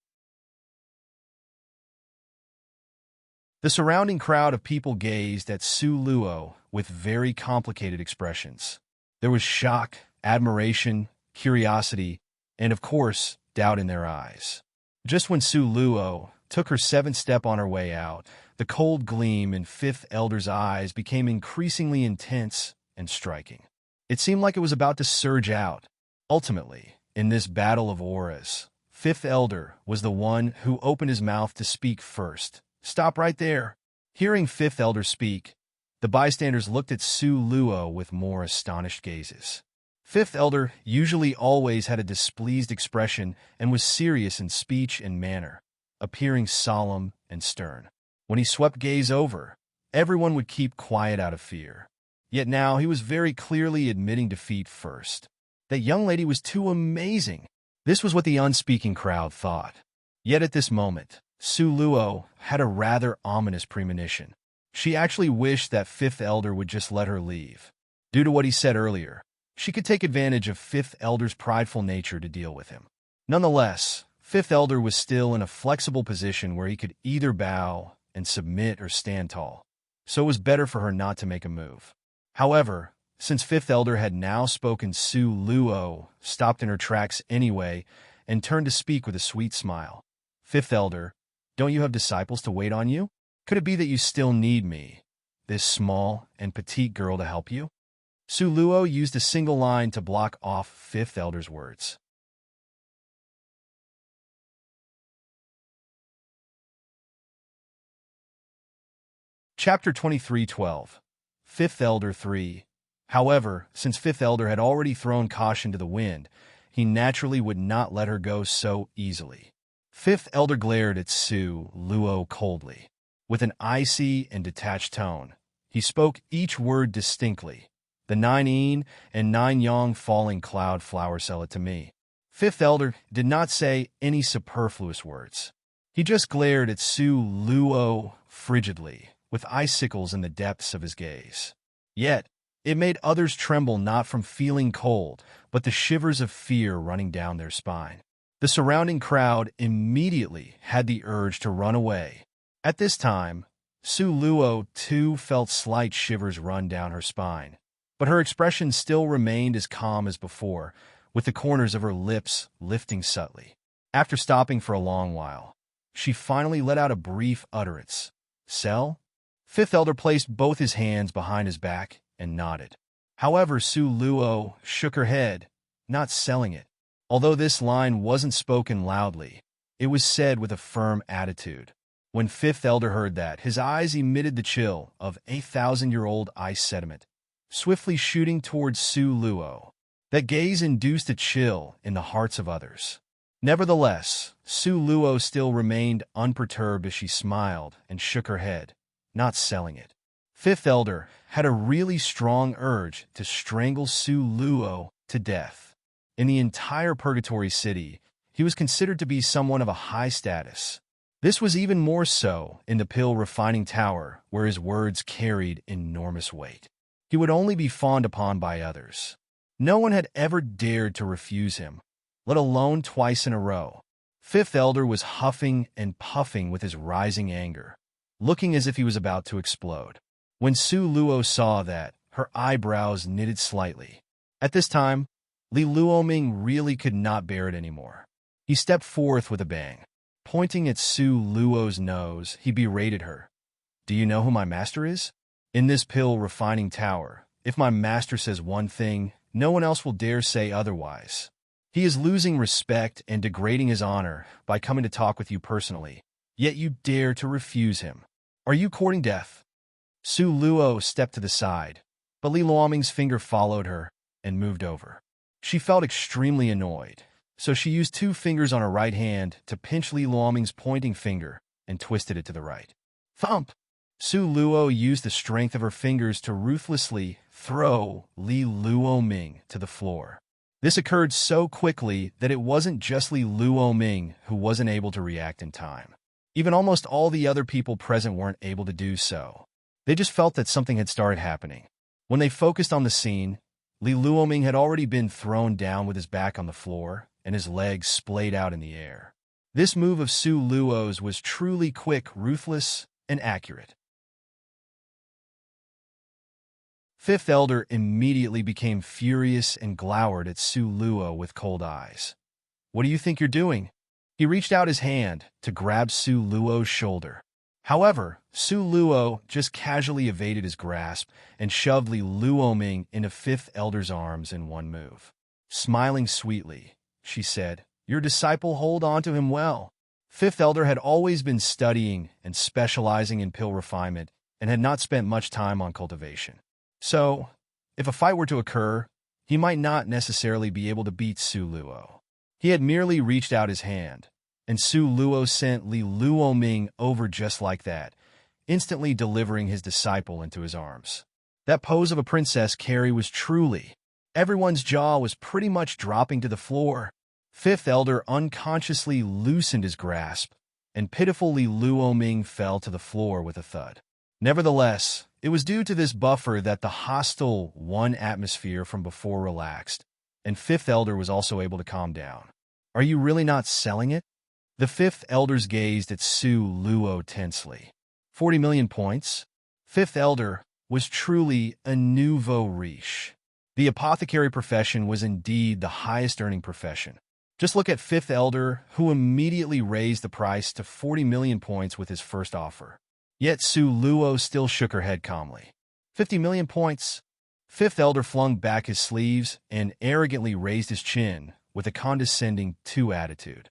The surrounding crowd of people gazed at Su Luo with very complicated expressions. There was shock, admiration, curiosity, and of course, doubt in their eyes. Just when Su Luo took her 7th step on her way out, the cold gleam in Fifth Elder's eyes became increasingly intense and striking. It seemed like it was about to surge out. Ultimately, in this battle of auras, Fifth Elder was the one who opened his mouth to speak first. "Stop right there." Hearing Fifth Elder speak, the bystanders looked at Su Luo with more astonished gazes. Fifth Elder usually always had a displeased expression and was serious in speech and manner, appearing solemn and stern. When he swept gaze over, everyone would keep quiet out of fear. Yet now he was very clearly admitting defeat first. That young lady was too amazing. This was what the unspeaking crowd thought. Yet at this moment, Su Luo had a rather ominous premonition. She actually wished that Fifth Elder would just let her leave. Due to what he said earlier, she could take advantage of Fifth Elder's prideful nature to deal with him. Nonetheless, Fifth Elder was still in a flexible position where he could either bow and submit or stand tall, so it was better for her not to make a move. However, since Fifth Elder had now spoken, Su Luo stopped in her tracks anyway and turned to speak with a sweet smile. "Fifth Elder, don't you have disciples to wait on you? Could it be that you still need me, this small and petite girl, to help you?" Su Luo used a single line to block off Fifth Elder's words. Chapter 23:12. Fifth Elder 3. However, since Fifth Elder had already thrown caution to the wind, he naturally would not let her go so easily. Fifth Elder glared at Su Luo coldly. With an icy and detached tone, he spoke each word distinctly. The 9 yin and 9 yang falling cloud flower sell it to me. Fifth Elder did not say any superfluous words. He just glared at Su Luo frigidly, with icicles in the depths of his gaze. Yet, it made others tremble not from feeling cold, but the shivers of fear running down their spine. The surrounding crowd immediately had the urge to run away. At this time, Su Luo too felt slight shivers run down her spine, but her expression still remained as calm as before, with the corners of her lips lifting subtly. After stopping for a long while, she finally let out a brief utterance. Sell? Fifth Elder placed both his hands behind his back and nodded. However, Su Luo shook her head, not selling it. Although this line wasn't spoken loudly, it was said with a firm attitude. When Fifth Elder heard that, his eyes emitted the chill of 1,000-year-old ice sediment, swiftly shooting towards Su Luo. That gaze induced a chill in the hearts of others. Nevertheless, Su Luo still remained unperturbed as she smiled and shook her head, not selling it. Fifth Elder had a really strong urge to strangle Su Luo to death. In the entire Purgatory City, he was considered to be someone of a high status. This was even more so in the Pill Refining Tower, where his words carried enormous weight. He would only be fawned upon by others. No one had ever dared to refuse him, let alone twice in a row. Fifth Elder was huffing and puffing with his rising anger, looking as if he was about to explode. When Su Luo saw that, her eyebrows knitted slightly. At this time, Li Luoming really could not bear it anymore. He stepped forth with a bang. Pointing at Su Luo's nose, he berated her. Do you know who my master is? In this Pill Refining Tower, if my master says one thing, no one else will dare say otherwise. He is losing respect and degrading his honor by coming to talk with you personally, yet you dare to refuse him. Are you courting death? Su Luo stepped to the side, but Li Luoming's finger followed her and moved over. She felt extremely annoyed, so she used 2 fingers on her right hand to pinch Li Luoming's pointing finger and twisted it to the right. Thump! Su Luo used the strength of her fingers to ruthlessly throw Li Luoming to the floor. This occurred so quickly that it wasn't just Li Luoming who wasn't able to react in time. Even almost all the other people present weren't able to do so. They just felt that something had started happening. When they focused on the scene, Li Luoming had already been thrown down with his back on the floor and his legs splayed out in the air. This move of Su Luo's was truly quick, ruthless, and accurate. Fifth Elder immediately became furious and glowered at Su Luo with cold eyes. What do you think you're doing? He reached out his hand to grab Su Luo's shoulder. However, Su Luo just casually evaded his grasp and shoved Li Luoming into Fifth Elder's arms in one move. Smiling sweetly, she said, Your disciple hold on to him well. Fifth Elder had always been studying and specializing in pill refinement and had not spent much time on cultivation. So, if a fight were to occur, he might not necessarily be able to beat Su Luo. He had merely reached out his hand, and Su Luo sent Li Luoming over just like that, instantly delivering his disciple into his arms. That pose of a princess carry was truly. Everyone's jaw was pretty much dropping to the floor. Fifth Elder unconsciously loosened his grasp, and pitiful Li Luoming fell to the floor with a thud. Nevertheless, it was due to this buffer that the hostile one atmosphere from before relaxed, and Fifth Elder was also able to calm down. Are you really not selling it? The Fifth Elders gazed at Su Luo tensely. 40 million points? Fifth Elder was truly a nouveau riche. The apothecary profession was indeed the highest earning profession. Just look at Fifth Elder, who immediately raised the price to 40 million points with his first offer. Yet Su Luo still shook her head calmly. 50 million points? Fifth Elder flung back his sleeves and arrogantly raised his chin with a condescending attitude.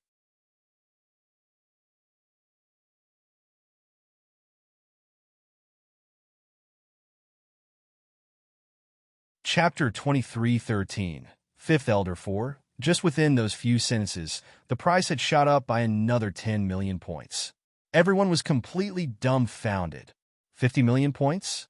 Chapter 23:13. Fifth Elder 4. Just within those few sentences, the price had shot up by another 10 million points. Everyone was completely dumbfounded. 50 million points?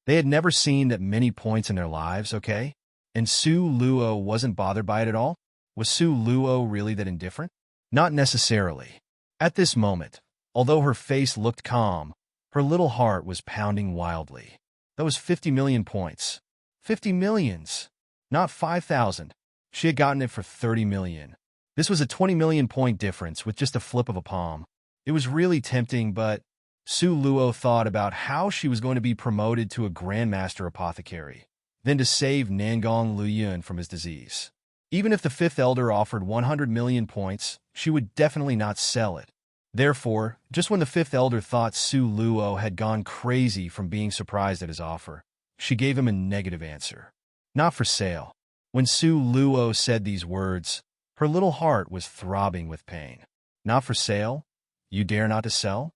They had never seen that many points in their lives, okay? And Su Luo wasn't bothered by it at all? Was Su Luo really that indifferent? Not necessarily. At this moment, although her face looked calm, her little heart was pounding wildly. Those 50 million points. 50 millions! Not 5,000. She had gotten it for 30 million. This was a 20 million point difference with just a flip of a palm. It was really tempting, but Su Luo thought about how she was going to be promoted to a Grandmaster Apothecary, then to save Nangong Luyun from his disease. Even if the Fifth Elder offered 100 million points, she would definitely not sell it. Therefore, just when the Fifth Elder thought Su Luo had gone crazy from being surprised at his offer, she gave him a negative answer. Not for sale. When Su Luo said these words, her little heart was throbbing with pain. Not for sale? You dare not to sell?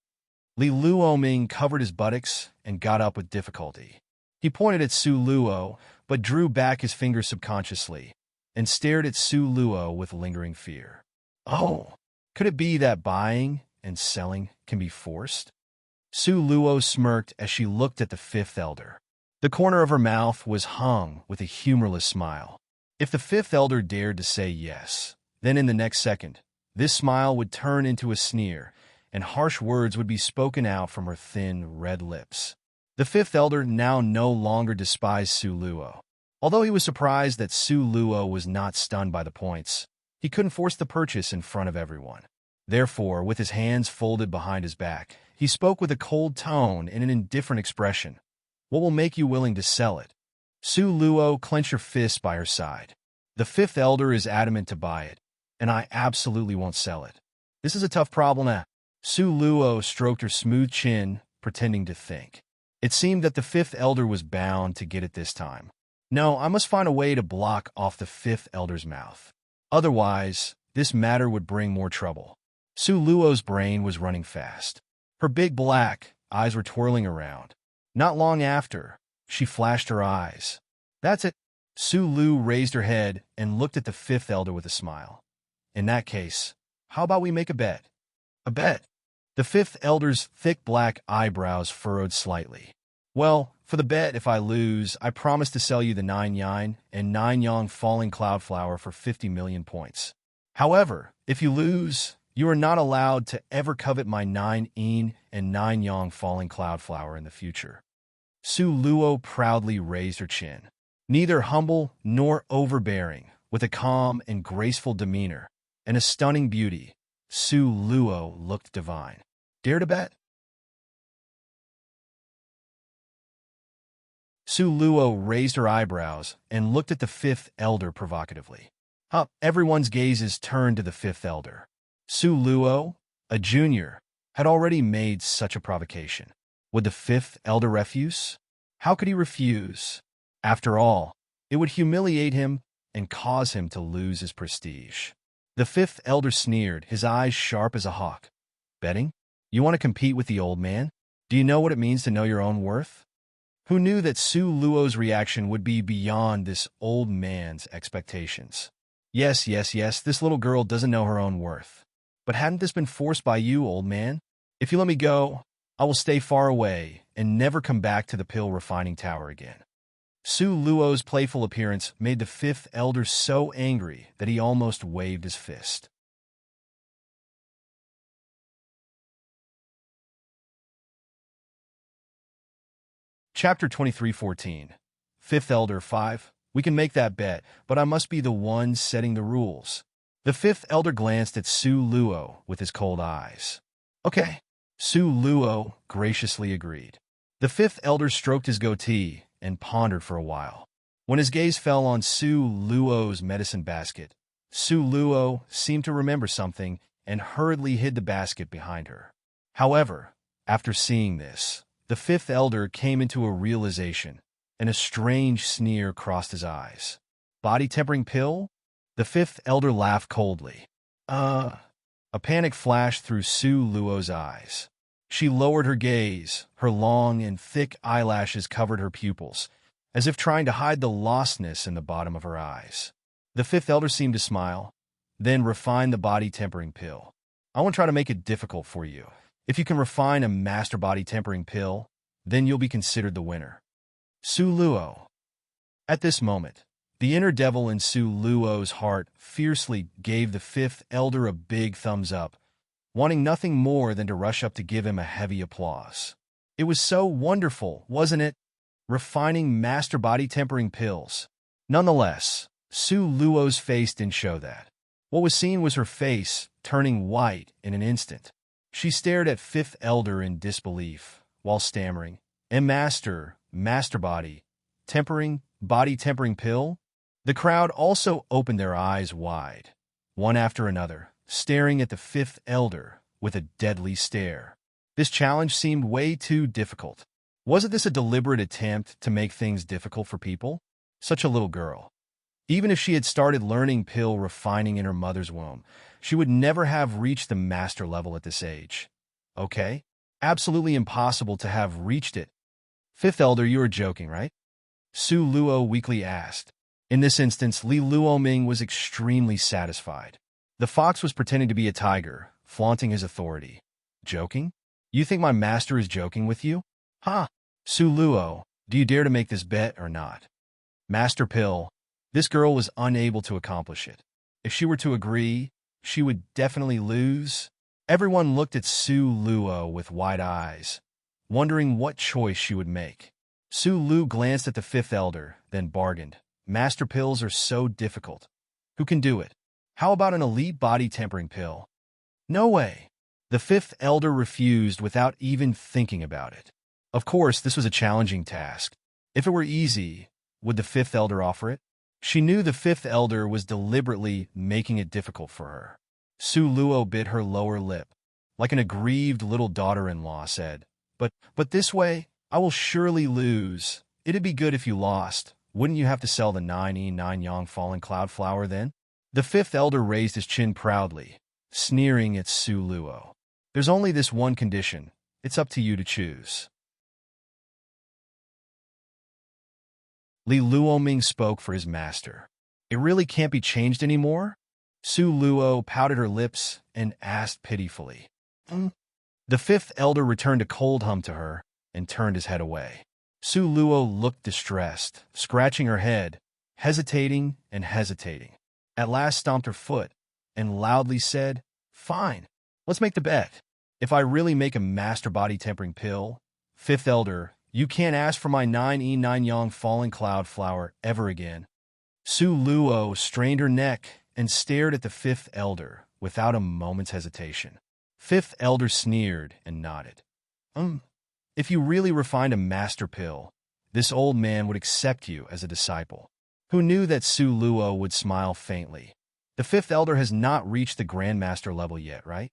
Li Luoming covered his buttocks and got up with difficulty. He pointed at Su Luo, but drew back his fingers subconsciously, and stared at Su Luo with lingering fear. Oh, could it be that buying and selling can be forced? Su Luo smirked as she looked at the Fifth Elder. The corner of her mouth was hung with a humorless smile. If the Fifth Elder dared to say yes, then in the next second, this smile would turn into a sneer, and harsh words would be spoken out from her thin, red lips. The Fifth Elder now no longer despised Su Luo. Although he was surprised that Su Luo was not stunned by the points, he couldn't force the purchase in front of everyone. Therefore, with his hands folded behind his back, he spoke with a cold tone and an indifferent expression. What will make you willing to sell it? Su Luo clenched her fist by her side. The Fifth Elder is adamant to buy it, and I absolutely won't sell it. This is a tough problem. Su Luo stroked her smooth chin, pretending to think. It seemed that the Fifth Elder was bound to get it this time. No, I must find a way to block off the Fifth Elder's mouth. Otherwise, this matter would bring more trouble. Su Luo's brain was running fast. Her big black eyes were twirling around. Not long after, she flashed her eyes. That's it. Su Lu raised her head and looked at the Fifth Elder with a smile. In that case, how about we make a bet? A bet? The Fifth Elder's thick black eyebrows furrowed slightly. Well, for the bet, if I lose, I promise to sell you the 9 Yin and 9 Yang falling cloudflower for 50 million points. However, if you lose, you are not allowed to ever covet my 9 Yin and 9 Yang falling cloudflower in the future. Su Luo proudly raised her chin. Neither humble nor overbearing, with a calm and graceful demeanor and a stunning beauty, Su Luo looked divine. Dare to bet? Su Luo raised her eyebrows and looked at the Fifth Elder provocatively. Everyone's gazes turned to the Fifth Elder. Su Luo, a junior, had already made such a provocation. Would the Fifth Elder refuse? How could he refuse? After all, it would humiliate him and cause him to lose his prestige. The Fifth Elder sneered, his eyes sharp as a hawk. Betting? You want to compete with the old man? Do you know what it means to know your own worth? Who knew that Su Luo's reaction would be beyond this old man's expectations? Yes, this little girl doesn't know her own worth. But hadn't this been forced by you, old man? If you let me go, I will stay far away and never come back to the pill refining tower again. Su Luo's playful appearance made the Fifth Elder so angry that he almost waved his fist. Chapter 23:14. Fifth Elder 5. We can make that bet, but I must be the one setting the rules. The Fifth Elder glanced at Su Luo with his cold eyes. Okay. Su Luo graciously agreed. The Fifth Elder stroked his goatee and pondered for a while. When his gaze fell on Su Luo's medicine basket, Su Luo seemed to remember something and hurriedly hid the basket behind her. However, after seeing this, the Fifth Elder came into a realization, and a strange sneer crossed his eyes. Body-tempering pill? The Fifth Elder laughed coldly. A panic flashed through Su Luo's eyes. She lowered her gaze, her long and thick eyelashes covered her pupils, as if trying to hide the lostness in the bottom of her eyes. The fifth elder seemed to smile, then refine the body tempering pill. I won't try to make it difficult for you. If you can refine a master body tempering pill, then you'll be considered the winner. Su Luo. At this moment, the inner devil in Su Luo's heart fiercely gave the fifth elder a big thumbs up, wanting nothing more than to rush up to give him a heavy applause. It was so wonderful, wasn't it? Refining master body tempering pills. Nonetheless, Su Luo's face didn't show that. What was seen was her face turning white in an instant. She stared at fifth elder in disbelief, while stammering, master body tempering pill?" The crowd also opened their eyes wide, one after another, staring at the fifth elder with a deadly stare. This challenge seemed way too difficult. Wasn't this a deliberate attempt to make things difficult for people? Such a little girl. Even if she had started learning pill refining in her mother's womb, she would never have reached the master level at this age. Okay? Absolutely impossible to have reached it. Fifth elder, you are joking, right? Su Luo weakly asked. In this instance, Li Luoming was extremely satisfied. The fox was pretending to be a tiger, flaunting his authority. Joking? You think my master is joking with you? Ha! Su Luo, do you dare to make this bet or not? Master Pill. This girl was unable to accomplish it. If she were to agree, she would definitely lose. Everyone looked at Su Luo with wide eyes, wondering what choice she would make. Su Lu glanced at the fifth elder, then bargained. Master pills are so difficult. Who can do it? How about an elite body tempering pill? No way. The fifth elder refused without even thinking about it. Of course, this was a challenging task. If it were easy, would the fifth elder offer it? She knew the fifth elder was deliberately making it difficult for her. Su Luo bit her lower lip, like an aggrieved little daughter-in-law said, But this way, I will surely lose. It'd be good if you lost. Wouldn't you have to sell the 9 Yang fallen cloud flower then? The fifth elder raised his chin proudly, sneering at Su Luo. There's only this one condition. It's up to you to choose. Li Luoming spoke for his master. It really can't be changed anymore? Su Luo pouted her lips and asked pitifully. The fifth elder returned a cold hum to her and turned his head away. Su Luo looked distressed, scratching her head, hesitating and hesitating. At last stomped her foot and loudly said, Fine, let's make the bet. If I really make a master body tempering pill, fifth elder, you can't ask for my 9 Yang fallen cloud flower ever again. Su Luo strained her neck and stared at the fifth elder without a moment's hesitation. Fifth elder sneered and nodded. If you really refined a master pill, this old man would accept you as a disciple. Who knew that Su Luo would smile faintly? The fifth elder has not reached the grandmaster level yet, right?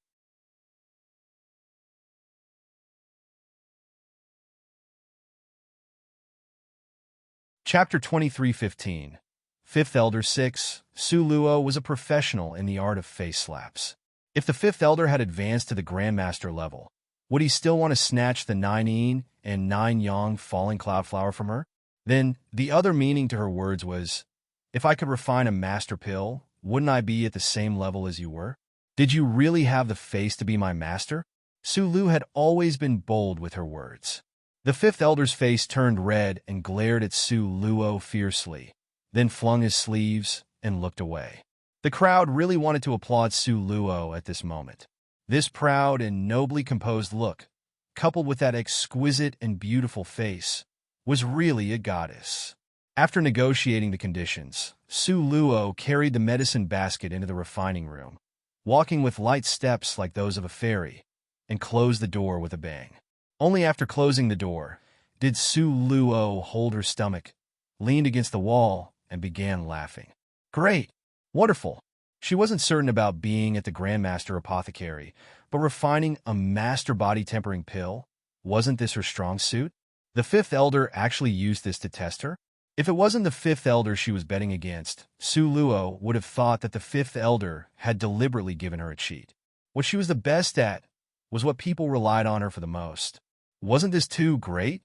Chapter 23:15. Fifth Elder 6. Su Luo was a professional in the art of face slaps. If the fifth elder had advanced to the grandmaster level, would he still want to snatch the 9 and 9 Yang falling cloud flower from her? Then the other meaning to her words was, if I could refine a master pill, wouldn't I be at the same level as you were? Did you really have the face to be my master? Su Lu had always been bold with her words. The fifth elder's face turned red and glared at Su Luo fiercely, then flung his sleeves and looked away. The crowd really wanted to applaud Su Luo at this moment. This proud and nobly composed look, coupled with that exquisite and beautiful face, was really a goddess. After negotiating the conditions, Su Luo carried the medicine basket into the refining room, walking with light steps like those of a fairy, and closed the door with a bang. Only after closing the door did Su Luo hold her stomach, leaned against the wall, and began laughing. Great! Wonderful! She wasn't certain about being at the Grandmaster Apothecary, but refining a master body tempering pill, wasn't this her strong suit? The fifth elder actually used this to test her? If it wasn't the fifth elder she was betting against, Su Luo would have thought that the fifth elder had deliberately given her a cheat. What she was the best at was what people relied on her for the most. Wasn't this too great?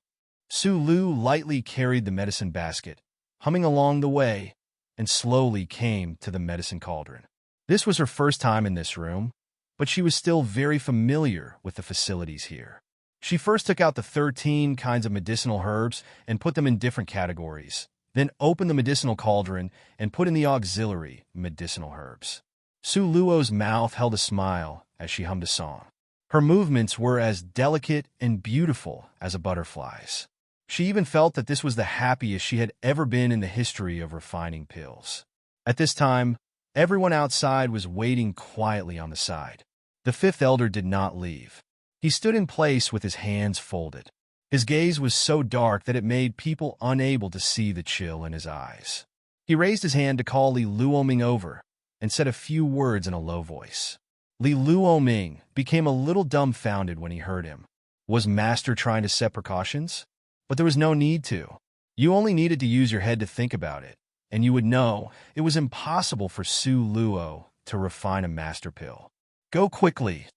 Su Lu lightly carried the medicine basket, humming along the way, and slowly came to the medicine cauldron. This was her first time in this room, but she was still very familiar with the facilities here. She first took out the 13 kinds of medicinal herbs and put them in different categories, then opened the medicinal cauldron and put in the auxiliary medicinal herbs. Su Luo's mouth held a smile as she hummed a song. Her movements were as delicate and beautiful as a butterfly's. She even felt that this was the happiest she had ever been in the history of refining pills. At this time, everyone outside was waiting quietly on the side. The fifth elder did not leave. He stood in place with his hands folded. His gaze was so dark that it made people unable to see the chill in his eyes. He raised his hand to call Li Luoming over and said a few words in a low voice. Li Luoming became a little dumbfounded when he heard him. Was Master trying to set precautions? But there was no need to. You only needed to use your head to think about it, and you would know it was impossible for Su Luo to refine a master pill. Go quickly.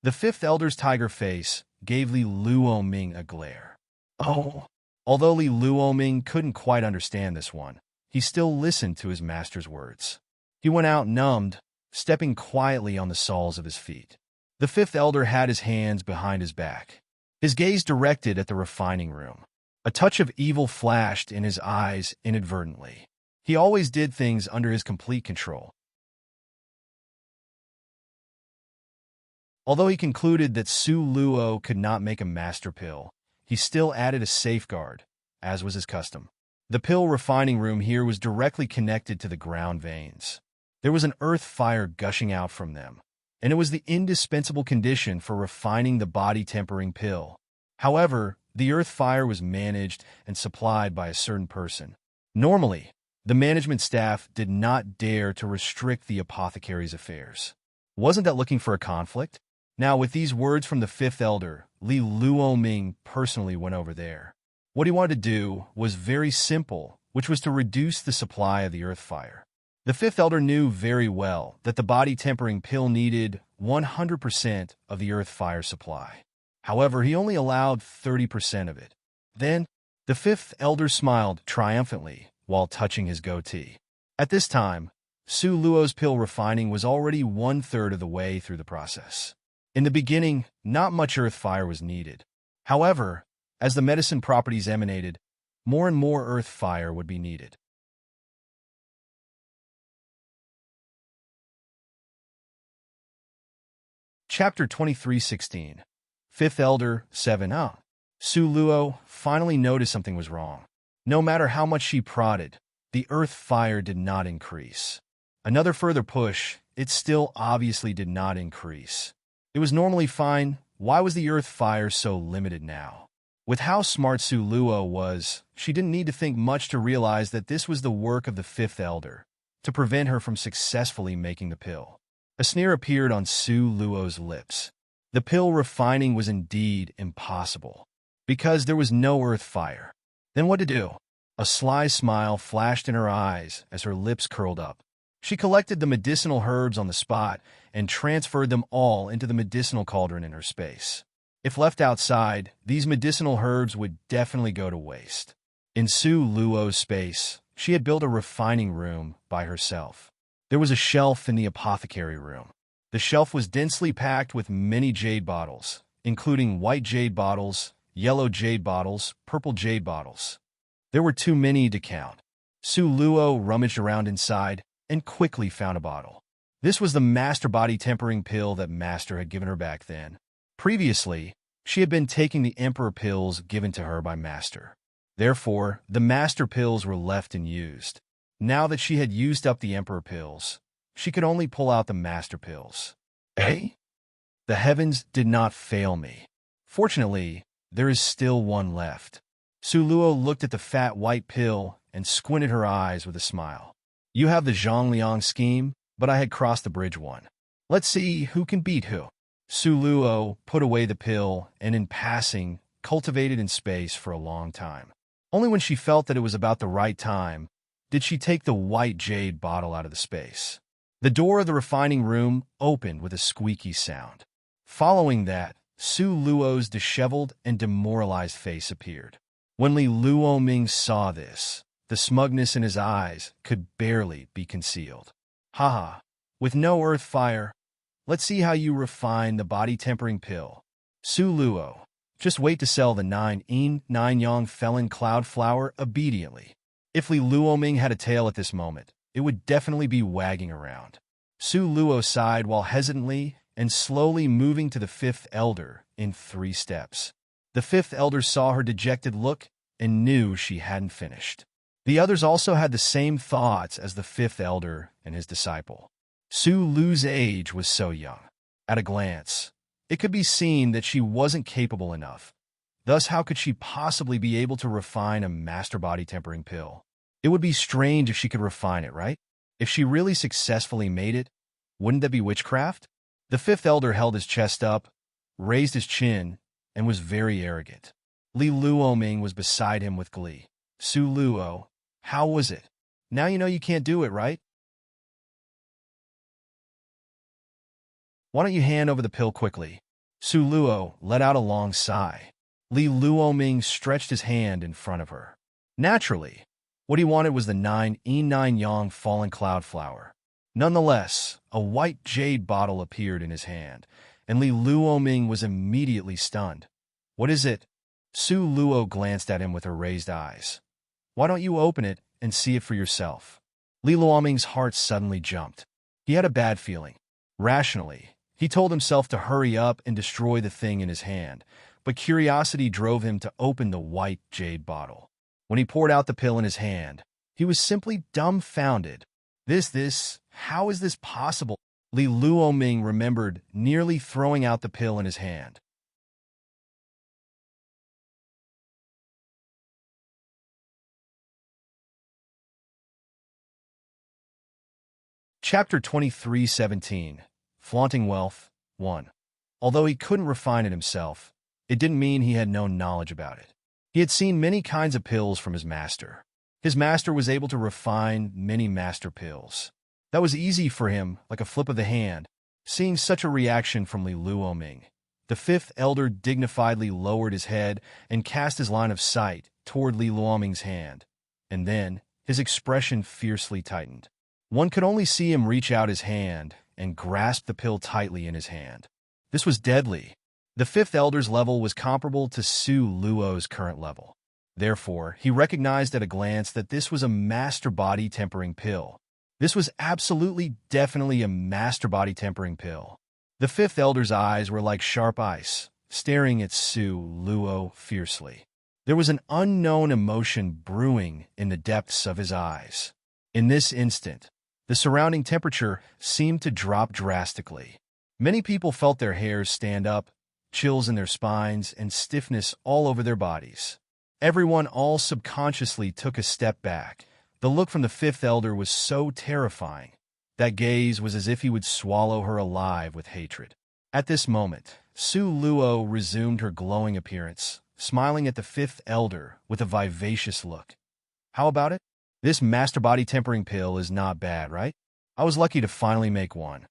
The fifth elder's tiger face gave Li Luoming a glare. Oh. Although Li Luoming couldn't quite understand this one, he still listened to his master's words. He went out numbed, stepping quietly on the soles of his feet. The fifth elder had his hands behind his back, his gaze directed at the refining room. A touch of evil flashed in his eyes inadvertently. He always did things under his complete control. Although he concluded that Su Luo could not make a master pill, he still added a safeguard, as was his custom. The pill refining room here was directly connected to the ground veins. There was an earth fire gushing out from them, and it was the indispensable condition for refining the body-tempering pill. However, the earth fire was managed and supplied by a certain person. Normally, the management staff did not dare to restrict the apothecary's affairs. Wasn't that looking for a conflict? Now, with these words from the fifth elder, Li Luoming personally went over there. What he wanted to do was very simple, which was to reduce the supply of the earth fire. The fifth elder knew very well that the body-tempering pill needed 100% of the earth fire supply. However, he only allowed 30% of it. Then, the fifth elder smiled triumphantly while touching his goatee. At this time, Su Luo's pill refining was already 1/3 of the way through the process. In the beginning, not much earth fire was needed. However, as the medicine properties emanated, more and more earth fire would be needed. Chapter 23:16. Fifth Elder 7. Su Luo finally noticed something was wrong. No matter how much she prodded, the earth fire did not increase. Another further push, it still obviously did not increase. It was normally fine. Why was the earth fire so limited now? With how smart Su Luo was, she didn't need to think much to realize that this was the work of the fifth elder, to prevent her from successfully making the pill. A sneer appeared on Su Luo's lips. The pill refining was indeed impossible, because there was no earth fire. Then what to do? A sly smile flashed in her eyes as her lips curled up. She collected the medicinal herbs on the spot and transferred them all into the medicinal cauldron in her space. If left outside, these medicinal herbs would definitely go to waste. In Su Luo's space, she had built a refining room by herself. There was a shelf in the apothecary room. The shelf was densely packed with many jade bottles, including white jade bottles, yellow jade bottles, purple jade bottles. There were too many to count. Su Luo rummaged around inside and quickly found a bottle. This was the master body tempering pill that Master had given her back then. Previously, she had been taking the emperor pills given to her by Master. Therefore, the master pills were left unused. Now that she had used up the emperor pills, she could only pull out the master pills. Eh? The heavens did not fail me. Fortunately, there is still one left. Su Luo looked at the fat white pill and squinted her eyes with a smile. You have the Zhongliang scheme, but I had crossed the bridge one. Let's see who can beat who. Su Luo put away the pill and in passing cultivated in space for a long time. Only when she felt that it was about the right time did she take the white jade bottle out of the space. The door of the refining room opened with a squeaky sound. Following that, Su Luo's disheveled and demoralized face appeared. When Li Luoming saw this, the smugness in his eyes could barely be concealed. Haha, with no earth fire, let's see how you refine the body-tempering pill. Su Luo, just wait to sell the 9 Yang Felon Cloud Flower obediently. If Li Luoming had a tail at this moment, it would definitely be wagging around. Su Luo sighed while hesitantly and slowly moving to the fifth elder in 3 steps. The fifth elder saw her dejected look and knew she hadn't finished. The others also had the same thoughts as the fifth elder and his disciple. Su Lu's age was so young. At a glance, it could be seen that she wasn't capable enough. Thus, how could she possibly be able to refine a master body tempering pill? It would be strange if she could refine it, right? If she really successfully made it, wouldn't that be witchcraft? The fifth elder held his chest up, raised his chin, and was very arrogant. Li Luoming was beside him with glee. Su Luo, how was it? Now you know you can't do it, right? Why don't you hand over the pill quickly? Su Luo let out a long sigh. Li Luoming stretched his hand in front of her. Naturally, what he wanted was the 9 Yang Fallen Cloud Flower. Nonetheless, a white jade bottle appeared in his hand, and Li Luoming was immediately stunned. What is it? Su Luo glanced at him with her raised eyes. Why don't you open it and see it for yourself? Li Luoming's heart suddenly jumped. He had a bad feeling. Rationally, he told himself to hurry up and destroy the thing in his hand, but curiosity drove him to open the white jade bottle. When he poured out the pill in his hand, he was simply dumbfounded. How is this possible? Li Luoming remembered nearly throwing out the pill in his hand. Chapter 23:17 Flaunting Wealth 1. Although he couldn't refine it himself, it didn't mean he had no knowledge about it. He had seen many kinds of pills from his master. His master was able to refine many master pills. That was easy for him, like a flip of the hand. Seeing such a reaction from Li Luoming, the fifth elder dignifiedly lowered his head and cast his line of sight toward Li Luoming's hand. And then, his expression fiercely tightened. One could only see him reach out his hand and grasp the pill tightly in his hand. This was deadly. The fifth elder's level was comparable to Su Luo's current level. Therefore, he recognized at a glance that this was a master body tempering pill. This was absolutely, definitely a master body tempering pill. The fifth elder's eyes were like sharp ice, staring at Su Luo fiercely. There was an unknown emotion brewing in the depths of his eyes. In this instant, the surrounding temperature seemed to drop drastically. Many people felt their hairs stand up, chills in their spines, and stiffness all over their bodies. Everyone all subconsciously took a step back. The look from the fifth elder was so terrifying. That gaze was as if he would swallow her alive with hatred. At this moment, Su Luo resumed her glowing appearance, smiling at the fifth elder with a vivacious look. How about it? This master body tempering pill is not bad, right? I was lucky to finally make one.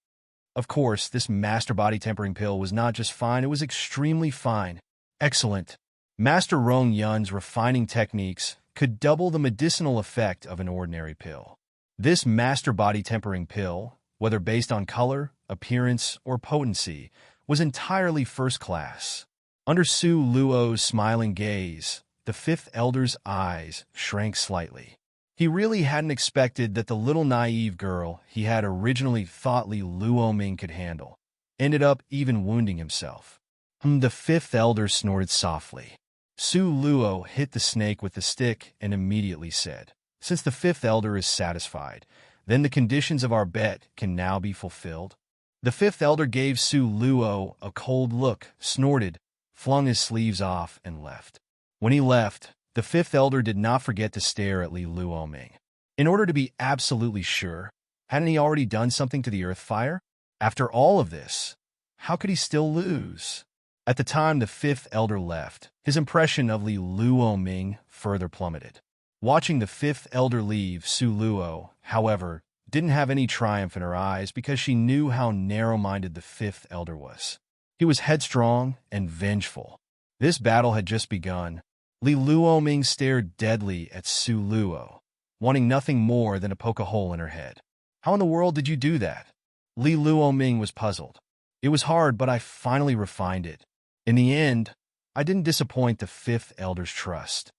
Of course, this master body tempering pill was not just fine, it was extremely fine. Excellent. Master Rong Yun's refining techniques could double the medicinal effect of an ordinary pill. This master body tempering pill, whether based on color, appearance, or potency, was entirely first class. Under Su Luo's smiling gaze, the fifth elder's eyes shrank slightly. He really hadn't expected that the little naive girl he had originally thought Li Luoming could handle ended up even wounding himself. The fifth elder snorted softly. Su Luo hit the snake with the stick and immediately said, "Since the fifth elder is satisfied, then the conditions of our bet can now be fulfilled." The fifth elder gave Su Luo a cold look, snorted, flung his sleeves off, and left. When he left, the fifth elder did not forget to stare at Li Luoming. In order to be absolutely sure, hadn't he already done something to the earth fire? After all of this, how could he still lose? At the time the fifth elder left, his impression of Li Luoming further plummeted. Watching the fifth elder leave, Su Luo, however, didn't have any triumph in her eyes because she knew how narrow-minded the fifth elder was. He was headstrong and vengeful. This battle had just begun. Li Luoming stared deadly at Su Luo, wanting nothing more than to poke a hole in her head. How in the world did you do that? Li Luoming was puzzled. It was hard, but I finally refined it. In the end, I didn't disappoint the fifth elder's trust.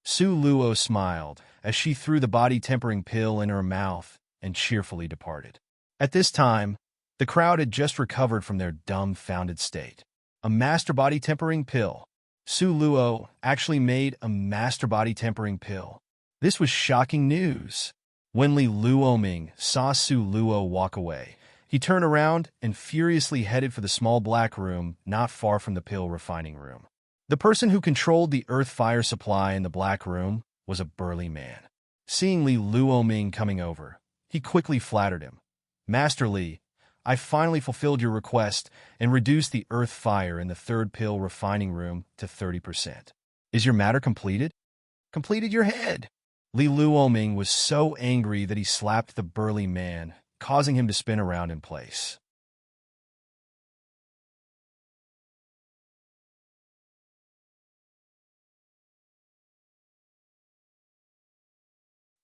Su Luo smiled as she threw the body-tempering pill in her mouth and cheerfully departed. At this time, the crowd had just recovered from their dumbfounded state. A master body-tempering pill. Su Luo actually made a master body-tempering pill. This was shocking news. When Li Luoming saw Su Luo walk away, he turned around and furiously headed for the small black room not far from the pill refining room. The person who controlled the earth fire supply in the black room was a burly man. Seeing Li Luoming coming over, he quickly flattered him. Master Li, I finally fulfilled your request and reduced the earth fire in the third pill refining room to 30%. Is your matter completed? Completed your head. Li Luoming was so angry that he slapped the burly man, causing him to spin around in place.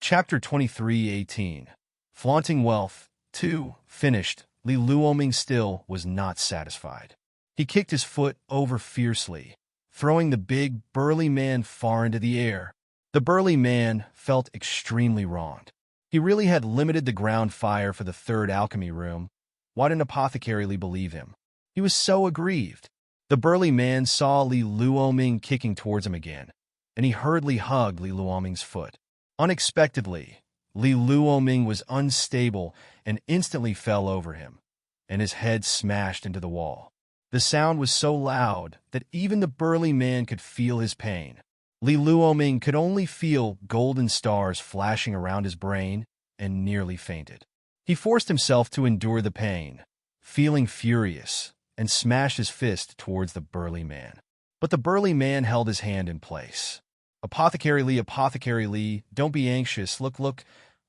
Chapter 23:18. Flaunting Wealth 2. Finished. Li Luoming still was not satisfied. He kicked his foot over fiercely, throwing the big, burly man far into the air. The burly man felt extremely wronged. He really had limited the ground fire for the third alchemy room. Why didn't Apothecary Li believe him? He was so aggrieved. The burly man saw Li Luoming kicking towards him again, and he hurriedly hugged Li Luoming's foot. Unexpectedly, Li Luoming was unstable and instantly fell over him, and his head smashed into the wall. The sound was so loud that even the burly man could feel his pain. Li Luoming could only feel golden stars flashing around his brain and nearly fainted. He forced himself to endure the pain, feeling furious, and smashed his fist towards the burly man. But the burly man held his hand in place. Apothecary Lee, don't be anxious. Look,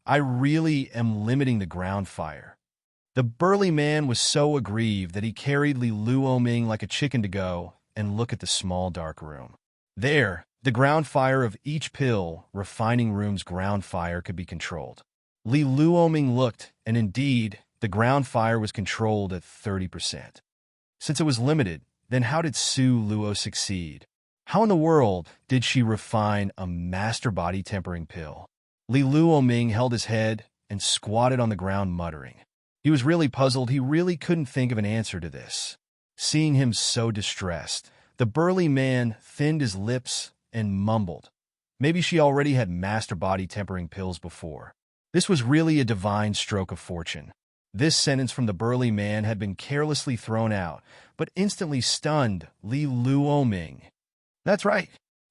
I really am limiting the ground fire. The burly man was so aggrieved that he carried Li Luoming like a chicken to go and look at the small dark room. There, the ground fire of each pill refining room's ground fire could be controlled. Li Luoming looked, and indeed, the ground fire was controlled at 30%. Since it was limited, then how did Su Luo succeed? How in the world did she refine a master body tempering pill? Li Luoming held his head and squatted on the ground muttering. He was really puzzled. He really couldn't think of an answer to this. Seeing him so distressed, the burly man thinned his lips and mumbled. Maybe she already had master body tempering pills before. This was really a divine stroke of fortune. This sentence from the burly man had been carelessly thrown out, but instantly stunned Li Luoming. That's right.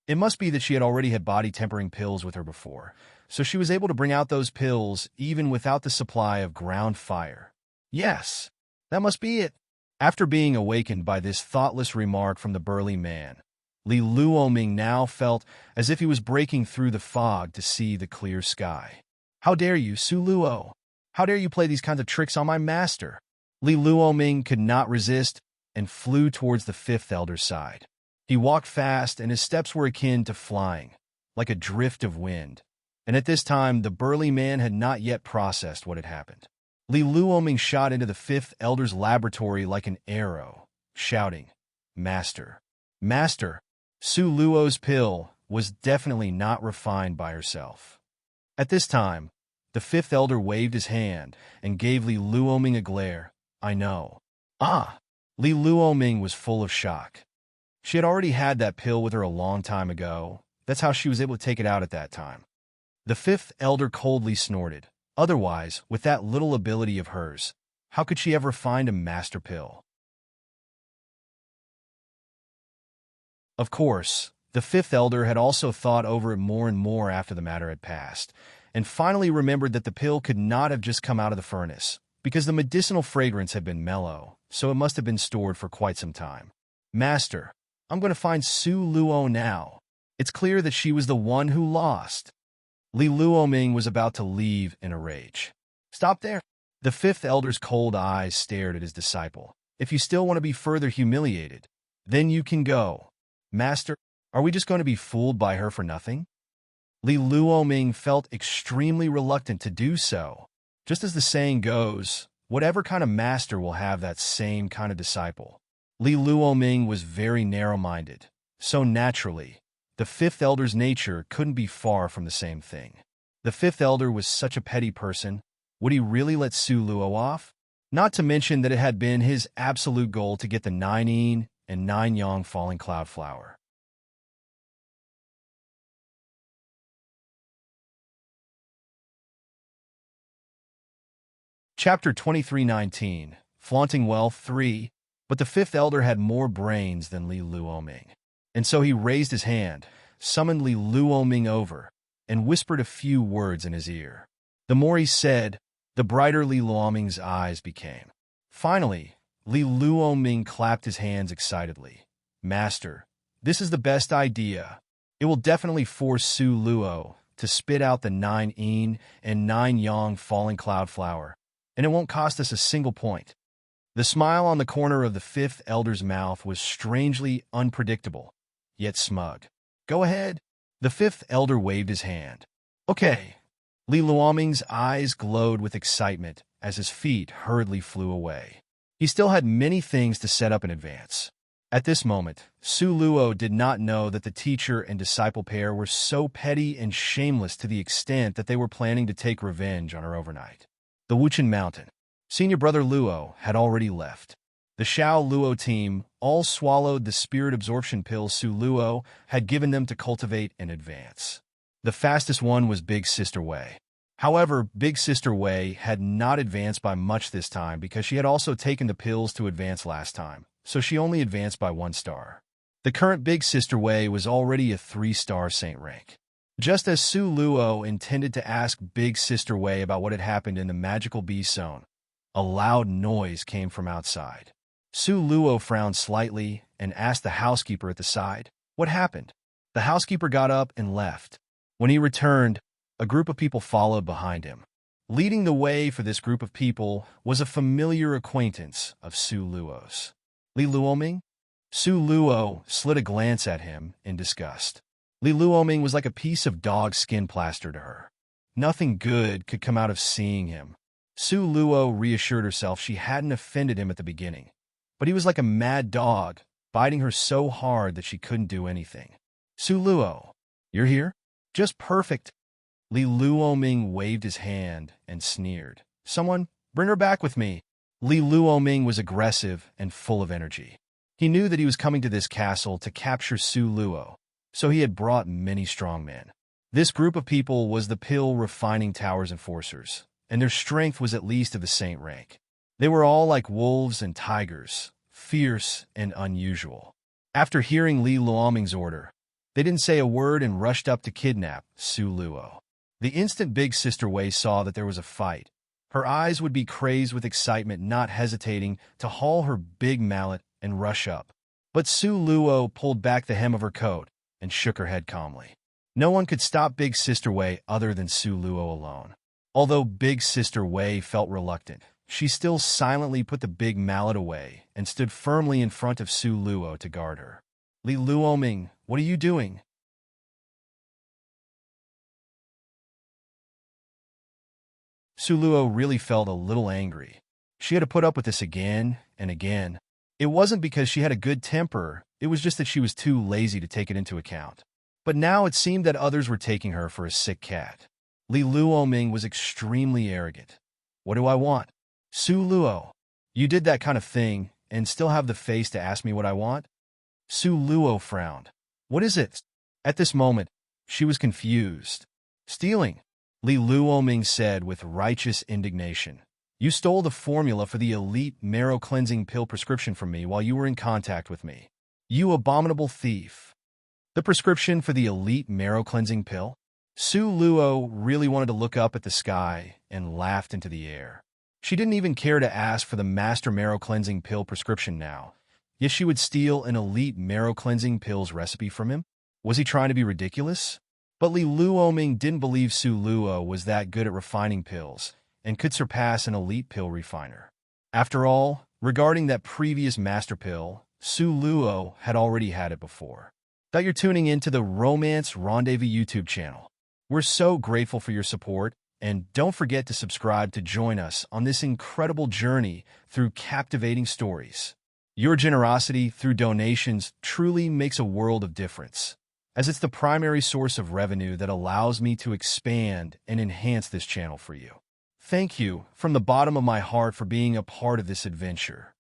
It must be that she had already had body-tempering pills with her before, so she was able to bring out those pills even without the supply of ground fire. Yes, that must be it. After being awakened by this thoughtless remark from the burly man, Li Luoming now felt as if he was breaking through the fog to see the clear sky. How dare you, Su Luo? How dare you play these kinds of tricks on my master? Li Luoming could not resist and flew towards the fifth elder's side. He walked fast, and his steps were akin to flying, like a drift of wind. And at this time, the burly man had not yet processed what had happened. Li Luoming shot into the fifth elder's laboratory like an arrow, shouting, "Master! Master!" Su Luo's pill was definitely not refined by herself. At this time, the fifth elder waved his hand and gave Li Luoming a glare. "I know." Ah! Li Luoming was full of shock. She had already had that pill with her a long time ago. That's how she was able to take it out at that time. The fifth elder coldly snorted. Otherwise, with that little ability of hers, how could she ever find a master pill? Of course, the fifth elder had also thought over it more and more after the matter had passed, and finally remembered that the pill could not have just come out of the furnace, because the medicinal fragrance had been mellow, so it must have been stored for quite some time. "Master, I'm going to find Su Luo now. It's clear that she was the one who lost." Li Luoming was about to leave in a rage. "Stop there." The fifth elder's cold eyes stared at his disciple. "If you still want to be further humiliated, Then you can go. Master, are we just going to be fooled by her for nothing? Li Luoming felt extremely reluctant to do so. Just as the saying goes, whatever kind of master will have that same kind of disciple. Li Luoming was very narrow-minded, so naturally, the fifth elder's nature couldn't be far from the same thing. The fifth elder was such a petty person. Would he really let Su Luo off? Not to mention that it had been his absolute goal to get the 9 yin and 9 yang falling cloud flower. Chapter 23:19, Flaunting Wealth 3. But the fifth elder had more brains than Li Luoming. And so he raised his hand, summoned Li Luoming over, and whispered a few words in his ear. The more he said, the brighter Li Luoming's eyes became. Finally, Li Luoming clapped his hands excitedly. Master, this is the best idea. It will definitely force Su Luo to spit out the 9 yin and 9 yang falling cloud flower, and it won't cost us a single point. The smile on the corner of the fifth elder's mouth was strangely unpredictable, yet smug. Go ahead. The fifth elder waved his hand. Okay. Li Luoming's eyes glowed with excitement as his feet hurriedly flew away. He still had many things to set up in advance. At this moment, Su Luo did not know that the teacher and disciple pair were so petty and shameless to the extent that they were planning to take revenge on her overnight. The Wuchen Mountain. Senior brother Luo had already left. The Xiao Luo team all swallowed the spirit absorption pill Su Luo had given them to cultivate in advance. The fastest one was Big Sister Wei. However, Big Sister Wei had not advanced by much this time because she had also taken the pills to advance last time, so she only advanced by 1 star. The current Big Sister Wei was already a 3-star saint rank. Just as Su Luo intended to ask Big Sister Wei about what had happened in the magical bee zone, a loud noise came from outside. Su Luo frowned slightly and asked the housekeeper at the side, "What happened?" The housekeeper got up and left. When he returned, a group of people followed behind him. Leading the way for this group of people was a familiar acquaintance of Su Luo's. Li Luoming? Su Luo slid a glance at him in disgust. Li Luoming was like a piece of dog skin plaster to her. Nothing good could come out of seeing him. Su Luo reassured herself she hadn't offended him at the beginning, but he was like a mad dog, biting her so hard that she couldn't do anything. Su Luo, you're here? Just perfect. Li Luoming waved his hand and sneered. Someone, bring her back with me. Li Luoming was aggressive and full of energy. He knew that he was coming to this castle to capture Su Luo, so he had brought many strong men. This group of people was the Pill Refining Tower's enforcers, and their strength was at least of the saint rank. They were all like wolves and tigers, fierce and unusual. After hearing Li Luoming's order, they didn't say a word and rushed up to kidnap Su Luo. The instant Big Sister Wei saw that there was a fight, her eyes would be crazed with excitement, not hesitating to haul her big mallet and rush up. But Su Luo pulled back the hem of her coat and shook her head calmly. No one could stop Big Sister Wei other than Su Luo alone. Although Big Sister Wei felt reluctant, she still silently put the big mallet away and stood firmly in front of Su Luo to guard her. Li Luoming, what are you doing? Su Luo really felt a little angry. She had to put up with this again and again. It wasn't because she had a good temper, it was just that she was too lazy to take it into account. But now it seemed that others were taking her for a sick cat. Li Luoming was extremely arrogant. What do I want? Su Luo, you did that kind of thing and still have the face to ask me what I want? Su Luo frowned. What is it? At this moment, she was confused. Stealing, Li Luoming said with righteous indignation. You stole the formula for the elite marrow cleansing pill prescription from me while you were in contact with me. You abominable thief. The prescription for the elite marrow cleansing pill? Su Luo really wanted to look up at the sky and laughed into the air. She didn't even care to ask for the master marrow cleansing pill prescription now. Yet she would steal an elite marrow cleansing pills recipe from him? Was he trying to be ridiculous? But Li Luoming didn't believe Su Luo was that good at refining pills and could surpass an elite pill refiner. After all, regarding that previous master pill, Suluo had already had it before. That you're tuning into the Romance Rendezvous YouTube channel. We're so grateful for your support, and don't forget to subscribe to join us on this incredible journey through captivating stories. Your generosity through donations truly makes a world of difference, as it's the primary source of revenue that allows me to expand and enhance this channel for you. Thank you from the bottom of my heart for being a part of this adventure.